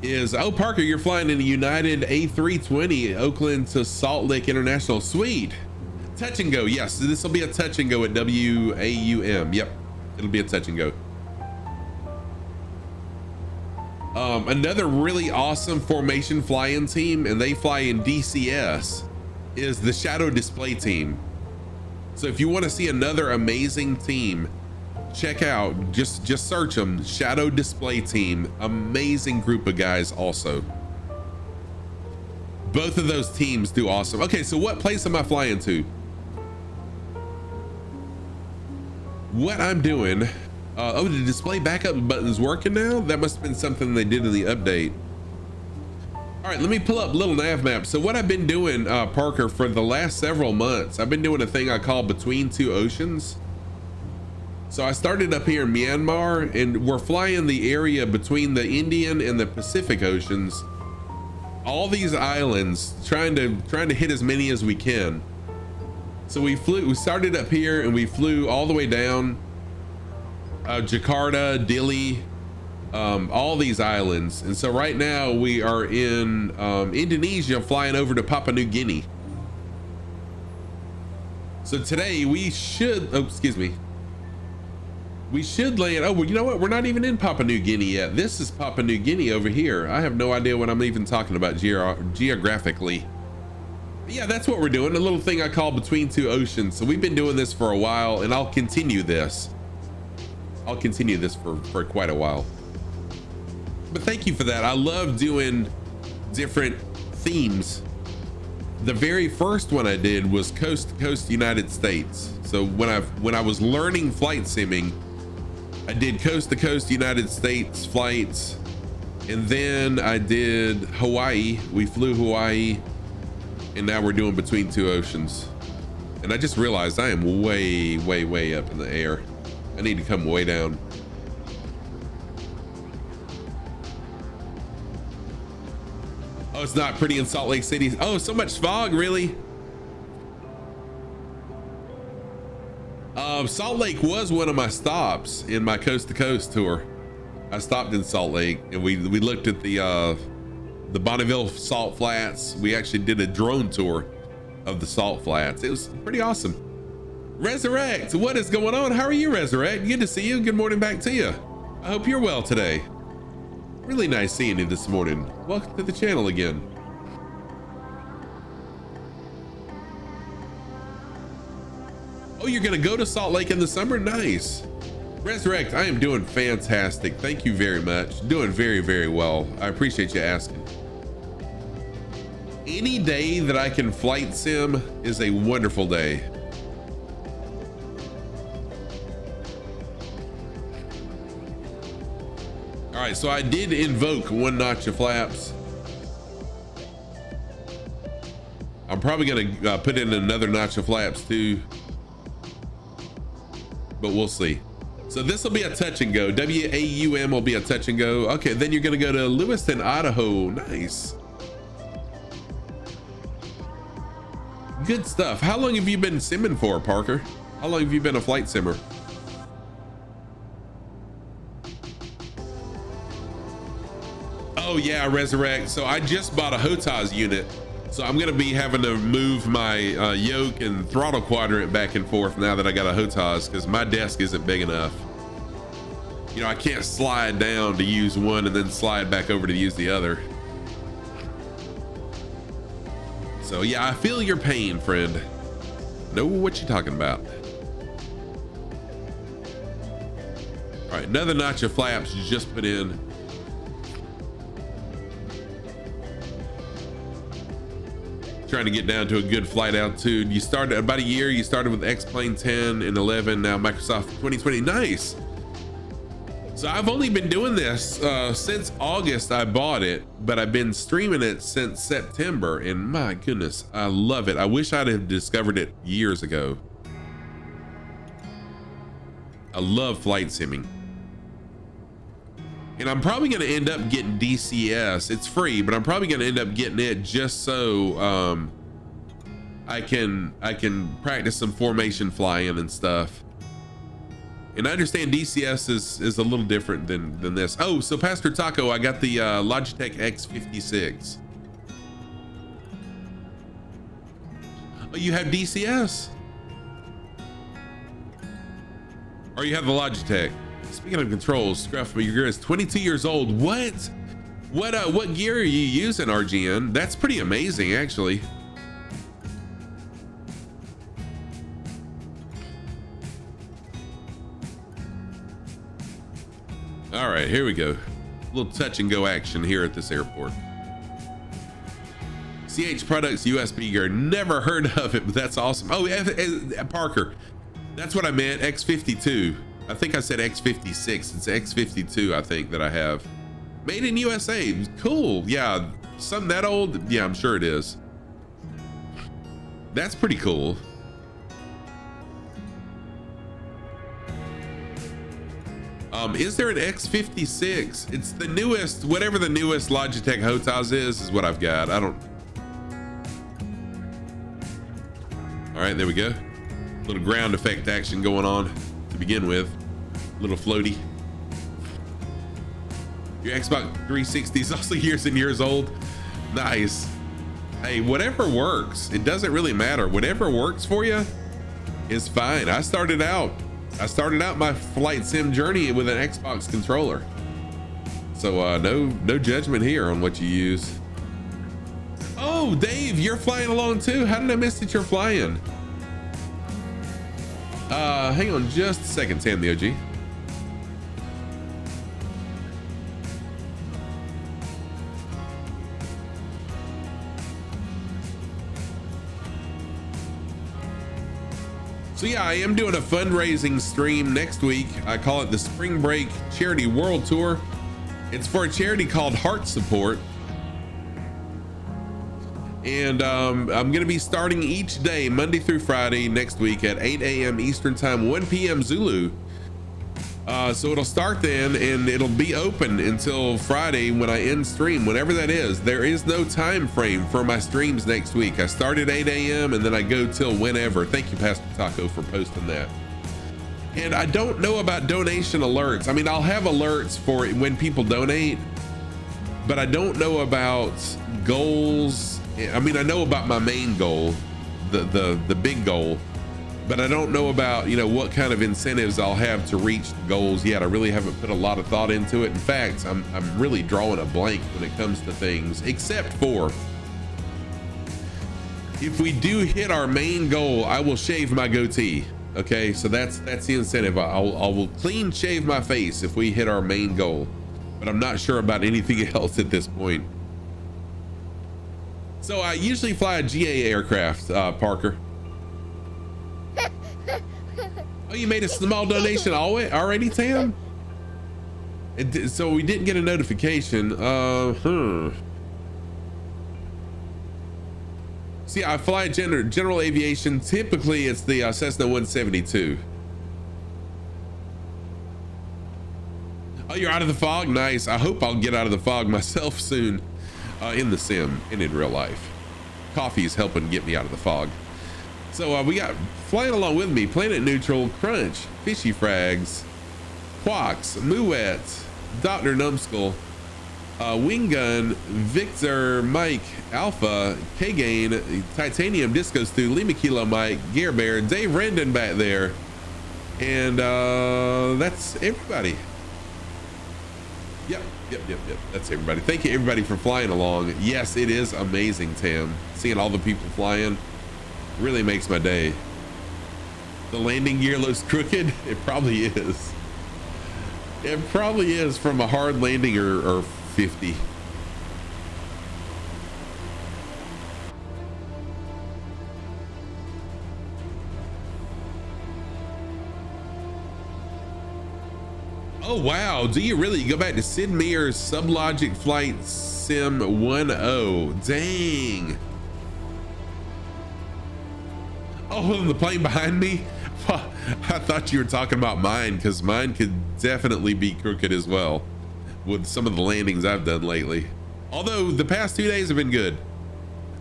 is, oh, Parker, you're flying in a United A320 Oakland to Salt Lake International. Sweet. Touch and go. Yes, this will be a touch and go at WAUM. Yep, it'll be a touch and go. Another really awesome formation fly-in team, and they fly in DCS, is the Shadow Display team. So if you want to see another amazing team, check out, just search them, Shadow Display team. Amazing group of guys also. Both of those teams do awesome. Okay, so what place am I flying to? What I'm doing, oh, the display backup button's working now? That must have been something they did in the update. All right, let me pull up little nav map. So what I've been doing, Parker, for the last several months, I've been doing a thing I call Between Two Oceans. So I started up here in Myanmar, and we're flying the area between the Indian and the Pacific Oceans. All these islands, trying to hit as many as we can. So we started up here and we flew all the way down Jakarta, Dili, all these islands. And so right now we are in Indonesia, flying over to Papua New Guinea. So today we should, oh, excuse me. We should land, oh, well, you know what? We're not even in Papua New Guinea yet. This is Papua New Guinea over here. I have no idea what I'm even talking about geographically. But yeah, that's what we're doing. A little thing I call Between Two Oceans. So we've been doing this for a while, and I'll continue this. I'll continue this for quite a while. But thank you for that. I love doing different themes. The very first one I did was Coast to Coast United States. So when I was learning flight simming, I did Coast to Coast United States flights, and then I did Hawaii. We flew Hawaii, and now we're doing Between Two Oceans. And I just realized I am way, way, way up in the air. I need to come way down. Oh, it's not pretty in Salt Lake City. Oh, so much fog, really? Salt Lake was one of my stops in my Coast to Coast tour. I stopped in Salt Lake, and we looked at the Bonneville Salt Flats. We actually did a drone tour of the Salt Flats. It was pretty awesome. Resurrect, what is going on? How are you, Resurrect? Good to see you. Good morning back to you. I hope you're well today. Really nice seeing you this morning. Welcome to the channel again. Oh, you're gonna go to Salt Lake in the summer? Nice. Resurrect, I am doing fantastic. Thank you very much. Doing very, very well. I appreciate you asking. Any day that I can flight sim is a wonderful day. All right, so I did invoke one notch of flaps. I'm probably gonna put in another notch of flaps too, but we'll see. So this will be a touch and go. WAUM will be a touch and go. Okay, then you're gonna go to Lewiston, Idaho. Nice. Good stuff. How long have you been simming for, Parker? How long have you been a flight simmer? Oh yeah, Resurrect. So I just bought a HOTAS unit. So I'm gonna be having to move my yoke and throttle quadrant back and forth now that I got a HOTAS, because my desk isn't big enough. You know, I can't slide down to use one and then slide back over to use the other. So yeah, I feel your pain, friend. Know what you're talking about. All right, another notch of flaps you just put in. Trying to get down to a good flight altitude. You started about a year. You started with X-Plane 10 and 11. Now Microsoft 2020. Nice. So I've only been doing this since August. I bought it, but I've been streaming it since September. And my goodness, I love it. I wish I'd have discovered it years ago. I love flight simming. And I'm probably going to end up getting DCS. It's free, but I'm probably going to end up getting it just so I can practice some formation flying and stuff. And I understand DCS is a little different than this. Oh, so Pastor Taco, I got the Logitech X56. Oh, you have DCS? Or you have the Logitech? Speaking of controls, Scruff, your gear is 22 years old. What gear are you using, RGN? That's pretty amazing, actually. All right, here we go. A little touch and go action here at this airport. CH Products USB gear. Never heard of it, but that's awesome. Oh, Parker. That's what I meant. X52. I think I said X56. It's X52, I think, that I have. Made in USA. Cool. Yeah. Something that old? Yeah, I'm sure it is. That's pretty cool. Is there an X56? It's the newest, whatever the newest Logitech HOTAS is what I've got. I don't. All right, there we go. Little ground effect action going on to begin with. Little floaty. Your Xbox 360 is also years and years old. Nice. Hey, whatever works. It doesn't really matter. Whatever works for you is fine. I started out my flight sim journey with an Xbox controller. So no judgment here on what you use. Oh, Dave, you're flying along too. How did I miss that you're flying? Hang on just a second, Sam the OG. So yeah, I am doing a fundraising stream next week. I call it the Spring Break Charity World Tour. It's for a charity called Heart Support. And I'm going to be starting each day, Monday through Friday next week at 8 a.m. Eastern Time, 1 p.m. Zulu. So it'll start then and it'll be open until Friday when I end stream, whenever that is. There is no time frame for my streams next week. I start at 8 a.m. and then I go till whenever. Thank you, Pastor Taco, for posting that. And I don't know about donation alerts. I mean, I'll have alerts for when people donate, but I don't know about goals. I mean, I know about my main goal, the big goal, but I don't know about, you know, what kind of incentives I'll have to reach the goals yet. I really haven't put a lot of thought into it. In fact, I'm really drawing a blank when it comes to things, except for if we do hit our main goal, I will shave my goatee. Okay, so that's the incentive. I will clean shave my face if we hit our main goal, but I'm not sure about anything else at this point. So I usually fly a GA aircraft, Parker. Oh, you made a small donation already, Tam? So we didn't get a notification. See, I fly general aviation. Typically, it's the Cessna 172. Oh, you're out of the fog? Nice. I hope I'll get out of the fog myself soon, in the sim and in real life. Coffee is helping get me out of the fog. So we got flying along with me, Planet Neutral, Crunch, Fishy Frags, Quox, Muet, Dr. Numbskull, Wing Gun, Victor, Mike, Alpha, K-Gain, Titanium, Disco Stew, Lima Kilo Mike, Gear Bear, Dave Rendon back there. And that's everybody. Yep. That's everybody. Thank you everybody for flying along. Yes, it is amazing, Tam. Seeing all the people flying really makes my day. The landing gear looks crooked. It probably is. It probably is from a hard landing or 50. Oh wow, do you really go back to Sid Meier's Sublogic Flight Sim 1.0? Dang. Oh, and the plane behind me? I thought you were talking about mine, because mine could definitely be crooked as well with some of the landings I've done lately. Although the past 2 days have been good.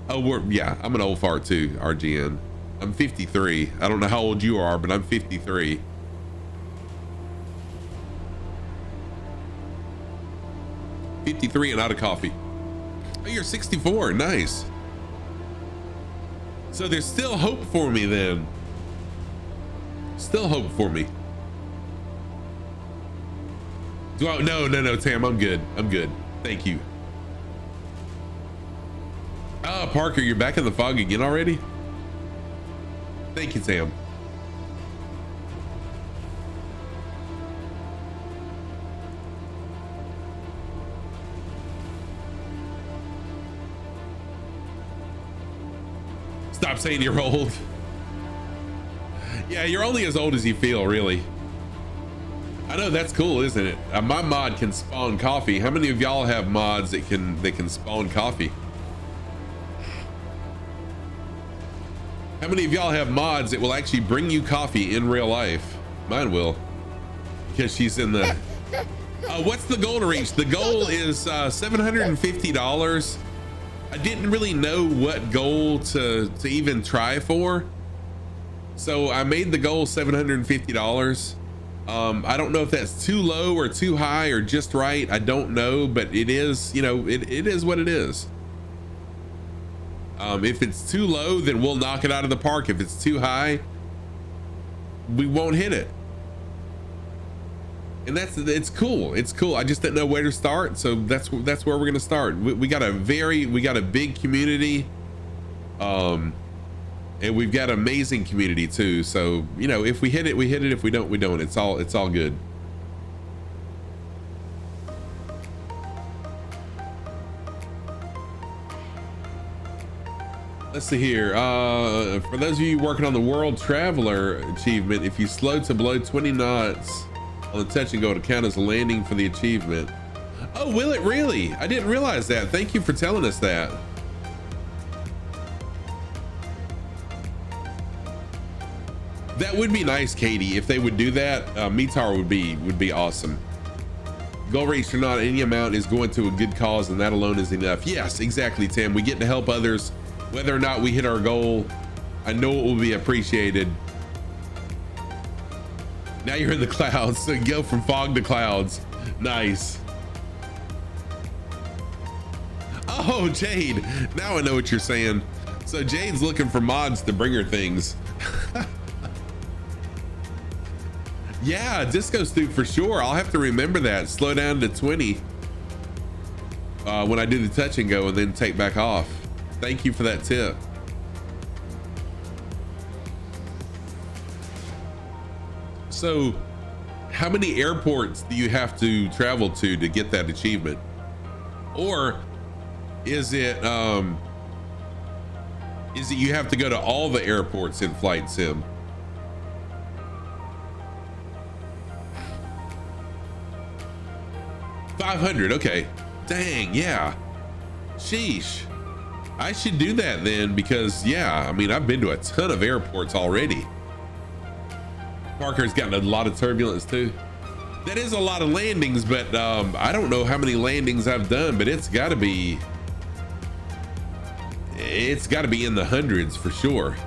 Oh, yeah, I'm an old fart too, RGN. I'm 53. I don't know how old you are, but I'm 53. And out of coffee. Oh, you're 64. Nice. So there's still hope for me then. Still hope for me. No, Tam, I'm good. I'm good. Thank you. Oh, Parker, you're back in the fog again already? Thank you, Tam. Stop saying you're old. Yeah, you're only as old as you feel, really. I know, that's cool, isn't it? My mod can spawn coffee. How many of y'all have mods that can spawn coffee? How many of y'all have mods that will actually bring you coffee in real life? Mine will, because she's in the. What's the goal to reach? The goal is $750. I didn't really know what goal to even try for, so I made the goal $750. I don't know if that's too low or too high or just right. I don't know, but it is, you know, it is what it is. If it's too low, then we'll knock it out of the park. If it's too high, we won't hit it. And it's cool. It's cool. I just didn't know where to start, so that's where we're gonna start. We got a big community, and we've got amazing community too. So you know, if we hit it, we hit it. If we don't, we don't. It's all good. Let's see here. For those of you working on the World Traveler achievement, if you slow to below 20 knots on the touch and go to count as a landing for the achievement. Oh, will it really? I didn't realize that. Thank you for telling us that. That would be nice, Katie, if they would do that. Mitar would be awesome. Goal reached or not, any amount is going to a good cause, and that alone is enough. Yes, exactly, Tim. We get to help others, whether or not we hit our goal. I know it will be appreciated. Now you're in the clouds, so you go from fog to clouds. Nice. Oh, Jade, now I know what you're saying. So Jade's looking for mods to bring her things. Yeah, Disco Stoop for sure. I'll have to remember that. Slow down to 20 when I do the touch and go, and then take back off. Thank you for that tip. So how many airports do you have to travel to get that achievement? Or is it you have to go to all the airports in Flight Sim? $500, okay. Dang, yeah. Sheesh. I should do that then, because yeah, I mean, I've been to a ton of airports already. Parker's gotten a lot of turbulence too. That is a lot of landings, but I don't know how many landings I've done, but it's got to be in the hundreds for sure.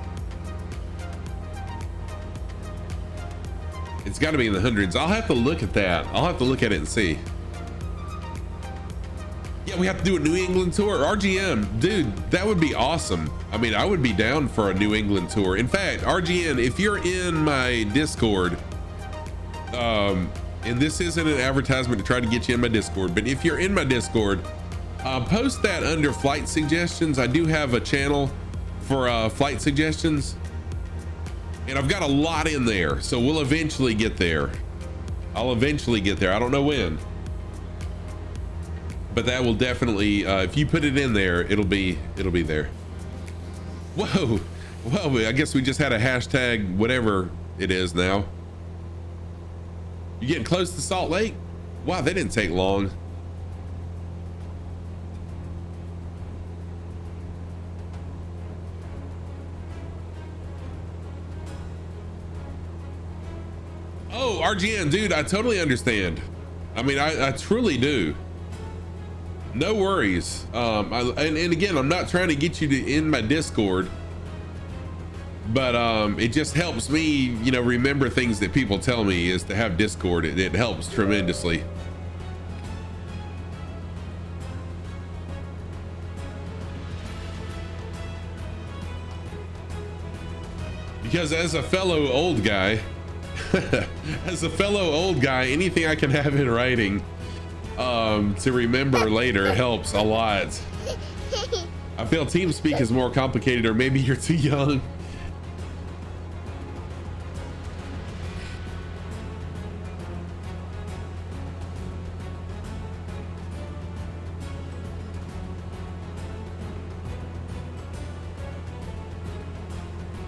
It's got to be in the hundreds. I'll have to look at that. I'll have to look at it and see. Yeah, we have to do a New England tour. RGM, dude, that would be awesome. I mean, I would be down for a New England tour. In fact, RGN, if you're in my Discord, and this isn't an advertisement to try to get you in my Discord, but if you're in my Discord, post that under flight suggestions. I do have a channel for flight suggestions, and I've got a lot in there, so we'll eventually get there. I'll eventually get there. I don't know when, but that will definitely, if you put it in there, it'll be there. Whoa, whoa, I guess we just had a hashtag, whatever it is now. You getting close to Salt Lake? Wow, that didn't take long. Oh, RGN, dude, I totally understand. I mean, I truly do. No worries. And again, I'm not trying to get you to in my Discord, but it just helps me, you know, remember things that people tell me is to have Discord. It helps tremendously. Because as a fellow old guy, anything I can have in writing to remember later helps a lot. I feel TeamSpeak is more complicated, or maybe you're too young.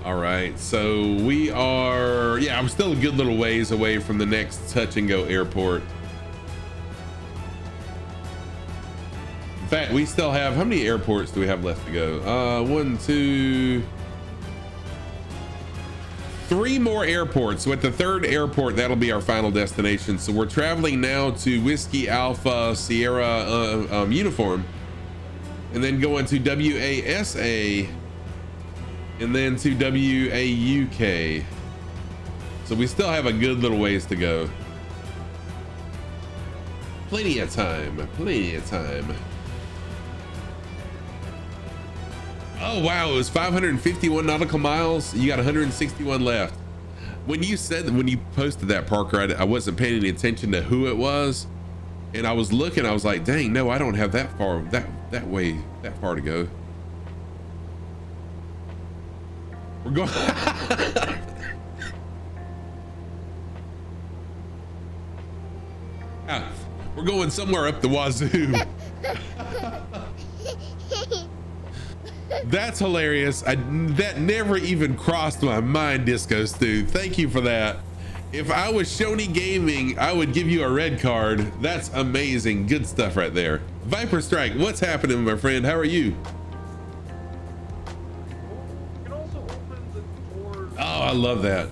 All right, so we are, yeah, I'm still a good little ways away from the next touch and go airport. In fact, we still have, how many airports do we have left to go? 1, 2, 3 more airports. So at the 3rd airport, that'll be our final destination. So we're traveling now to Whiskey Alpha Sierra Uniform, and then going to WASA, and then to WAUK. So we still have a good little ways to go. Plenty of time, plenty of time. Oh wow, it was 551 nautical miles. You got 161 left. When you posted that, Parker, I wasn't paying any attention to who it was, and I was looking, I was like, dang, no, I don't have that far, that far to go. We're going. We're going somewhere up the wazoo. That's hilarious. That never even crossed my mind, Disco Stu. Thank you for that. If I was Shoney Gaming, I would give you a red card. That's amazing. Good stuff right there. Viper Strike, what's happening, my friend? How are you? Oh, I love that.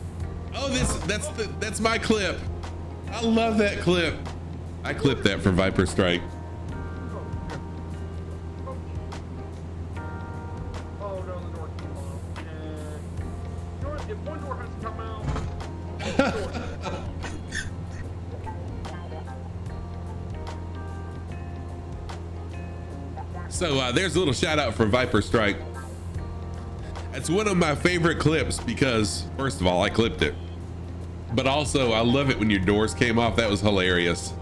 Oh, that's my clip. I love that clip. I clipped that for Viper Strike. Oh no, the door came off. You know what? If one door has to come out. So there's a little shout out for Viper Strike. It's one of my favorite clips because, first of all, I clipped it, but also I love it when your doors came off. That was hilarious.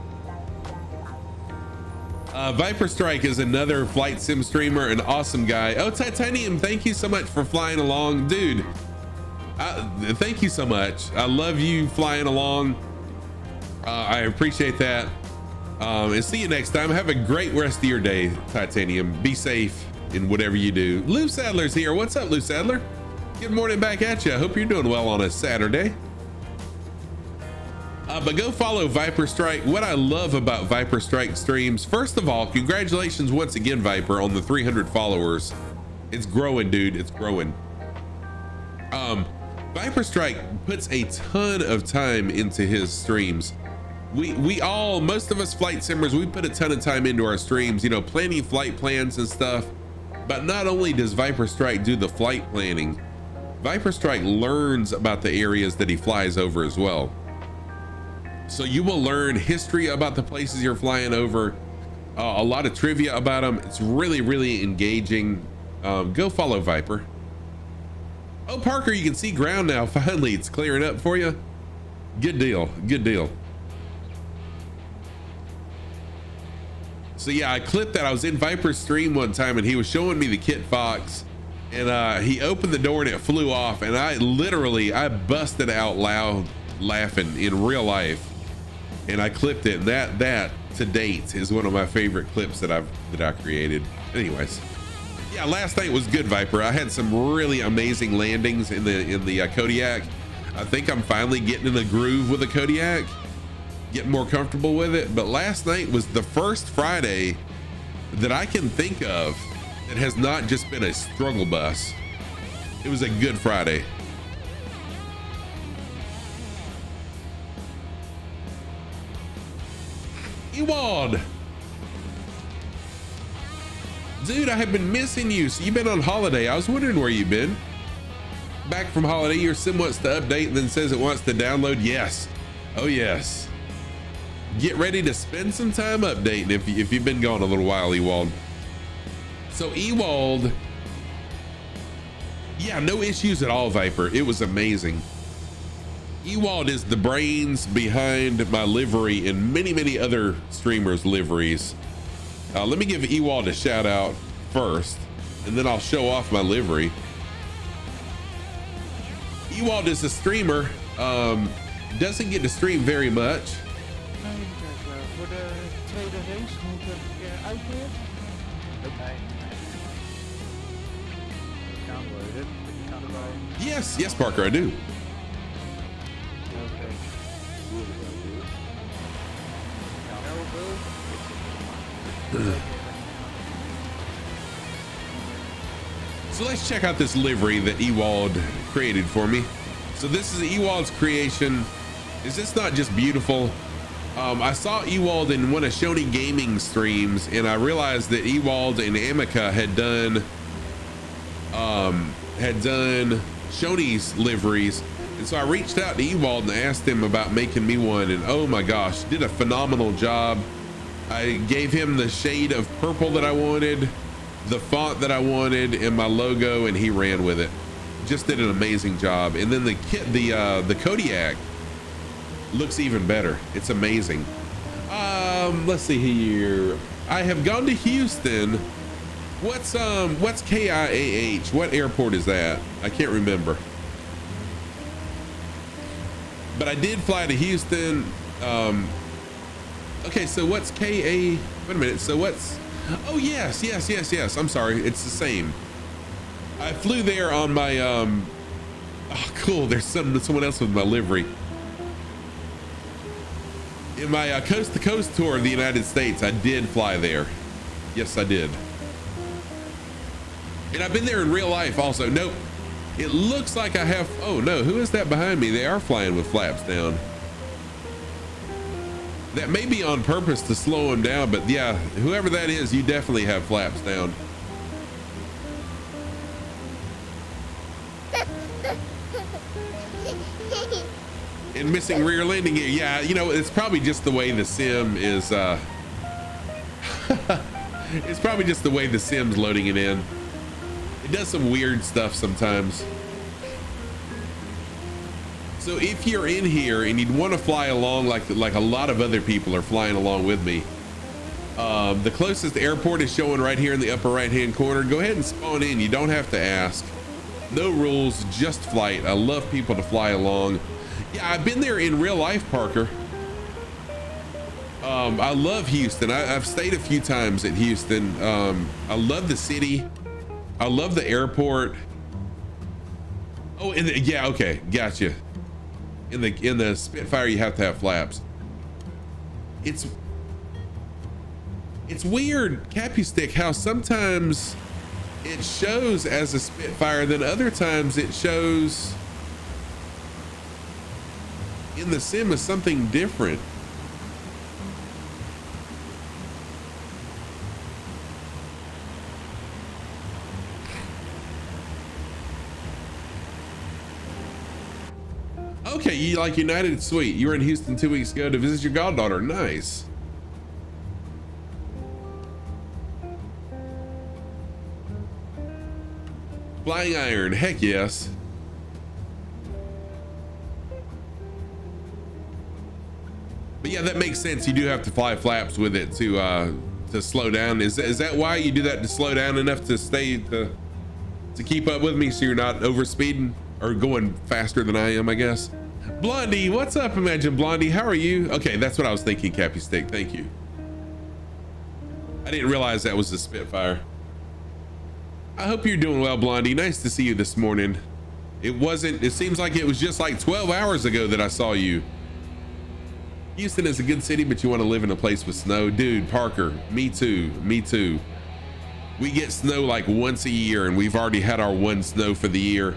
Viper Strike is another flight sim streamer, an awesome guy. Oh, Titanium, thank you so much for flying along, dude. Thank you so much. I love you flying along. I appreciate that. And see you next time. Have a great rest of your day, Titanium. Be safe in whatever you do. Lou Sadler's here. What's up, Lou Sadler? Good morning back at you. I hope you're doing well on a Saturday. But go follow Viper Strike. What I love about Viper Strike streams, first of all, congratulations once again, Viper, on the 300 followers. It's growing, dude. It's growing. Viper Strike puts a ton of time into his streams. We all, most of us flight simmers, we put a ton of time into our streams, you know, planning flight plans and stuff. But not only does Viper Strike do the flight planning, Viper Strike learns about the areas that he flies over as well. So you will learn history about the places you're flying over, a lot of trivia about them. It's really, really engaging. Go follow Viper. Oh, Parker, you can see ground now. Finally, it's clearing up for you. Good deal. Good deal. So yeah, I clipped that. I was in Viper's stream one time and he was showing me the Kit Fox, and he opened the door and it flew off, and I busted out loud laughing in real life, and I clipped it. That to date is one of my favorite clips that I created. Anyways, yeah, last night was good, Viper. I had some really amazing landings in the Kodiak. I think I'm finally getting in the groove with the Kodiak, getting more comfortable with it. But last night was the first Friday that I can think of that has not just been a struggle bus. It was a good Friday. Ewald, dude, I have been missing you. So you've been on holiday. I was wondering where you've been. Back from holiday, your sim wants to update and then says it wants to download. Yes. Oh yes. Get ready to spend some time updating if you've been gone a little while, Ewald. So Ewald, yeah, no issues at all, Viper. It was amazing. Ewald is the brains behind my livery and many other streamers' liveries. Let me give Ewald a shout out first, and then I'll show off my livery. Ewald is a streamer, doesn't get to stream very much. Yes, Parker, I do. So let's check out this livery that Ewald created for me. So this is Ewald's creation. Is this not just beautiful? I saw Ewald in one of Shoney Gaming streams, and I realized that Ewald and Amica had done Shoney's liveries. And so I reached out to Ewald and asked him about making me one, and oh my gosh, did a phenomenal job. I gave him the shade of purple that I wanted, the font that I wanted, and my logo, and he ran with it. Just did an amazing job. And then the kit, the Kodiak looks even better. It's amazing. Let's see here. I have gone to Houston. What's KIAH? What airport is that? I can't remember. But I did fly to Houston. Okay, so what's KA? Wait a minute. So what's? Oh yes. I'm sorry. It's the same. I flew there on my oh cool. There's someone else with my livery. In my coast to coast tour of the United States, I did fly there. Yes, I did. And I've been there in real life also. Nope. It looks like I have. Oh no, who is that behind me? They are flying with flaps down. That may be on purpose to slow them down, but yeah, whoever that is, you definitely have flaps down. And missing rear landing gear. Yeah, you know, it's probably just the way the sim is, it's probably just the way the sim's loading it in. It does some weird stuff sometimes. So if you're in here and you'd want to fly along like a lot of other people are flying along with me, the closest airport is showing right here in the upper right hand corner. Go ahead and spawn in. You don't have to ask. No rules, just flight. I love people to fly along. Yeah, I've been there in real life, Parker. I love Houston. I've stayed a few times at Houston. I love the city. I love the airport. Oh, yeah, okay, gotcha. In the Spitfire, you have to have flaps. It's weird, Cappy Stick, how sometimes it shows as a Spitfire, then other times it shows in the sim as something different. Okay, you like United, sweet. You were in Houston 2 weeks ago to visit your goddaughter. Nice. Flying iron, heck yes. But yeah, that makes sense. You do have to fly flaps with it to to slow down. Is that why you do that, to slow down enough to stay to keep up with me so you're not overspeeding or going faster than I am, I guess? Blondie, what's up, Imagine Blondie? How are you? Okay, that's what I was thinking, Cappy Stick. Thank you. I didn't realize that was the Spitfire. I hope you're doing well, Blondie. Nice to see you this morning. It seems like it was just like 12 hours ago that I saw you. Houston is a good city, but you want to live in a place with snow. Dude, Parker, me too. We get snow like once a year, and we've already had our one snow for the year.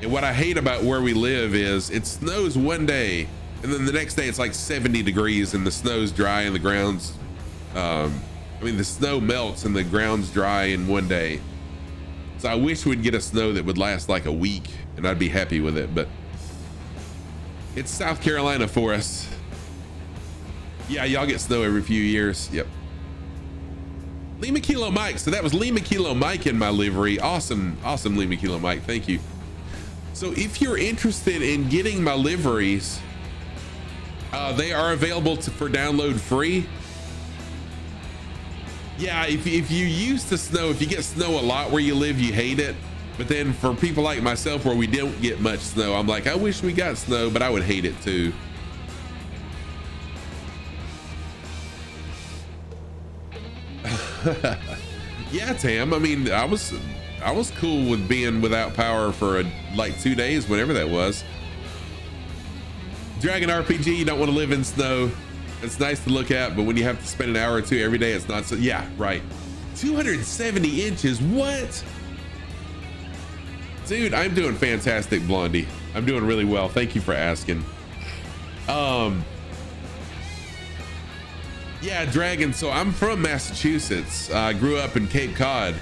And what I hate about where we live is it snows one day, and then the next day it's like 70 degrees and the snow's dry and the ground's, the snow melts and the ground's dry in one day. So I wish we'd get a snow that would last like a week and I'd be happy with it, but it's South Carolina for us. Yeah, y'all get snow every few years. Yep. Lima Kilo Mike. So that was Lima Kilo Mike in my livery. Awesome Lima Kilo Mike. Thank you. So if you're interested in getting my liveries, they are available for download free. Yeah, if you used to snow, if you get snow a lot where you live, you hate it. But then for people like myself where we don't get much snow, I'm like, I wish we got snow, but I would hate it too. Yeah, Tam, I mean, I was cool with being without power for like 2 days, whenever that was. Dragon RPG, you don't want to live in snow. It's nice to look at, but when you have to spend an hour or two every day, it's not so. Yeah, right. 270 inches. What? Dude, I'm doing fantastic, Blondie. I'm doing really well. Thank you for asking. Yeah, Dragon. So I'm from Massachusetts. I grew up in Cape Cod.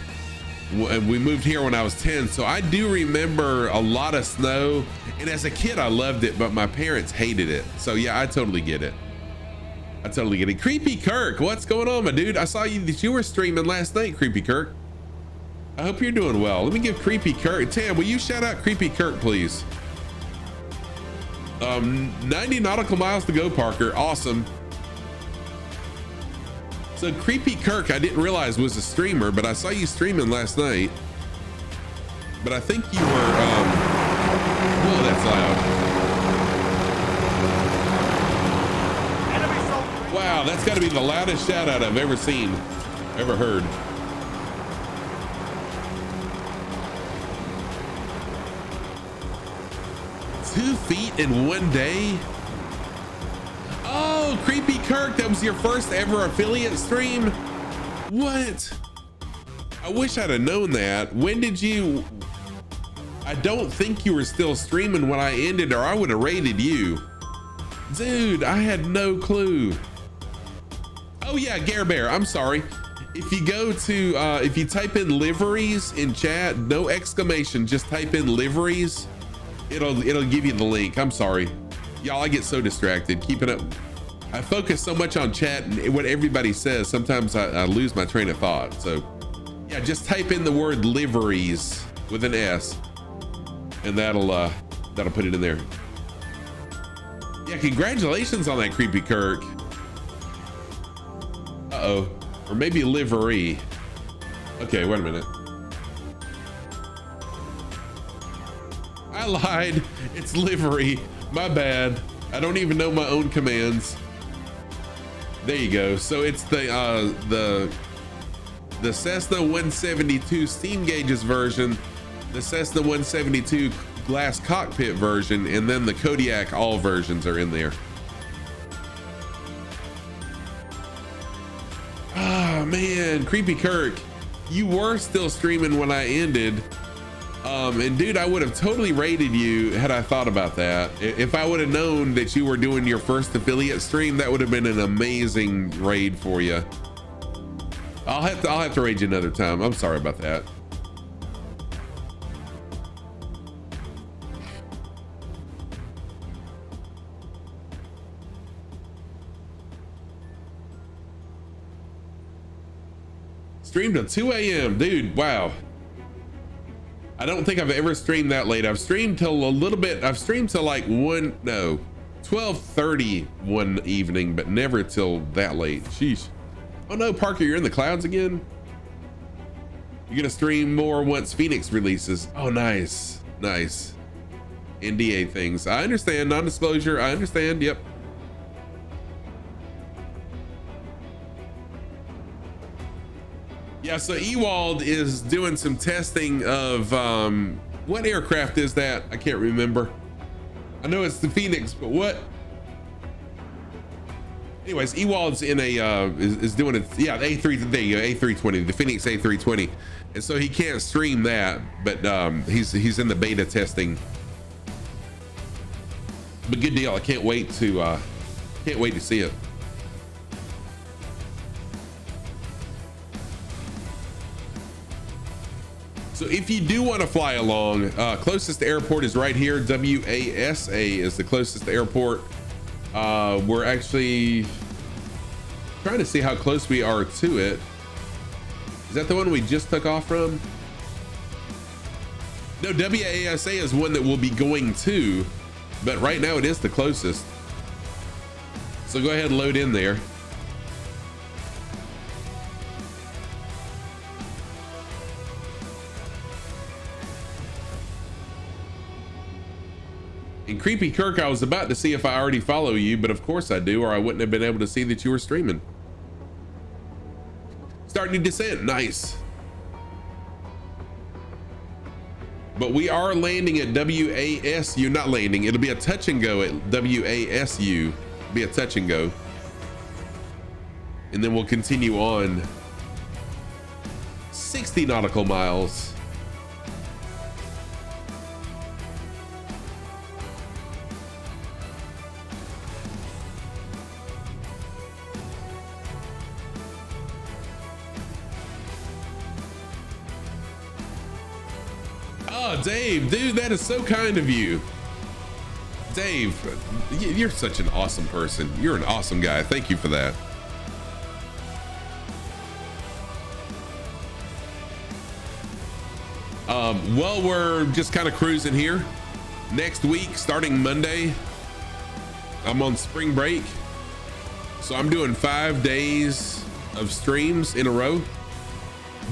We moved here when I was 10. So I do remember a lot of snow. And as a kid, I loved it, but my parents hated it. So yeah, I totally get it. Creepy Kirk, what's going on, my dude? I saw that you were streaming last night, Creepy Kirk. I hope you're doing well. Let me give Creepy Kirk, Tam, will you shout out Creepy Kirk, please? 90 nautical miles to go, Parker. Awesome. So Creepy Kirk, I didn't realize was a streamer, but I saw you streaming last night. But I think you were, whoa, that's loud. Wow, that's got to be the loudest shout out I've ever seen, ever heard. Two feet in one day? Oh, Creepy Kirk, that was your first ever affiliate stream? What? I wish I'd have known that. When did you? I don't think you were still streaming when I ended, or I would have rated you. Dude, I had no clue. Oh yeah, Gare Bear, I'm sorry. If you go to, if you type in liveries in chat, no exclamation, just type in liveries. It'll give you the link. I'm sorry. Y'all, I get so distracted. Keep it up. I focus so much on chat and what everybody says. Sometimes I lose my train of thought. So yeah, just type in the word liveries with an S and that'll put it in there. Yeah, congratulations on that, Creepy Kirk. Uh-oh, or maybe livery. Okay, wait a minute. I lied, it's livery, my bad. I don't even know my own commands. There you go. So it's the Cessna 172 steam gauges version, the Cessna 172 glass cockpit version, and then the Kodiak all versions are in there. Oh man, Creepy Kirk, you were still streaming when I ended. And dude, I would have totally rated you had I thought about that. If I would have known that you were doing your first affiliate stream, that would have been an amazing raid for you. I'll have to raid you another time. I'm sorry about that. Streamed till 2 a.m. Dude, wow. I don't think I've ever streamed that late. I've streamed till a little bit. I've streamed till like 12:30 one evening, but never till that late. Sheesh. Oh no, Parker, you're in the clouds again? You're gonna stream more once Phoenix releases. Oh, nice, nice. NDA things. I understand, non-disclosure, I understand, yep. Yeah, so Ewald is doing some testing of, what aircraft is that? I can't remember. I know it's the Phoenix, but what? Anyways, Ewald's in a is doing it. Yeah, the A3. There you go, A320, the Phoenix A320, and so he can't stream that, but he's in the beta testing. But good deal. I can't wait to see it. So if you do want to fly along, closest airport is right here. WASA is the closest airport. We're actually trying to see how close we are to it. Is that the one we just took off from? No, WASA is one that we'll be going to, but right now it is the closest. So go ahead and load in there. And Creepy Kirk, I was about to see if I already follow you, but of course I do, or I wouldn't have been able to see that you were streaming. Starting descent, nice. But we are landing at WASU, not landing, it'll be a touch and go at WASU, be a touch and go. And then we'll continue on 60 nautical miles. Oh, Dave, dude, that is so kind of you. Dave, you're such an awesome person. You're an awesome guy. Thank you for that. Well, we're just kind of cruising here. Next week, starting Monday, I'm on spring break. So I'm doing 5 days of streams in a row.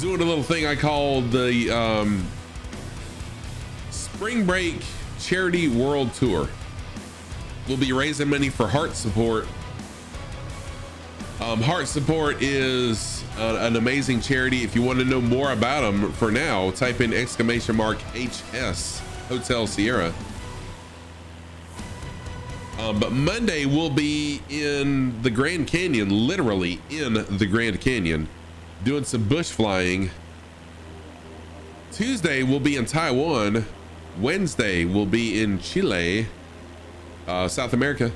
Doing a little thing I call the Spring Break Charity World Tour. We'll be raising money for Heart Support. Heart Support is an amazing charity. If you want to know more about them, for now, type in !HS Hotel Sierra. But Monday we'll be in the Grand Canyon, literally in the Grand Canyon, doing some bush flying. Tuesday we'll be in Taiwan. Wednesday we'll be in Chile, South America.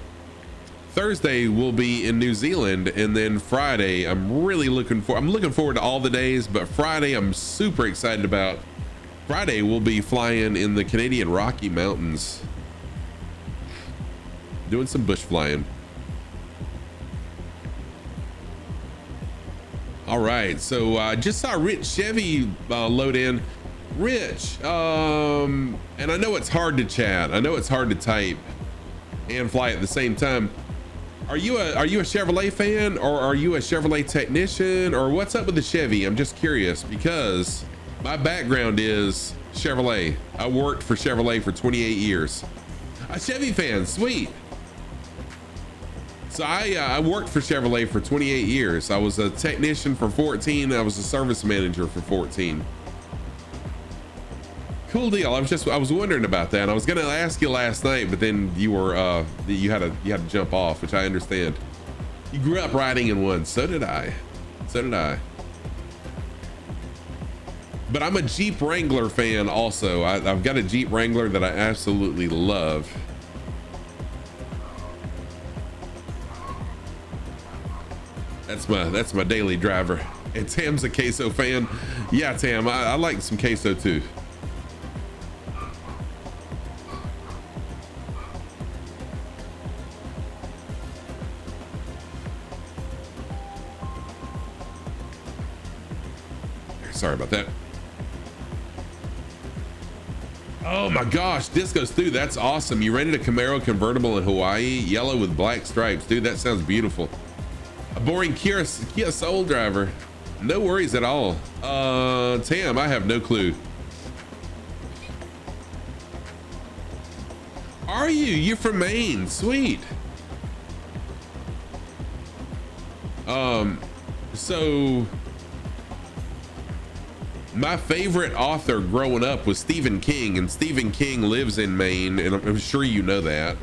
Thursday we'll be in New Zealand, and then Friday I'm looking forward to all the days, but Friday I'm super excited about. Friday we'll be flying in the Canadian Rocky Mountains, doing some bush flying. All right, so I just saw Rich Chevy load in. Rich, and I know it's hard to chat, I know it's hard to type and fly at the same time. Are you a Chevrolet fan, or are you a Chevrolet technician, or what's up with the Chevy? I'm just curious, because my background is Chevrolet. I worked for Chevrolet for 28 years. A Chevy fan, sweet. So I worked for Chevrolet for 28 years. I was a technician for 14. I was a service manager for 14. Cool deal. I was wondering about that. I was gonna ask you last night, but then you had to jump off, which I understand. You grew up riding in one. So did I. But I'm a Jeep Wrangler fan also. I've got a Jeep Wrangler that I absolutely love. That's my daily driver. And Tam's a queso fan. Yeah, Tam, I like some queso too. Sorry about that. Oh my gosh, Disco's through. That's awesome. You rented a Camaro convertible in Hawaii, yellow with black stripes. Dude, that sounds beautiful. A boring Kia Soul driver. No worries at all. Tam, I have no clue. Are you? You're from Maine. Sweet. So my favorite author growing up was Stephen King, and Stephen King lives in Maine, and I'm sure you know that.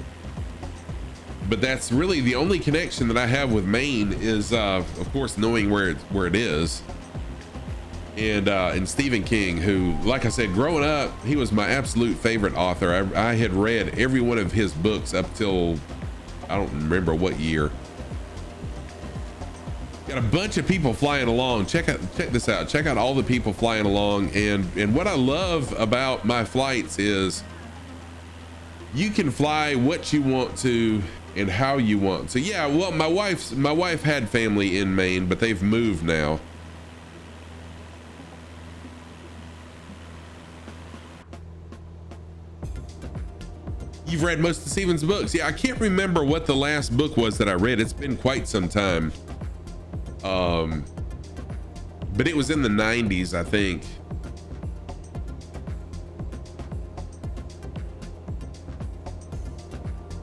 But that's really the only connection that I have with Maine is, of course, knowing where it is. And Stephen King, who, like I said, growing up, he was my absolute favorite author. I had read every one of his books up till I don't remember what year. Got a bunch of people flying along. Check this out. Check out all the people flying along. And what I love about my flights is you can fly what you want to and how you want. So yeah, well, my wife had family in Maine, but they've moved now. You've read most of Stephen's books. Yeah, I can't remember what the last book was that I read. It's been quite some time. But it was in the 90s, I think.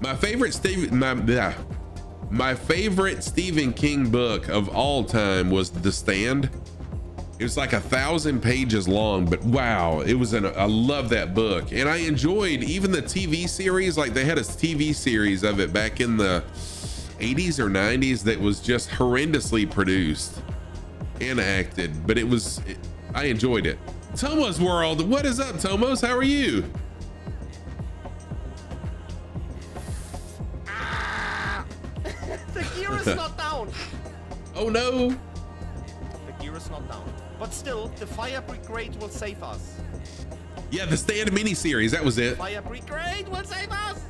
My favorite Stephen King book of all time was The Stand. It was like 1,000 pages long, but wow, I love that book. And I enjoyed even the TV series. Like they had a TV series of it back in the 80s or 90s that was just horrendously produced and acted, but I enjoyed it. Tomo's World, what is up, Tomos? How are you? The gear is not down. Oh no. The gear is not down. But still, the fire brigade will save us. Yeah, the Stand miniseries, that was it. Fire brigade will save us.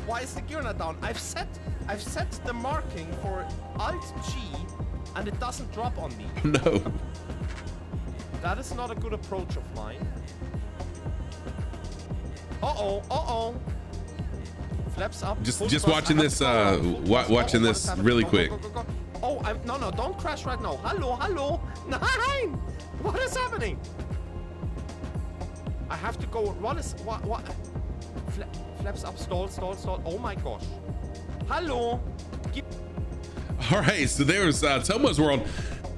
Why is the gear not down? I've set the marking for Alt G and it doesn't drop on me. No. That is not a good approach of mine. Uh-oh. Flaps up. Just watching this watching this really quick. Go. Oh, no, don't crash right now. Hello. Nine! What is happening? I have to go. What? Flaps up, stall. Oh my gosh. Hello. All right, so there's Tomo's World.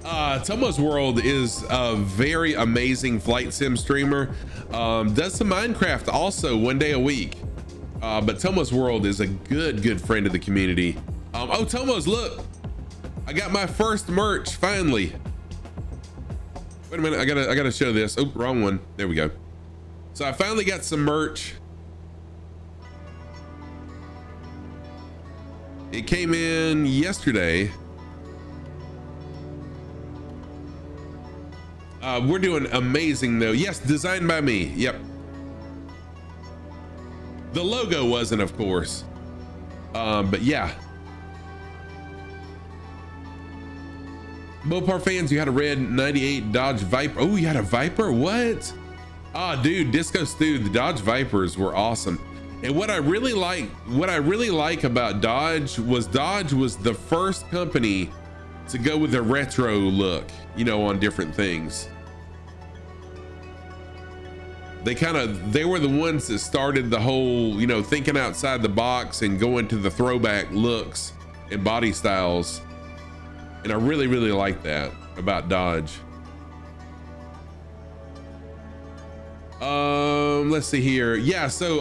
Tomo's World is a very amazing flight sim streamer. Does some Minecraft also one day a week. But Tomo's World is a good friend of the community. Oh, Tomo's, look. I got my first merch, finally. Wait a minute, I gotta show this. Oh, wrong one. There we go. So I finally got some merch. It came in yesterday. We're doing amazing though. Yes, designed by me. Yep. The logo wasn't, of course. But yeah. Mopar fans, you had a red 98 Dodge Viper. Oh, you had a Viper? What? Ah, dude, Disco Stew, the Dodge Vipers were awesome. And what I really like about Dodge was the first company to go with a retro look, you know, on different things. They were the ones that started the whole, you know, thinking outside the box and going to the throwback looks and body styles. And I really like that about Dodge. Let's see here. Yeah, so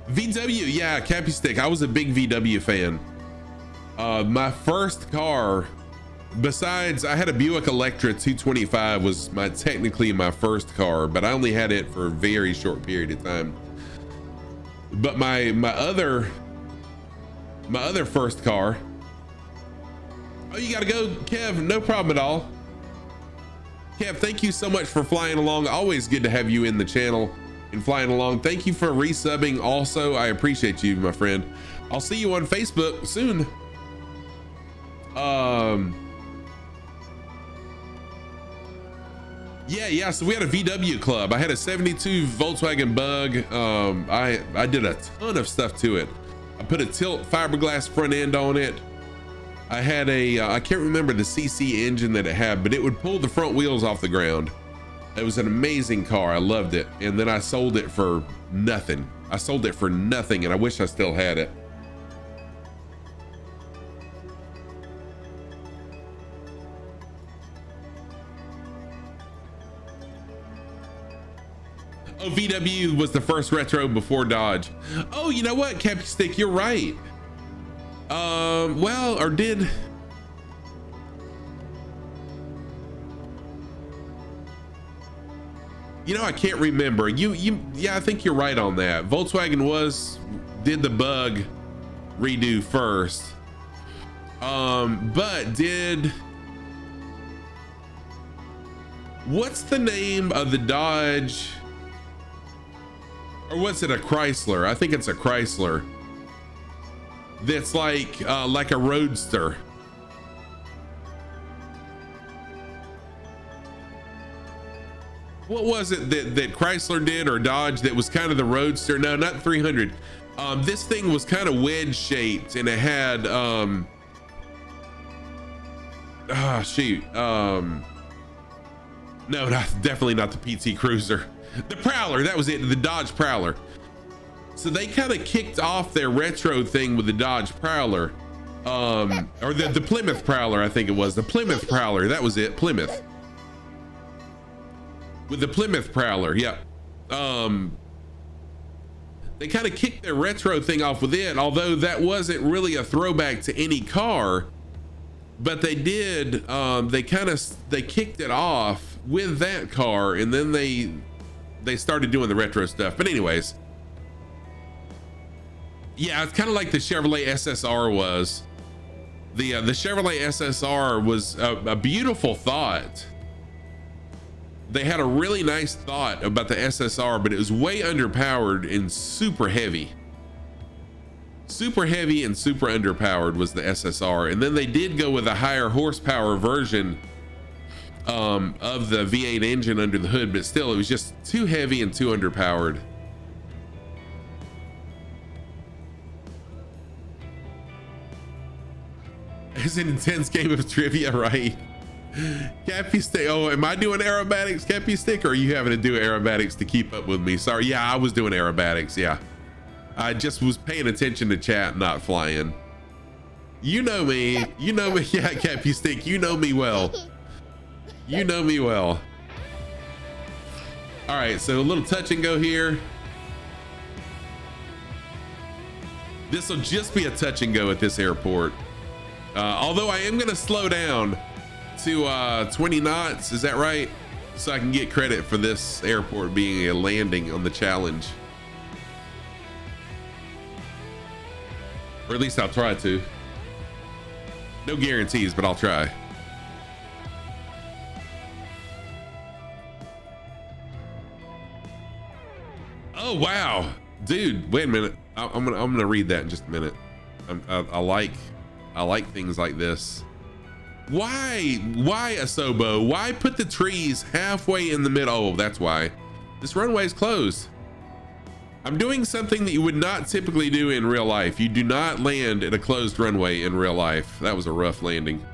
VW, yeah, Cappy Stick. I was a big VW fan. My first car, besides I had a Buick Electra 225, was technically my first car, but I only had it for a very short period of time. But my other first car. Oh, you gotta go, Kev. No problem at all. Kev, thank you so much for flying along. Always good to have you in the channel and flying along. Thank you for resubbing also. I appreciate you, my friend. I'll see you on Facebook soon. Yeah. So we had a VW club. I had a 72 Volkswagen Bug. I did a ton of stuff to it. I put a tilt fiberglass front end on it. I had a, I can't remember the CC engine that it had, but it would pull the front wheels off the ground. It was an amazing car. I loved it. And then I sold it for nothing. I sold it for nothing, and I wish I still had it. Oh, VW was the first retro before Dodge. Oh, you know what, Cappy Stick, you're right. Well, or did... You know, I can't remember. Yeah, I think you're right on that. Volkswagen did the Bug redo first. But did... What's the name of the Dodge? Or was it a Chrysler? I think it's a Chrysler. That's like a Roadster. What was it that Chrysler did or Dodge that was kind of the Roadster? No, not 300. This thing was kind of wedge shaped, and it had no, definitely not the PT Cruiser. The Prowler, that was it, the Dodge Prowler. So they kind of kicked off their retro thing with the Dodge Prowler, or the Plymouth Prowler, I think it was. The Plymouth Prowler, that was it, Plymouth. With the Plymouth Prowler, yeah. They kind of kicked their retro thing off with it, although that wasn't really a throwback to any car. But they did, they kicked it off with that car, and then they started doing the retro stuff. But anyways, yeah, it's kind of like the Chevrolet SSR was. The Chevrolet SSR was a beautiful thought. They had a really nice thought about the SSR, but it was way underpowered and super heavy. Super heavy and super underpowered was the SSR. And then they did go with a higher horsepower version of the V8 engine under the hood, but still it was just too heavy and too underpowered. It's an intense game of trivia, right? Cappy Stick, oh, am I doing aerobatics, Cappy Stick, or are you having to do aerobatics to keep up with me? Sorry, yeah, I was doing aerobatics, yeah. I just was paying attention to chat, not flying. You know me, yeah, Cappy Stick, you know me well. You know me well. All right, so a little touch and go here. This will just be a touch and go at this airport. Although I am gonna slow down to 20 knots, is that right? So I can get credit for this airport being a landing on the challenge. Or at least I'll try to. No guarantees, but I'll try. Oh wow, dude! Wait a minute. I'm gonna read that in just a minute. I like things like this. Why Asobo? Why put the trees halfway in the middle? Oh, that's why. This runway is closed. I'm doing something that you would not typically do in real life. You do not land at a closed runway in real life. That was a rough landing.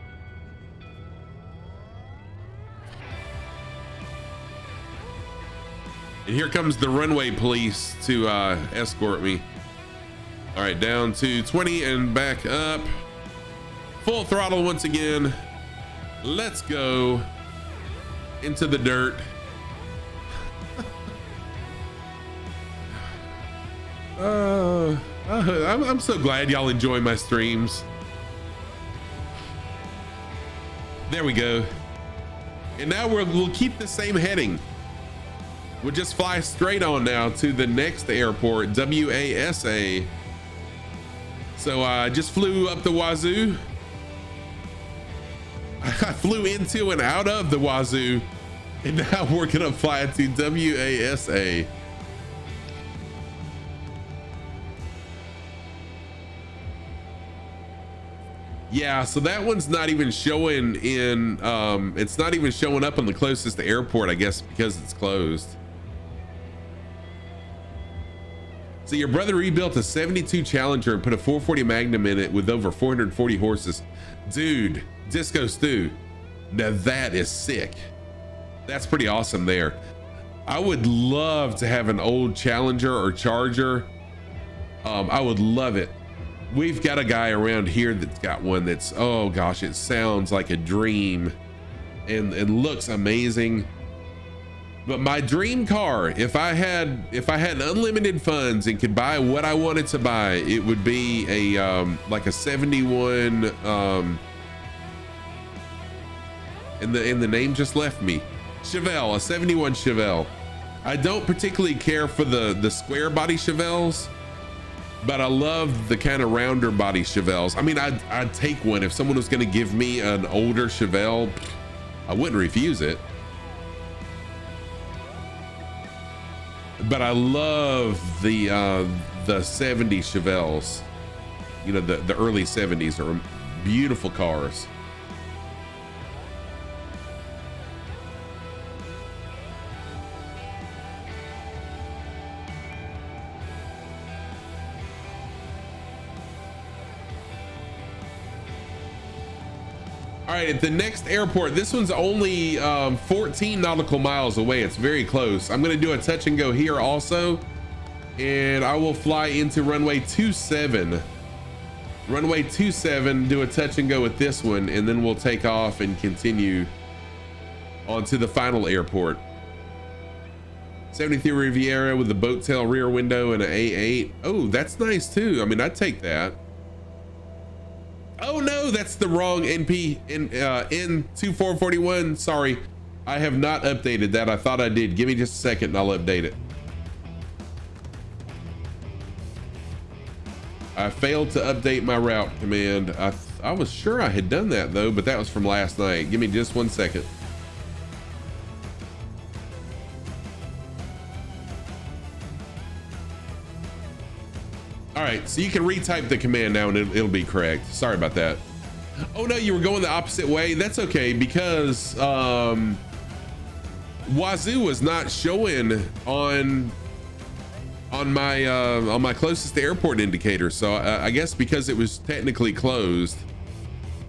And here comes the runway police to escort me. All right, down to 20 and back up. Full throttle once again. Let's go into the dirt. I'm so glad y'all enjoy my streams. There we go. And now we'll keep the same heading. We'll just fly straight on now to the next airport, WASA. So I just flew up the wazoo. I flew into and out of the wazoo, and now we're gonna fly to WASA. Yeah, so that one's not even showing in, it's not even showing up on the closest airport, I guess, because it's closed. So your brother rebuilt a 72 Challenger and put a 440 Magnum in it with over 440 horses. Dude, Disco Stew, now that is sick. That's pretty awesome there. I would love to have an old Challenger or Charger. I would love it. We've got a guy around here that's got one that's, oh gosh, it sounds like a dream and it looks amazing. But my dream car, if I had unlimited funds and could buy what I wanted to buy, it would be a like a 71 and the name just left me. Chevelle, a 71 Chevelle. I don't particularly care for the square body Chevelles, but I love the kind of rounder body Chevelles. I mean, I'd take one if someone was going to give me an older Chevelle. I wouldn't refuse it. But I love the 70 Chevelles. You know, the early 70s are beautiful cars. All right, at the next airport, this one's only 14 nautical miles away. It's very close. I'm gonna do a touch and go here also, and I will fly into runway 27. Runway 27, do a touch and go with this one, and then we'll take off and continue on to the final airport. 73 Riviera with the boat tail rear window and an A8. Oh, that's nice too. I mean, I'd take that. Oh no, that's the wrong N2441. Sorry, I have not updated that. I thought I did. Give me just a second and I'll update it. I failed to update my route command. I was sure I had done that though, but that was from last night. Give me just 1 second. All right, so you can retype the command now and it'll be correct. Sorry about that. Oh no, you were going the opposite way. That's okay, because Wazoo was not showing on my closest airport indicator. So I guess because it was technically closed.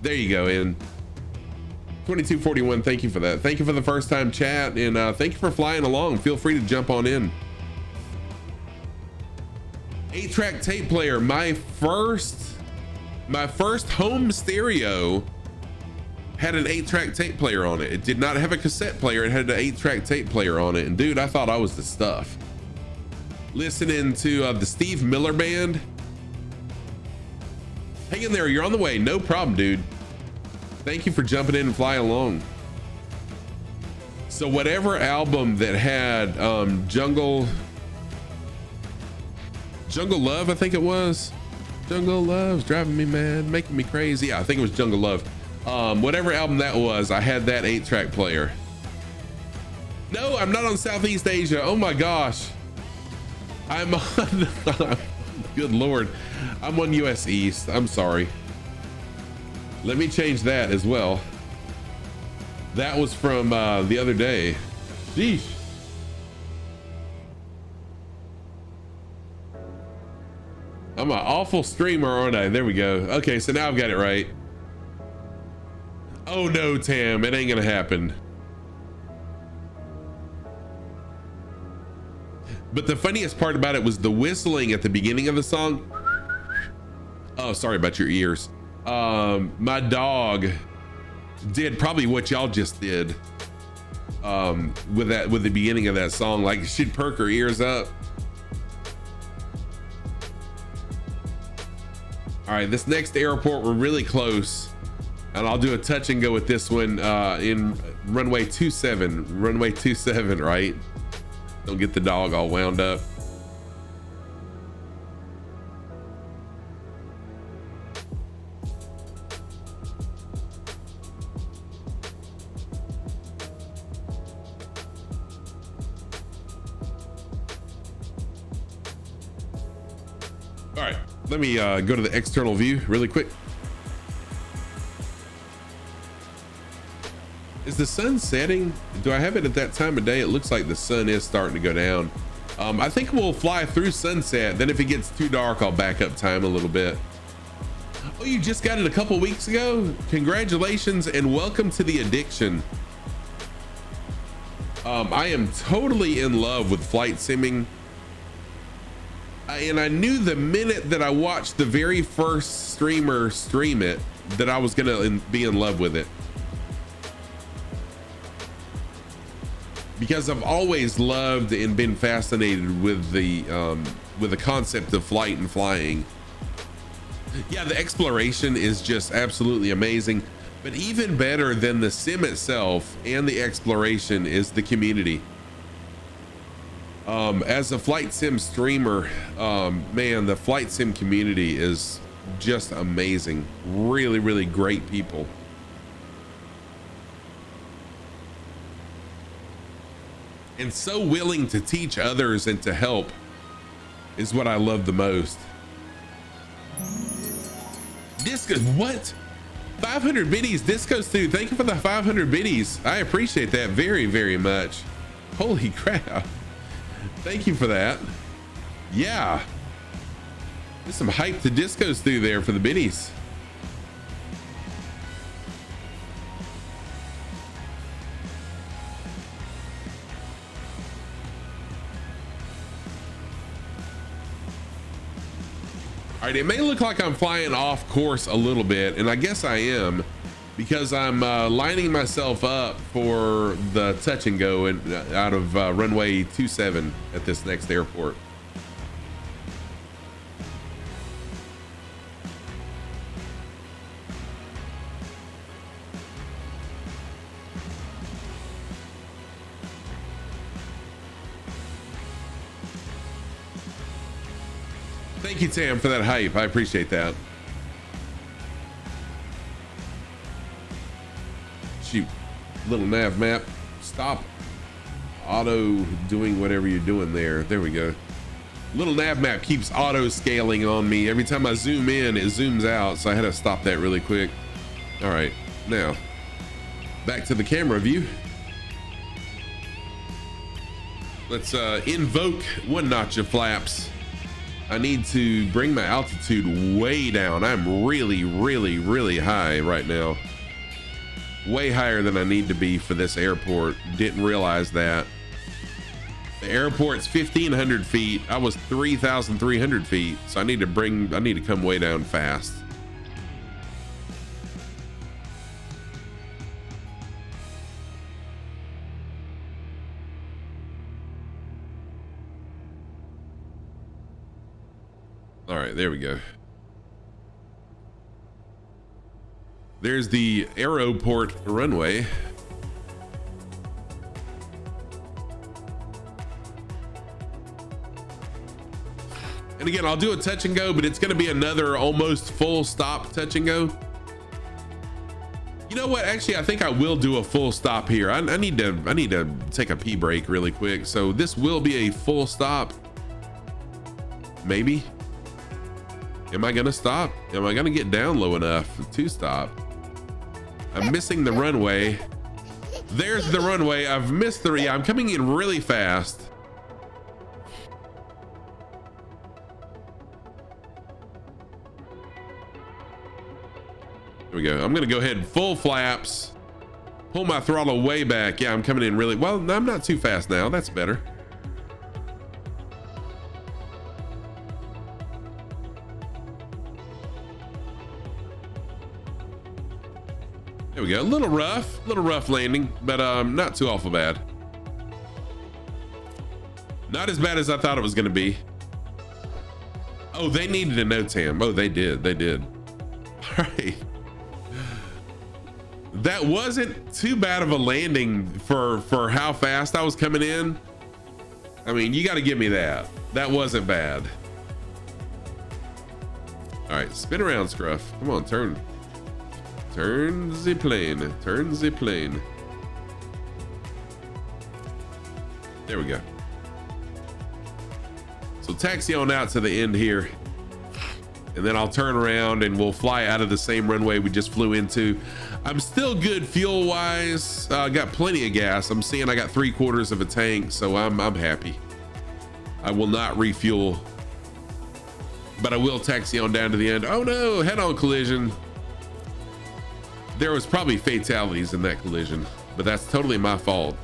There you go, in 2241. Thank you for that. Thank you for the first time chat, and thank you for flying along. Feel free to jump on in. 8-track tape player. My first home stereo had an 8-track tape player on it. It did not have a cassette player. It had an 8-track tape player on it. And dude, I thought I was the stuff. Listening to the Steve Miller Band. Hang in there. You're on the way. No problem, dude. Thank you for jumping in and flying along. So whatever album that had Jungle Love, I think it was. Jungle Love's driving me mad, making me crazy. Yeah, I think it was Jungle Love. Whatever album that was, I had that 8-track player. No, I'm not on Southeast Asia. Oh my gosh. I'm on, good Lord. I'm on US East. I'm sorry. Let me change that as well. That was from the other day. Sheesh. I'm an awful streamer, aren't I? There we go. Okay, so now I've got it right. Oh no, Tam, it ain't gonna happen. But the funniest part about it was the whistling at the beginning of the song. Oh, sorry about your ears. My dog did probably what y'all just did with the beginning of that song. Like, she'd perk her ears up. All right, this next airport, we're really close, and I'll do a touch and go with this one in runway 27. Runway 27, right? Don't get the dog all wound up. All right, let me go to the external view really quick. Is the sun setting? Do I have it at that time of day? It looks like the sun is starting to go down. I think we'll fly through sunset. Then if it gets too dark, I'll back up time a little bit. Oh, you just got it a couple weeks ago? Congratulations and welcome to the addiction. I am totally in love with flight simming. And I knew the minute that I watched the very first streamer stream it that I was gonna be in love with it. Because I've always loved and been fascinated with the concept of flight and flying. Yeah, the exploration is just absolutely amazing. But even better than the sim itself and the exploration is the community. As a flight sim streamer, man, the flight sim community is just amazing. Really, really great people. And so willing to teach others and to help is what I love the most. Disco, what? 500 biddies, Disco's through. Thank you for the 500 biddies. I appreciate that very, very much. Holy crap. Thank you for that. Yeah. There's some hype to Disco's through there for the biddies. All right, it may look like I'm flying off course a little bit, and I guess I am, because I'm lining myself up for the touch and go out of runway 27 at this next airport. Thank you, Tam, for that hype. I appreciate that. Shoot, little nav map. Stop auto doing whatever you're doing there. There we go. Little nav map keeps auto scaling on me. Every time I zoom in, it zooms out. So I had to stop that really quick. All right, now back to the camera view. Let's invoke one notch of flaps. I need to bring my altitude way down. I'm really, really, really high right now. Way higher than I need to be for this airport. Didn't realize that. The airport's 1,500 feet. I was 3,300 feet. So I need to come way down fast. All right, there we go. There's the aeroport runway. And again, I'll do a touch and go, but it's going to be another almost full stop touch and go. You know what? Actually, I think I will do a full stop here. I need to take a pee break really quick. So this will be a full stop. Maybe. Am I gonna stop? Am I gonna get down low enough to stop? I'm missing the runway. There's the runway. I've missed the, yeah, I'm coming in really fast. There we go. I'm gonna go ahead and full flaps. Pull my throttle way back. Yeah, I'm coming in really, well, no, I'm not too fast now. That's better. There we go. A little rough landing, but not too awful bad. Not as bad as I thought it was going to be. Oh, they needed a NOTAM. Oh, they did. All right. That wasn't too bad of a landing for how fast I was coming in. I mean, you got to give me that. That wasn't bad. All right, spin around, Scruff. Come on, turn the plane. There we go. So taxi on out to the end here, and then I'll turn around and we'll fly out of the same runway we just flew into. I'm still good fuel wise. Got plenty of gas. I'm seeing I got 3/4 of a tank, so I'm happy. I will not refuel, but I will taxi on down to the end. Oh no, head-on collision. There was probably fatalities in that collision, but that's totally my fault.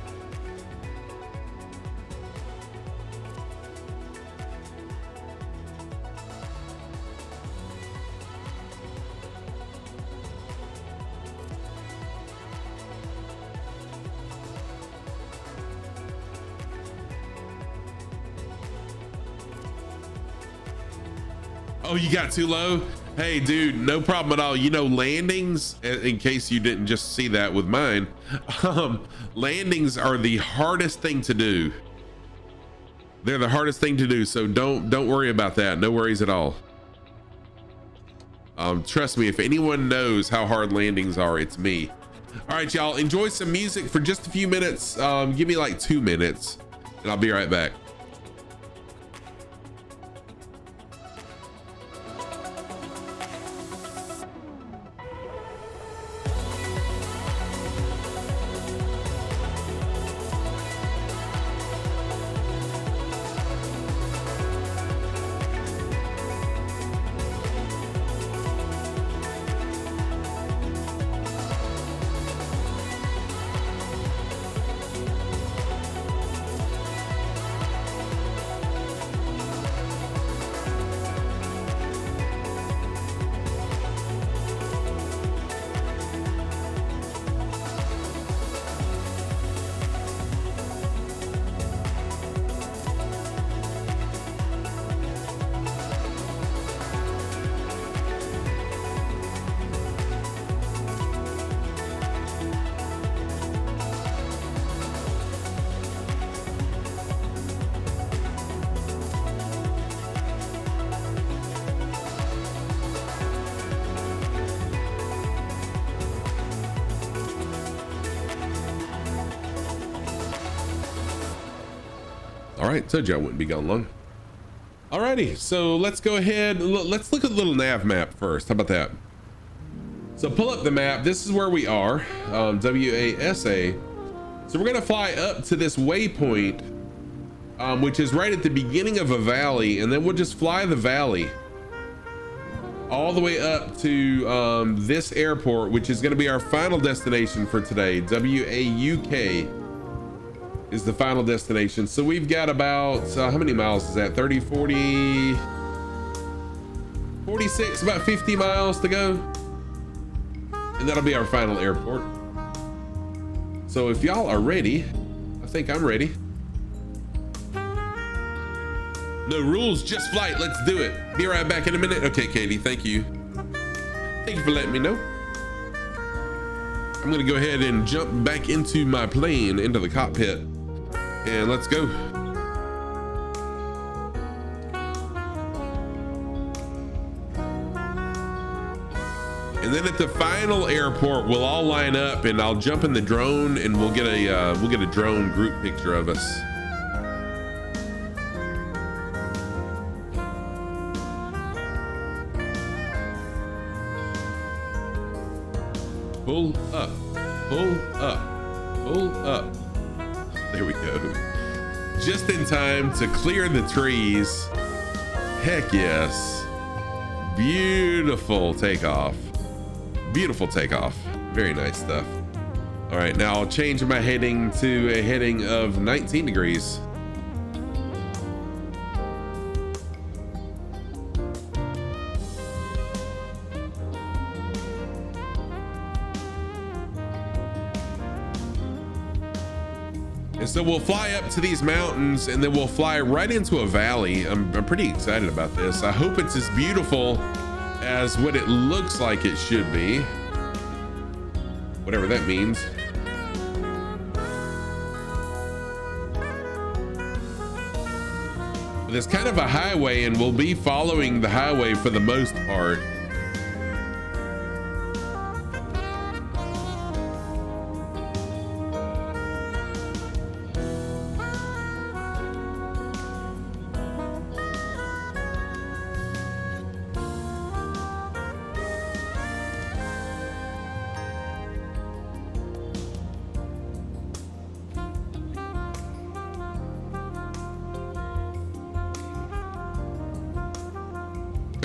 Oh, you got too low? Hey, dude, no problem at all. You know, landings, in case you didn't just see that with mine, landings are the hardest thing to do. They're the hardest thing to do, so don't worry about that. No worries at all. Trust me, if anyone knows how hard landings are, it's me. All right, y'all, enjoy some music for just a few minutes. Give me like 2 minutes, and I'll be right back. All right, told you I wouldn't be gone long. Alrighty, so let's go ahead. Let's look at the little nav map first. How about that? So pull up the map. This is where we are, WASA. So we're gonna fly up to this waypoint, which is right at the beginning of a valley, and then we'll just fly the valley all the way up to this airport, which is gonna be our final destination for today. WAUK is the final destination. So we've got about, how many miles is that? 30, 40, 46, about 50 miles to go. And that'll be our final airport. So if y'all are ready, I think I'm ready. No rules, just flight. Let's do it. Be right back in a minute. Okay, Katie, thank you. Thank you for letting me know. I'm gonna go ahead and jump back into my plane, into the cockpit. And let's go. And then at the final airport, we'll all line up, and I'll jump in the drone, and we'll get a drone group picture of us. Pull up, pull up, pull up. There we go. Just in time to clear the trees. Heck yes. Beautiful takeoff. Beautiful takeoff. Very nice stuff. All right, now I'll change my heading to a heading of 19 degrees. And so we'll fly up to these mountains, and then we'll fly right into a valley. I'm pretty excited about this. I hope it's as beautiful as what it looks like it should be. Whatever that means. But it's kind of a highway, and we'll be following the highway for the most part.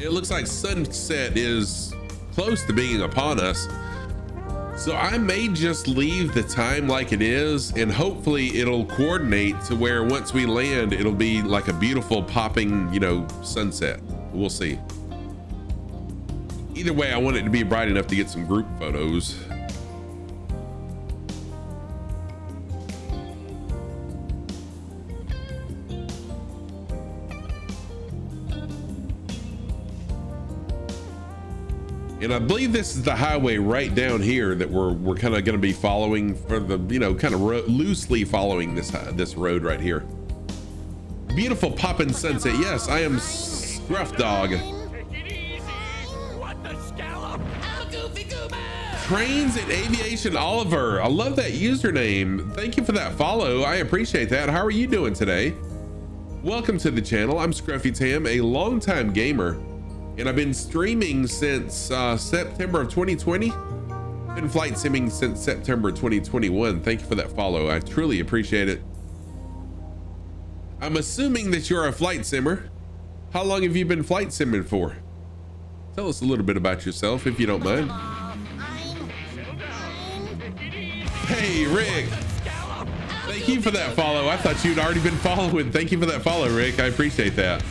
It looks like sunset is close to being upon us. So I may just leave the time like it is, and hopefully it'll coordinate to where once we land, it'll be like a beautiful popping, you know, sunset. We'll see. Either way, I want it to be bright enough to get some group photos. And I believe this is the highway right down here that we're kind of going to be following for the, you know, kind of loosely following this road right here. Beautiful poppin' sunset. Yes, I am Scruff Dog. Trains and Aviation Oliver. I love that username. Thank you for that follow. I appreciate that. How are you doing today? Welcome to the channel. I'm Scruffy Tam, a longtime gamer. And I've been streaming since September of 2020. Been flight simming since September 2021. Thank you for that follow. I truly appreciate it. I'm assuming that you're a flight simmer. How long have you been flight simming for? Tell us a little bit about yourself, if you don't mind. Hey, Rick. Thank you for that follow. I thought you'd already been following. Thank you for that follow, Rick. I appreciate that.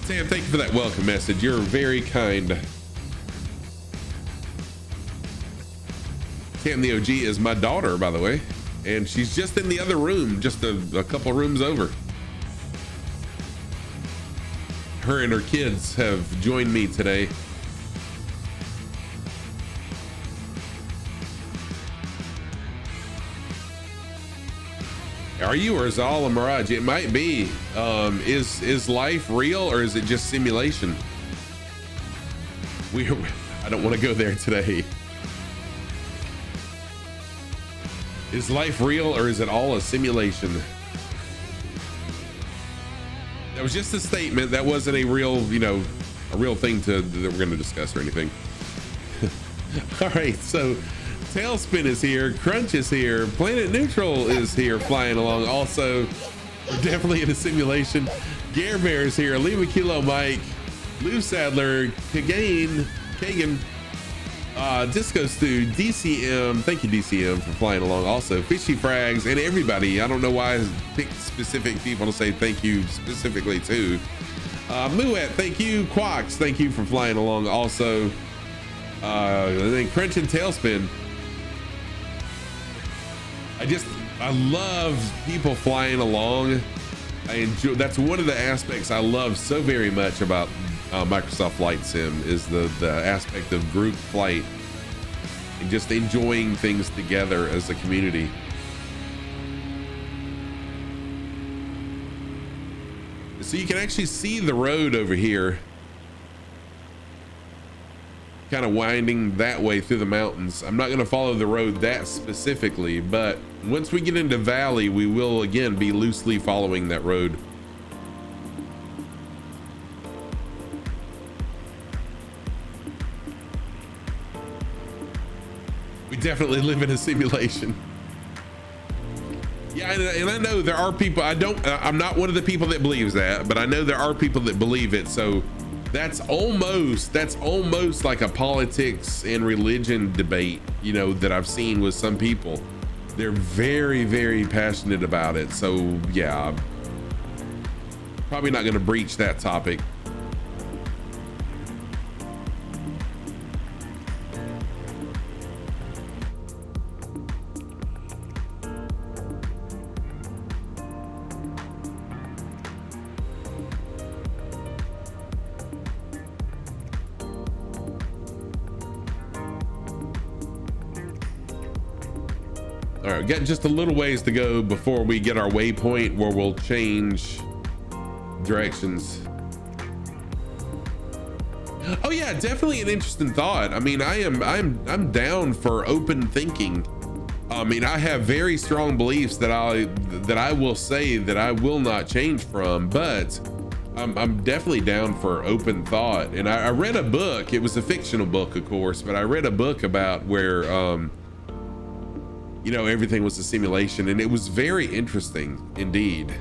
Sam, thank you for that welcome message. You're very kind. Tam the OG is my daughter, by the way, and she's just in the other room, just a couple rooms over. Her and her kids have joined me today. Are you, or is it all a mirage? It might be. Is life real, or is it just simulation? I don't want to go there today. Is life real, or is it all a simulation? That was just a statement. That wasn't a real, you know, a real thing that we're going to discuss or anything. All right, so Tailspin is here, Crunch is here, Planet Neutral is here flying along. Also, we're definitely in a simulation. Gare Bear is here, Lima Kilo Mike, Lou Sadler, Kagan, Disco Stew, DCM, thank you DCM for flying along. Also, Fishy Frags, and everybody. I don't know why I picked specific people to say thank you specifically to. Muet, thank you. Quox, thank you for flying along. Also, and then Crunch and Tailspin. I love people flying along. I enjoy, that's one of the aspects I love so very much about Microsoft Flight Sim, is the aspect of group flight and just enjoying things together as a community. So you can actually see the road over here, kind of winding that way through the mountains. I'm not going to follow the road that specifically, but once we get into valley, we will again be loosely following that road. We definitely live in a simulation. Yeah, and I know there are people, I'm not one of the people that believes that, but I know there are people that believe it. So that's almost like a politics and religion debate, you know, that I've seen with some people. They're very, very passionate about it. So yeah, probably not going to breach that topic. All right, got just a little ways to go before we get our waypoint where we'll change directions. Oh yeah, definitely an interesting thought. I mean, I'm down for open thinking. I mean, I have very strong beliefs that I will say that I will not change from, but I'm definitely down for open thought. And I read a book. It was a fictional book, of course, but I read a book about where you know, everything was a simulation, and it was very interesting indeed.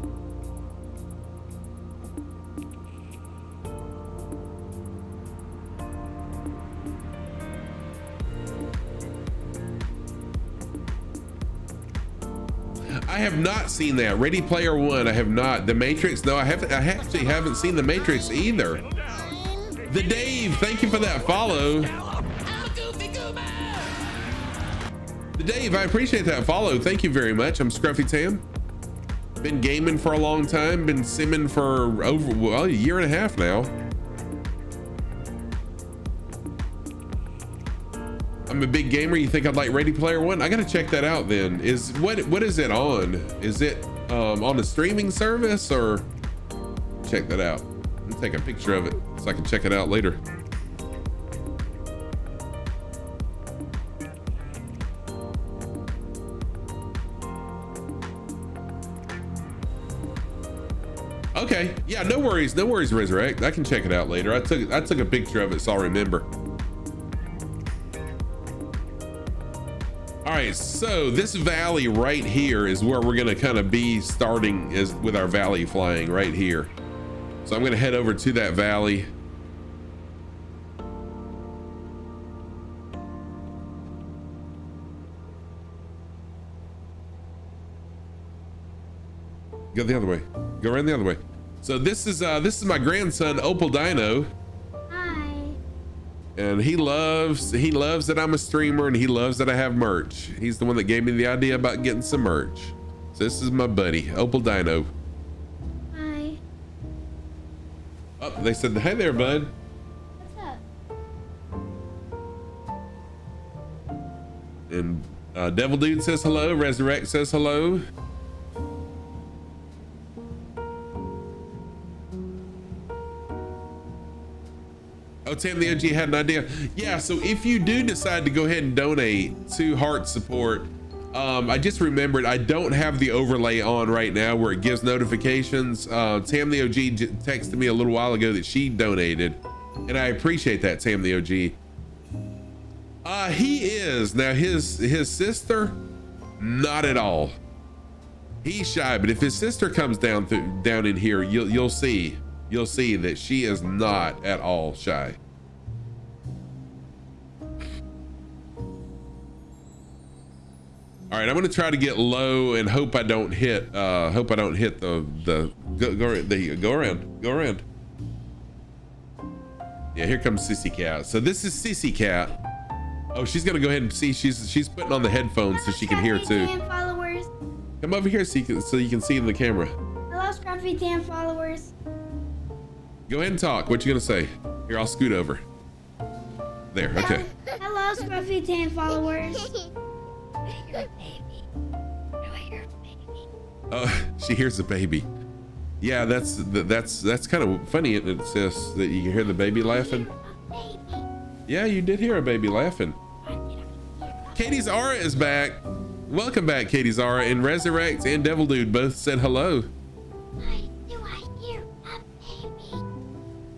I have not seen that. Ready Player One, I have not. The Matrix, no, I actually haven't seen The Matrix either. The Dave, thank you for that follow. The Dave, I appreciate that follow. Thank you very much. I'm Scruffy Tam. Been gaming for a long time. Been simming for over, well, a year and a half now. I'm a big gamer. You think I'd like Ready Player One? I gotta check that out then. What is it on? Is it on a streaming service, or check that out? Let me take a picture of it so I can check it out later. Okay, yeah, no worries, Resurrect. I can check it out later. I took a picture of it so I'll remember. All right, so this valley right here is where we're gonna kind of be starting with our valley flying right here. So I'm gonna head over to that valley. Go the other way. Go around the other way. So this is my grandson Opal Dino. And he loves that I'm a streamer, and he loves that I have merch. He's the one that gave me the idea about getting some merch. So this is my buddy, Opal Dino. Hi. Oh, they said, hey there, bud. What's up? And Devil Dude says hello. Resurrect says hello. Oh, Tam the OG had an idea. Yeah, so if you do decide to go ahead and donate to Heart Support, I just remembered I don't have the overlay on right now where it gives notifications. Tam the OG texted me a little while ago that she donated, and I appreciate that, Tam the OG. He is. Now his sister, not at all. He's shy, but if his sister comes down in here, you'll see that she is not at all shy. All right, I'm gonna try to get low and hope I don't hit the go around. Yeah, here comes Sissy Cat. So this is Sissy Cat. Oh, she's gonna go ahead and see. She's putting on the headphones so she can hear too. Followers. Come over here so you can see in the camera. Hello, Scruffy Tam followers. Go ahead and talk. What you gonna say? Here, I'll scoot over. There. Okay. Hello, Scruffy Tam followers. You're a baby. You're a baby. Oh, she hears a baby. Yeah, that's kind of funny. It says that you can hear the baby laughing. Yeah, you did hear a baby laughing. Katie Zara is back. Welcome back, Katie Zara. And Resurrect and Devil Dude both said hello. Why do I hear a baby?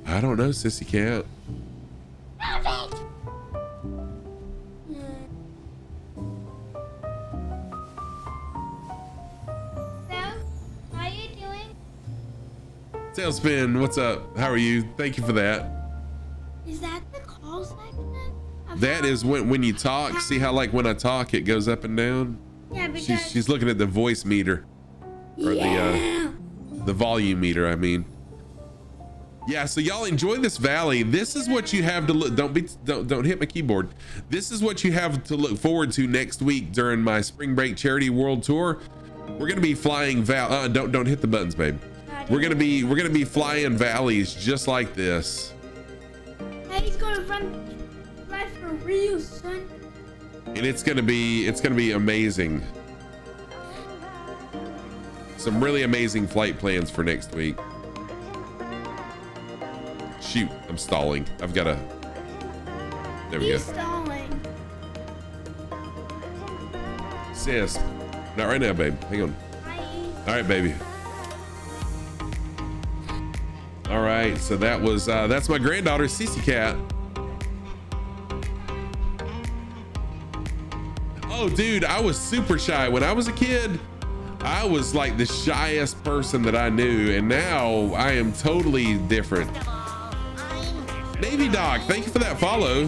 I don't know, Sissy Cat. Stop it! So, how are you doing? Tailspin, what's up? How are you? Thank you for that. Is that the call section? That is when you talk. See how like when I talk it goes up and down? Yeah, because She's looking at the voice meter. Or the volume meter, I mean. Yeah, so y'all enjoy this valley. This is what you have to look. Don't hit my keyboard. This is what you have to look forward to next week during my spring break charity world tour. We're gonna be flying don't hit the buttons, babe. We're gonna be flying valleys just like this. Hey, he's gonna run life for real, son. And it's gonna be amazing. Some really amazing flight plans for next week. Shoot, I'm stalling. I've got to. There we go. He's stalling. Sis, not right now, babe. Hang on. Hi. All right, baby. All right, so that's my granddaughter, Sissy Cat. Oh, dude, I was super shy when I was a kid. I was like the shyest person that I knew, and now I am totally different. Navy Doc, thank you for that follow.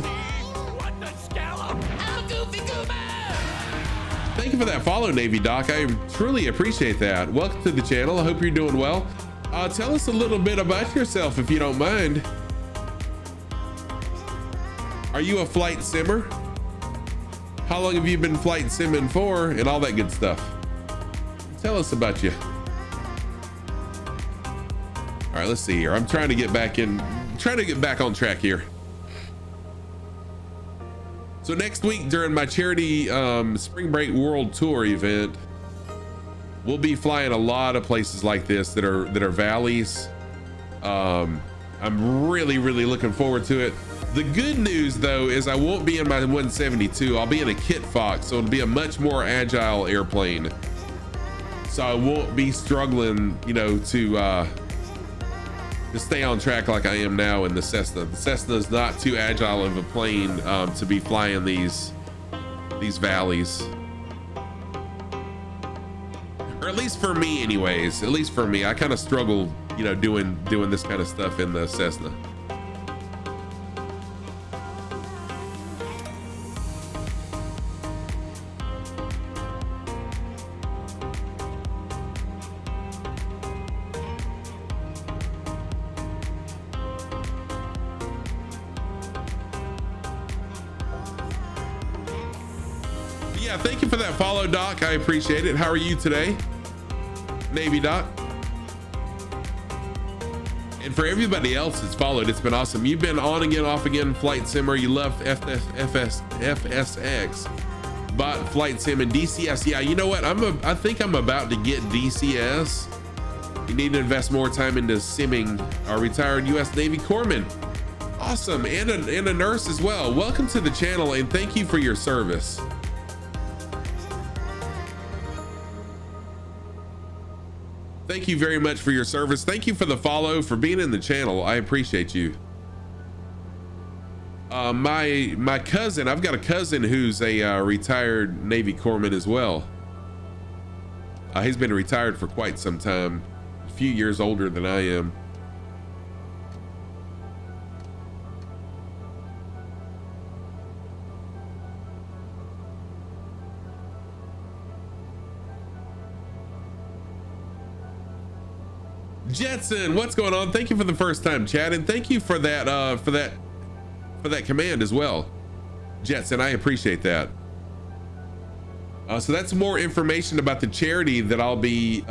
Thank you for that follow, Navy Doc. I truly appreciate that. Welcome to the channel. I hope you're doing well. Tell us a little bit about yourself, if you don't mind. Are you a flight simmer? How long have you been flight simming for, and all that good stuff? Tell us about you. All right, let's see here. I'm trying to get back on track here. So next week during my charity Spring Break World Tour event, we'll be flying a lot of places like this that are valleys. I'm really looking forward to it. The good news though is I won't be in my 172. I'll be in a Kit Fox, so it'll be a much more agile airplane. So I won't be struggling, you know, to stay on track like I am now in the Cessna. The Cessna is not too agile of a plane to be flying these valleys. Or at least for me anyways, at least for me. I kind of struggle, you know, doing this kind of stuff in the Cessna. Yeah, thank you for that follow, Doc. I appreciate it. How are you today, Navy Doc? And for everybody else that's followed, it's been awesome. You've been on again, off again, flight simmer. You love FSX, bot flight sim and DCS. Yeah, you know what? I think I'm about to get DCS. You need to invest more time into simming. Our retired U.S. Navy corpsman. Awesome, and a nurse as well. Welcome to the channel, and thank you for your service. Thank you very much for your service. Thank you for the follow, for being in the channel. I appreciate you. My cousin, I've got a cousin who's a retired Navy corpsman as well. He's been retired for quite some time, a few years older than I am. Jetson, what's going on? Thank you for the first time chat, and thank you for that for that command as well, Jetson. I appreciate that. So that's more information about the charity that I'll be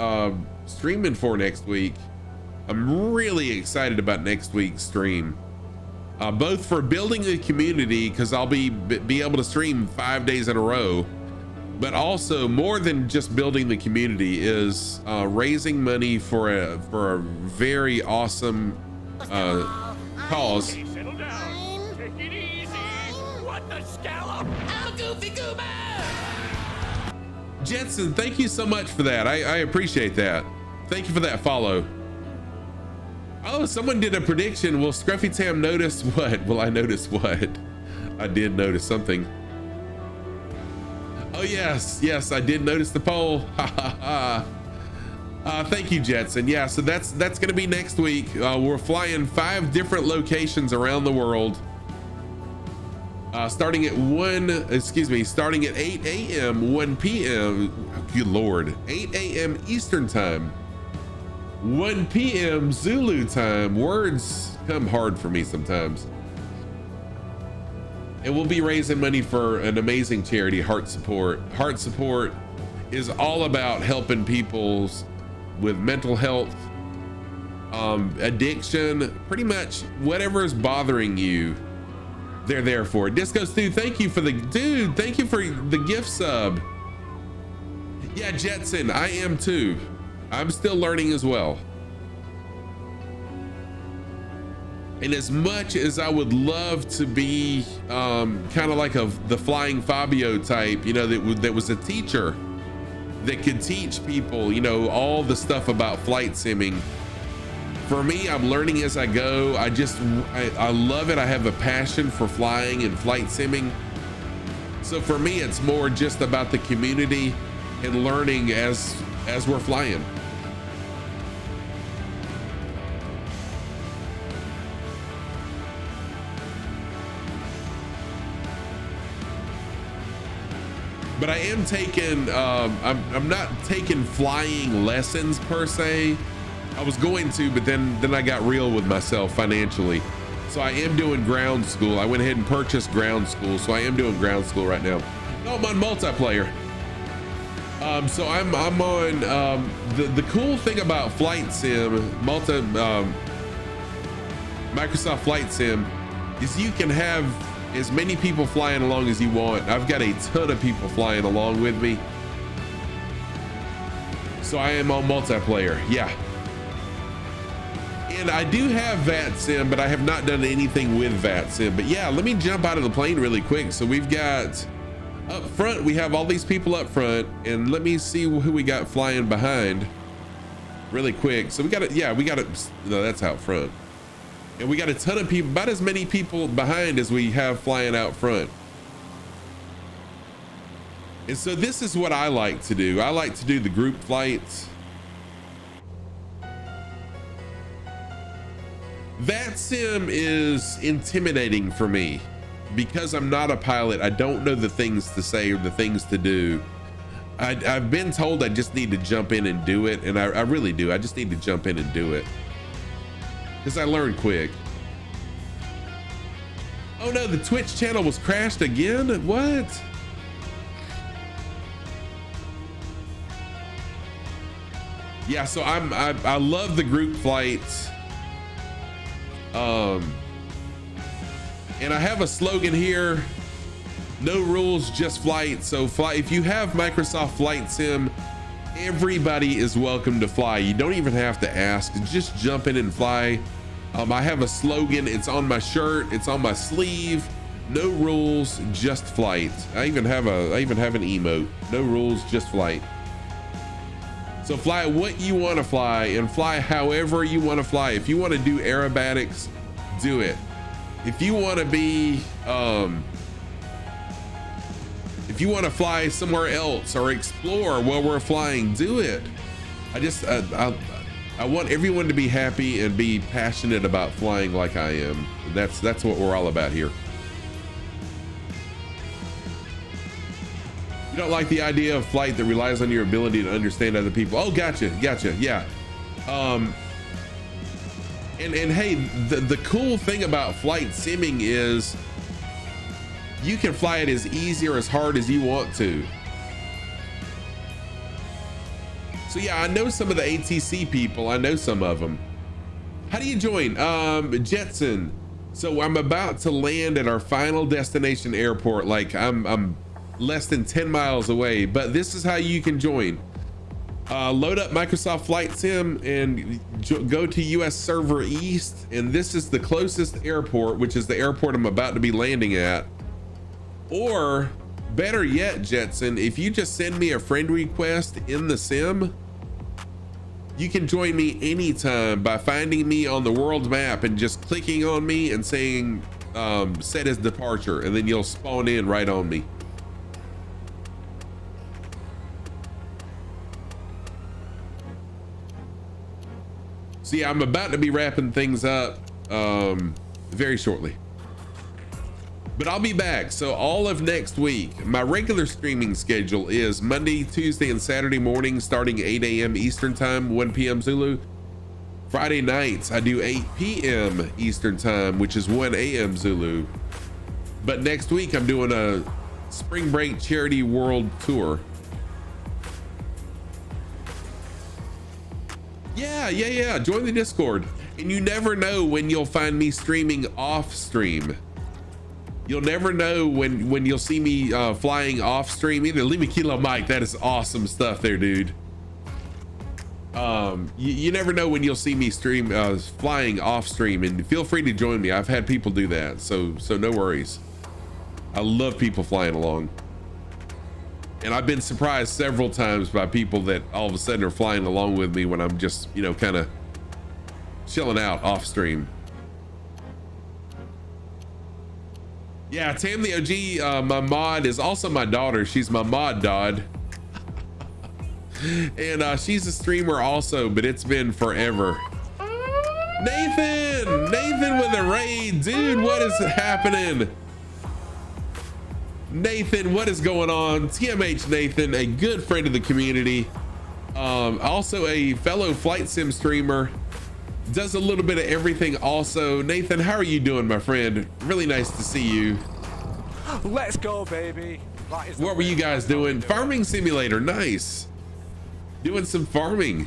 streaming for next week. I'm really excited about next week's stream, both for building the community, because I'll be able to stream 5 days in a row. But also, more than just building the community, is raising money for a very awesome cause. Settle down. Take it easy. What the scallop? Oh, goofy goober! Jetson, thank you so much for that. I appreciate that. Thank you for that follow. Oh, someone did a prediction. Will Scruffy Tam notice what? Will I notice what? I did notice something. Oh yes, I did notice the poll. Thank you, Jetson. Yeah, so that's gonna be next week. We're flying 5 different locations around the world. Starting at 8 a.m., 1 p.m. Good Lord, 8 a.m. Eastern time, 1 p.m. Zulu time. Words come hard for me sometimes. And we'll be raising money for an amazing charity, Heart Support. Heart Support is all about helping people with mental health, addiction, pretty much whatever is bothering you, they're there for. Disco Stu, thank you for the gift sub. Yeah, Jetson, I am too. I'm still learning as well. And as much as I would love to be kind of like the Flying Fabio type, you know, that was a teacher that could teach people, you know, all the stuff about flight simming. For me, I'm learning as I go. I love it. I have a passion for flying and flight simming. So for me, it's more just about the community and learning as we're flying. But I am taking, I'm not taking flying lessons per se. I was going to, but then I got real with myself financially. So I am doing ground school. I went ahead and purchased ground school. So I am doing ground school right now. No, I'm on multiplayer. So I'm on, the cool thing about Flight Sim, Microsoft Flight Sim, is you can have as many people flying along as you want. I've got a ton of people flying along with me. So I am on multiplayer, yeah. And I do have VAT Sim, but I have not done anything with VAT Sim. But yeah, let me jump out of the plane really quick. So we've got up front, we have all these people up front, and let me see who we got flying behind really quick. So we got it, yeah, we got it, no, that's out front. And we got a ton of people, about as many people behind as we have flying out front. And so this is what I like to do. I like to do the group flights. VAT Sim is intimidating for me because I'm not a pilot. I don't know the things to say or the things to do. I've been told I just need to jump in and do it, and I really do. I just need to jump in and do it because I learn quick. Oh no, the Twitch channel was crashed again? What? Yeah, so I love the group flights. And I have a slogan here: no rules, just flight. So fly, if you have Microsoft Flight Sim, everybody is welcome to fly. You don't even have to ask, just jump in and fly. I have a slogan, it's on my shirt, it's on my sleeve: no rules, just flight. I even have an emote: no rules, just flight. So fly what you want to fly and fly however you want to fly. If you want to do aerobatics, do it. If you want to be, if you want to fly somewhere else or explore while we're flying, do it. I want everyone to be happy and be passionate about flying like I am. That's what we're all about here. You don't like the idea of flight that relies on your ability to understand other people. Oh, gotcha, yeah. And hey, the cool thing about flight simming is you can fly it as easy or as hard as you want to. So yeah, I know some of the ATC people. I know some of them. How do you join? Jetson. So I'm about to land at our final destination airport. Like I'm less than 10 miles away, but this is how you can join. Load up Microsoft Flight Sim and go to US Server East, and this is the closest airport, which is the airport I'm about to be landing at. Or better yet, Jetson, if you just send me a friend request in the sim, you can join me anytime by finding me on the world map and just clicking on me and saying set as departure, and then you'll spawn in right on me. So yeah, I'm about to be wrapping things up very shortly, but I'll be back. So all of next week, my regular streaming schedule is Monday, Tuesday, and Saturday mornings starting 8 a.m. Eastern time, 1 p.m. Zulu. Friday nights, I do 8 p.m. Eastern time, which is 1 a.m. Zulu. But next week, I'm doing a spring break charity world tour. Yeah. Join the Discord. And you never know when you'll find me streaming off stream. You'll never know when you'll see me flying off stream. Either leave me Kilo Mike. That is awesome stuff there, dude. You never know when you'll see me stream flying off stream, and feel free to join me. I've had people do that, so no worries. I love people flying along. And I've been surprised several times by people that all of a sudden are flying along with me when I'm just, you know, kind of chilling out off stream. Yeah, Tam the OG, my mod is also my daughter. She's my mod Dodd. And she's a streamer also, but it's been forever. Nathan with a raid. Dude, what is happening? Nathan, what is going on? TMH Nathan, a good friend of the community. Also a fellow flight sim streamer. Does a little bit of everything also. Nathan, how are you doing, my friend? Really nice to see you. Let's go, baby. What were you guys doing? Farming simulator, nice. Doing some farming.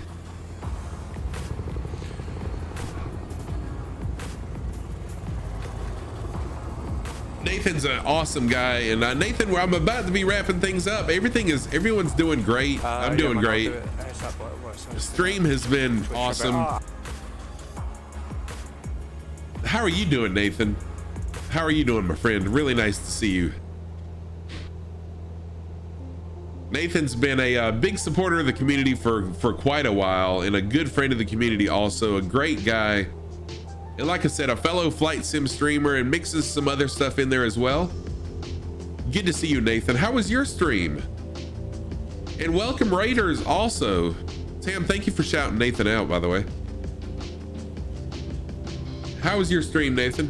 Nathan's an awesome guy, and Nathan, where I'm about to be wrapping things up. Everyone's doing great. I'm doing great. The stream has been awesome. How are you doing, Nathan? How are you doing, my friend? Really nice to see you. Nathan's been a big supporter of the community for quite a while, and a good friend of the community also, a great guy. And like I said, a fellow flight sim streamer, and mixes some other stuff in there as well. Good to see you, Nathan. How was your stream? And welcome Raiders also. Tam, thank you for shouting Nathan out, by the way. How was your stream, Nathan?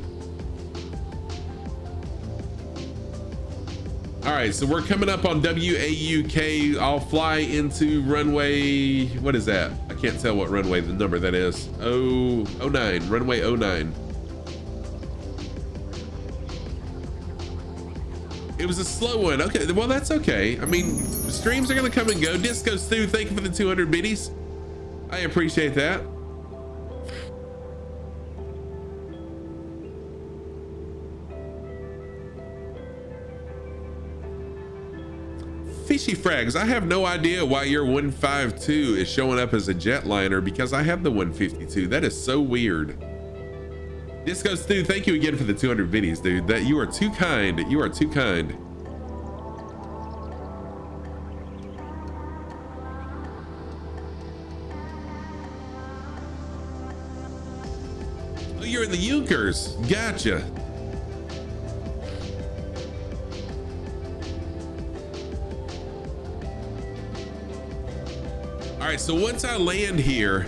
All right, so we're coming up on WAUK. I'll fly into runway, what is that? I can't tell what runway, the number that is. 09, runway 09. It was a slow one. Okay, well, that's okay. I mean, streams are gonna come and go. Disco Stu, thank you for the 200 biddies. I appreciate that. Fishy Frags, I have no idea why your 152 is showing up as a jetliner, because I have the 152. That is so weird. Disco Stu, thank you again for the 200 videos, dude. That you are too kind. You are too kind. Oh, you're in the Euchers. Gotcha. All right, so once I land here,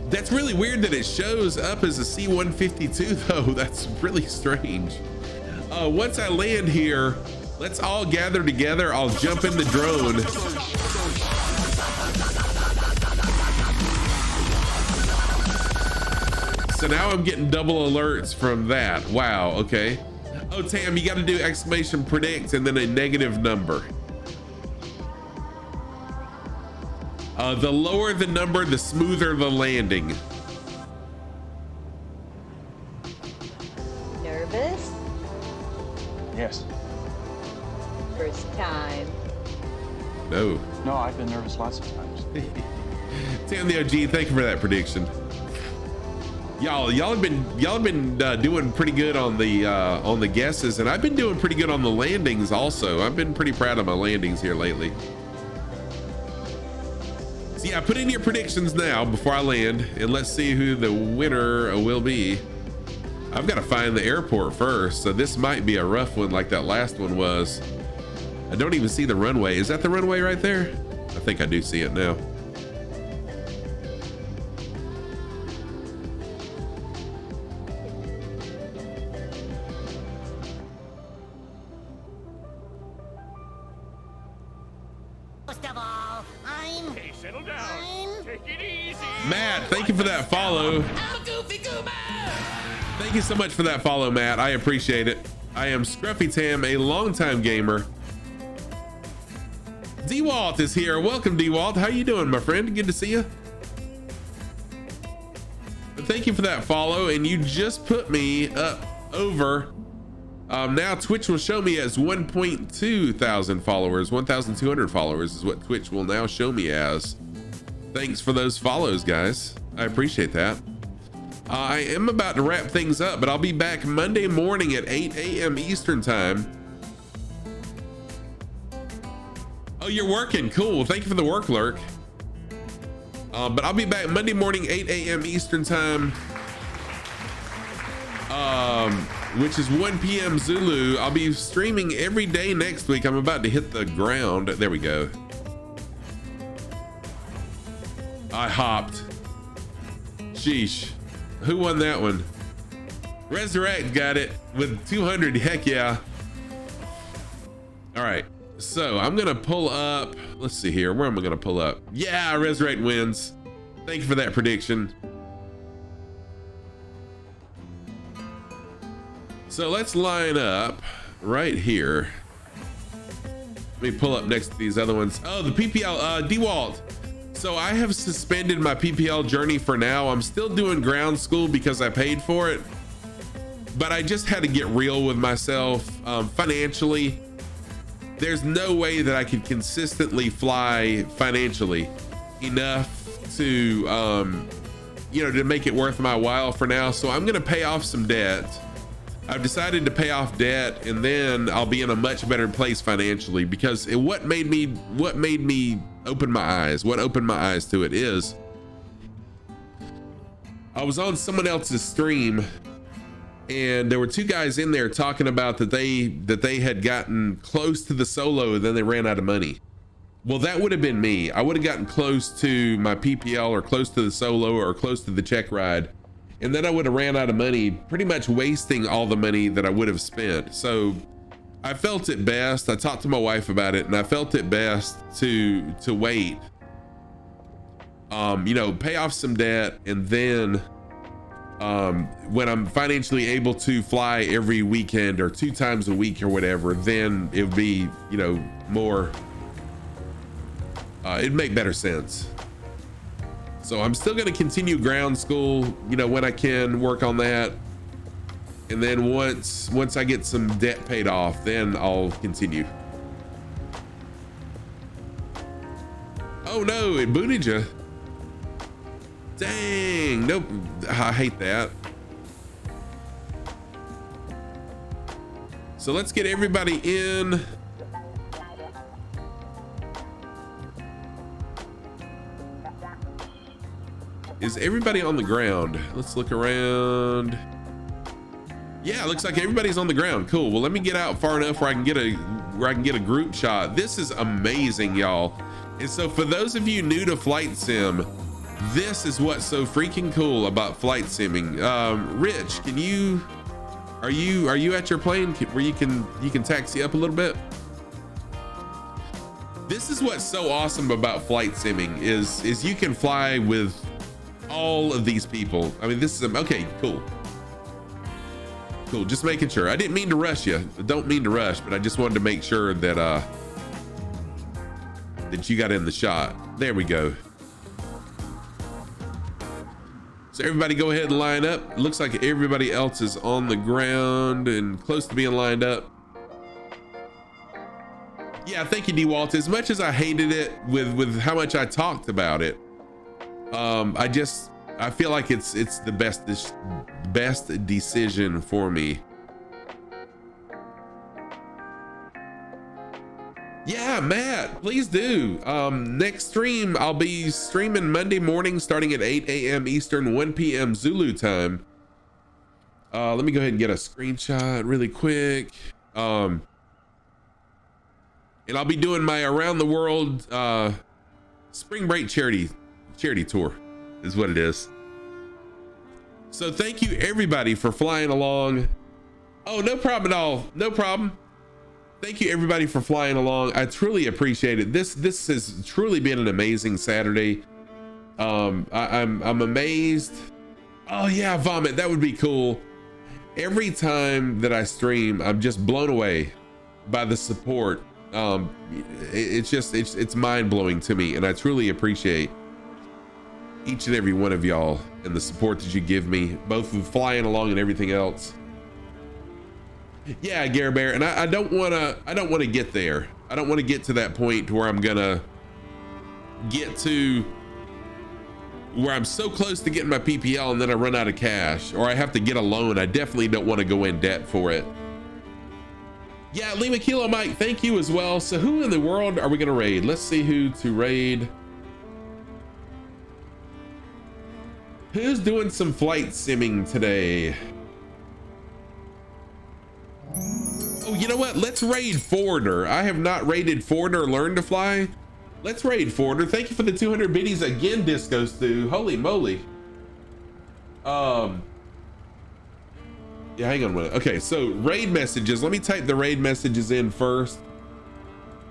that's really weird that it shows up as a C-152 though. That's really strange. Once I land here, let's all gather together. I'll jump in the drone. So now I'm getting double alerts from that. Wow, okay. Oh, Tam, you got to do exclamation predict and then a negative number. The lower the number, the smoother the landing. Nervous? Yes. First time. No. No, I've been nervous lots of times. Tam the OG, thank you for that prediction. Y'all have been doing pretty good on the guesses, and I've been doing pretty good on the landings also. I've been pretty proud of my landings here lately. So yeah, put in your predictions now before I land, and let's see who the winner will be. I've got to find the airport first, so this might be a rough one like that last one was. I don't even see the runway. Is that the runway right there? I think I do see it now. Matt, thank you for that follow. Thank you so much for that follow, Matt. I appreciate it. I am Scruffy Tam, a longtime gamer. DeWalt is here. Welcome, DeWalt. How you doing, my friend? Good to see you. Thank you for that follow, and you just put me up over. Now Twitch will show me as 1.2 thousand followers. 1,200 followers is what Twitch will now show me as. Thanks for those follows, guys. I appreciate that. I am about to wrap things up, but I'll be back Monday morning at 8 a.m. Eastern time. Oh, you're working. Cool. Thank you for the work lurk. But I'll be back Monday morning, 8 a.m. Eastern time. which is 1 p.m. Zulu. I'll be streaming every day next week. I'm about to hit the ground. There we go. I hopped. Sheesh. Who won that one? Resurrect got it with 200. Heck yeah. All right. So I'm going to pull up. Let's see here. Where am I going to pull up? Yeah, Resurrect wins. Thank you for that prediction. So let's line up right here. Let me pull up next to these other ones. Oh, the PPL, DeWalt. So I have suspended my PPL journey for now. I'm still doing ground school because I paid for it, but I just had to get real with myself. Financially, there's no way that I could consistently fly financially enough to, you know, to make it worth my while for now. So I'm going to pay off some debt. I've decided to pay off debt, and then I'll be in a much better place financially, because what made me open my eyes, what opened my eyes to it is I was on someone else's stream, and there were two guys in there talking about that they had gotten close to the solo and then they ran out of money. Well, that would have been me. I would have gotten close to my PPL or close to the solo or close to the check ride, and then I would have ran out of money, pretty much wasting all the money that I would have spent. So I felt it best. I talked to my wife about it, and I felt it best to wait, you know, pay off some debt, and then when I'm financially able to fly every weekend or 2 times a week or whatever, then it would be, you know, more, it'd make better sense. So I'm still going to continue ground school, you know, when I can work on that. And then once I get some debt paid off, then I'll continue. Oh no, it booted you. Dang, nope, I hate that. So let's get everybody in. Is everybody on the ground? Let's look around. Yeah, it looks like everybody's on the ground. Cool. Well, let me get out far enough where I can get a group shot. This is amazing, y'all. And so for those of you new to flight sim, this is what's so freaking cool about flight simming. Rich, are you at your plane where you can taxi up a little bit? This is what's so awesome about flight simming is you can fly with all of these people. I mean, this is okay. Cool. Just making sure. I didn't mean to rush you. I don't mean to rush, but I just wanted to make sure that that you got in the shot. There we go. So everybody go ahead and line up. It looks like everybody else is on the ground and close to being lined up. Yeah, thank you, DeWalt. As much as I hated it with how much I talked about it, I feel like it's the best decision for me. Yeah, Matt, please do. Next stream, I'll be streaming Monday morning starting at 8 a.m. Eastern, 1 p.m. Zulu time. Let me go ahead and get a screenshot really quick. And I'll be doing my around the world spring break charity tour is what it is. So thank you everybody for flying along. Oh, no problem at all. No problem. Thank you everybody for flying along. I truly appreciate it. This has truly been an amazing Saturday. I'm amazed. Oh yeah, vomit. That would be cool. Every time that I stream, I'm just blown away by the support. It's mind-blowing to me, and I truly appreciate each and every one of y'all and the support that you give me, both with flying along and everything else. Yeah, Gare Bear, and I don't want to get there. I don't want to get to that point where I'm gonna get to where I'm so close to getting my PPL and then I run out of cash, or I have to get a loan. I definitely don't want to go in debt for it. Yeah, Lima Kilo Mike, thank you as well. So who in the world are we gonna raid? Let's see who to raid. Who's doing some flight simming today? Oh, you know what? Let's raid Foreigner. I have not raided Foreigner Learn to Fly. Let's raid Foreigner. Thank you for the 200 biddies again, Disco Stew. Holy moly. Yeah, hang on a minute. Okay, so raid messages. Let me type the raid messages in first.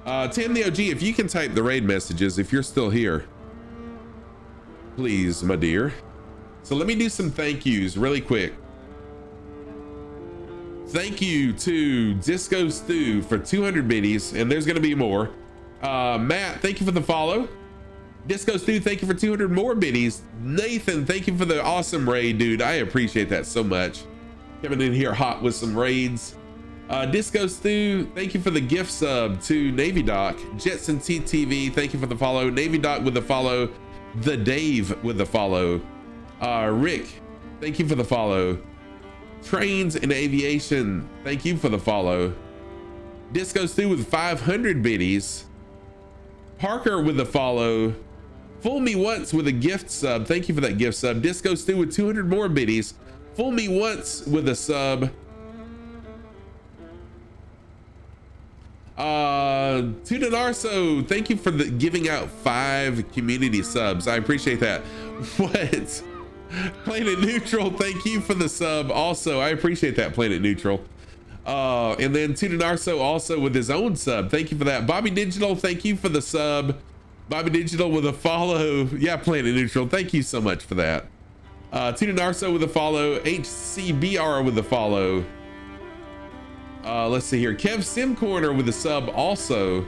Tim the OG, if you can type the raid messages, if you're still here, please, my dear. So let me do some thank yous really quick. Thank you to Disco Stew for 200 biddies, and there's gonna be more. Matt, thank you for the follow. Disco Stew, thank you for 200 more biddies. Nathan, thank you for the awesome raid, dude. I appreciate that so much. Coming in here hot with some raids. Disco Stew, thank you for the gift sub to Navy Doc. Jetson TTV, thank you for the follow. Navy Doc with the follow. The Dave with the follow. Rick, thank you for the follow. Trains and Aviation, thank you for the follow. Disco Stew with 500 biddies. Parker with the follow. Fool Me Once with a gift sub, thank you for that gift sub. Disco Stew with 200 more biddies. Fool Me Once with a sub. Tudanarso, thank you for giving out 5 community subs. I appreciate that. What? Planet Neutral, thank you for the sub. Also, I appreciate that, Planet Neutral. And then Tudanarso also with his own sub. Thank you for that. Bobby Digital, thank you for the sub. Bobby Digital with a follow. Yeah, Planet Neutral, thank you so much for that. Tudanarso with a follow. HCBR with a follow. Let's see here. Kev Sim Corner with a sub also.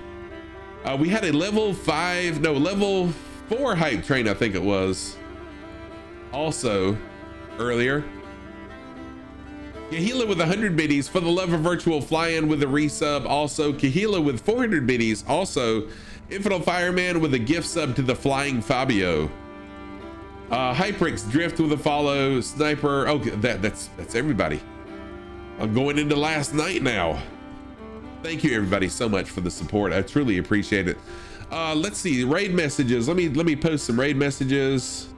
We had a level 4 hype train, I think it was. Also, earlier. Kahila with 100 biddies for the love of virtual fly-in with a resub. Also, Kahila with 400 biddies. Also, Infidel Fireman with a gift sub to the Flying Fabio. Hyprix Drift with a follow. Sniper. Oh, that's everybody. I'm going into last night now. Thank you everybody so much for the support. I truly appreciate it. Let's see, raid messages. Let me post some raid messages.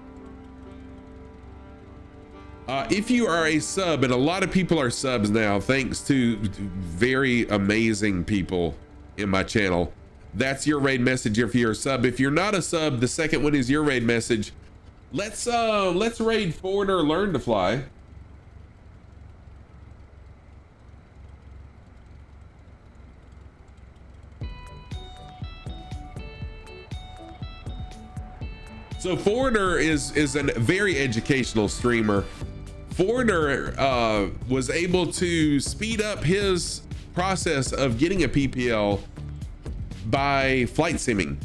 If you are a sub, and a lot of people are subs now, thanks to very amazing people in my channel, that's your raid message if you're a sub. If you're not a sub, the second one is your raid message. Let's raid Foreigner Learn to Fly. So Foreigner is a very educational streamer. Foreigner was able to speed up his process of getting a PPL by flight simming.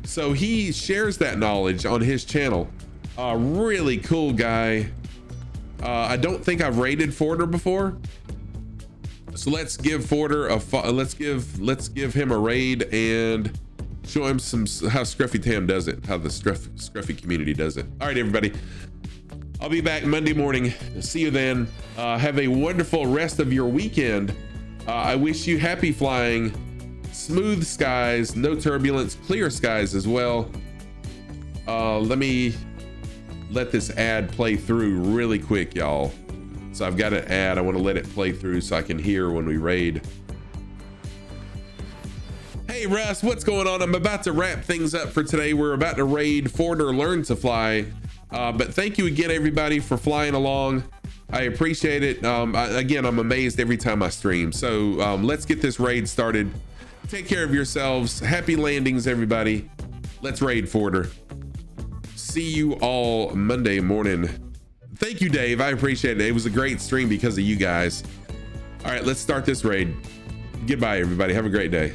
So he shares that knowledge on his channel. Really cool guy. I don't think I've raided Foreigner before. So let's give Foreigner let's give him a raid and show him how Scruffy Tam does it, how the Scruffy community does it. All right, everybody. I'll be back Monday morning. See you then. Have a wonderful rest of your weekend. I wish you happy flying, smooth skies, no turbulence, clear skies as well. Let me let this ad play through really quick, y'all. So I've got an ad. I want to let it play through so I can hear when we raid. Hey Russ, what's going on? I'm about to wrap things up for today. We're about to raid Foreigner Learn to Fly. But thank you again, everybody, for flying along. I appreciate it. Again, I'm amazed every time I stream. So let's get this raid started. Take care of yourselves. Happy landings, everybody. Let's raid Foreigner. See you all Monday morning. Thank you, Dave. I appreciate it. It was a great stream because of you guys. All right, let's start this raid. Goodbye, everybody. Have a great day.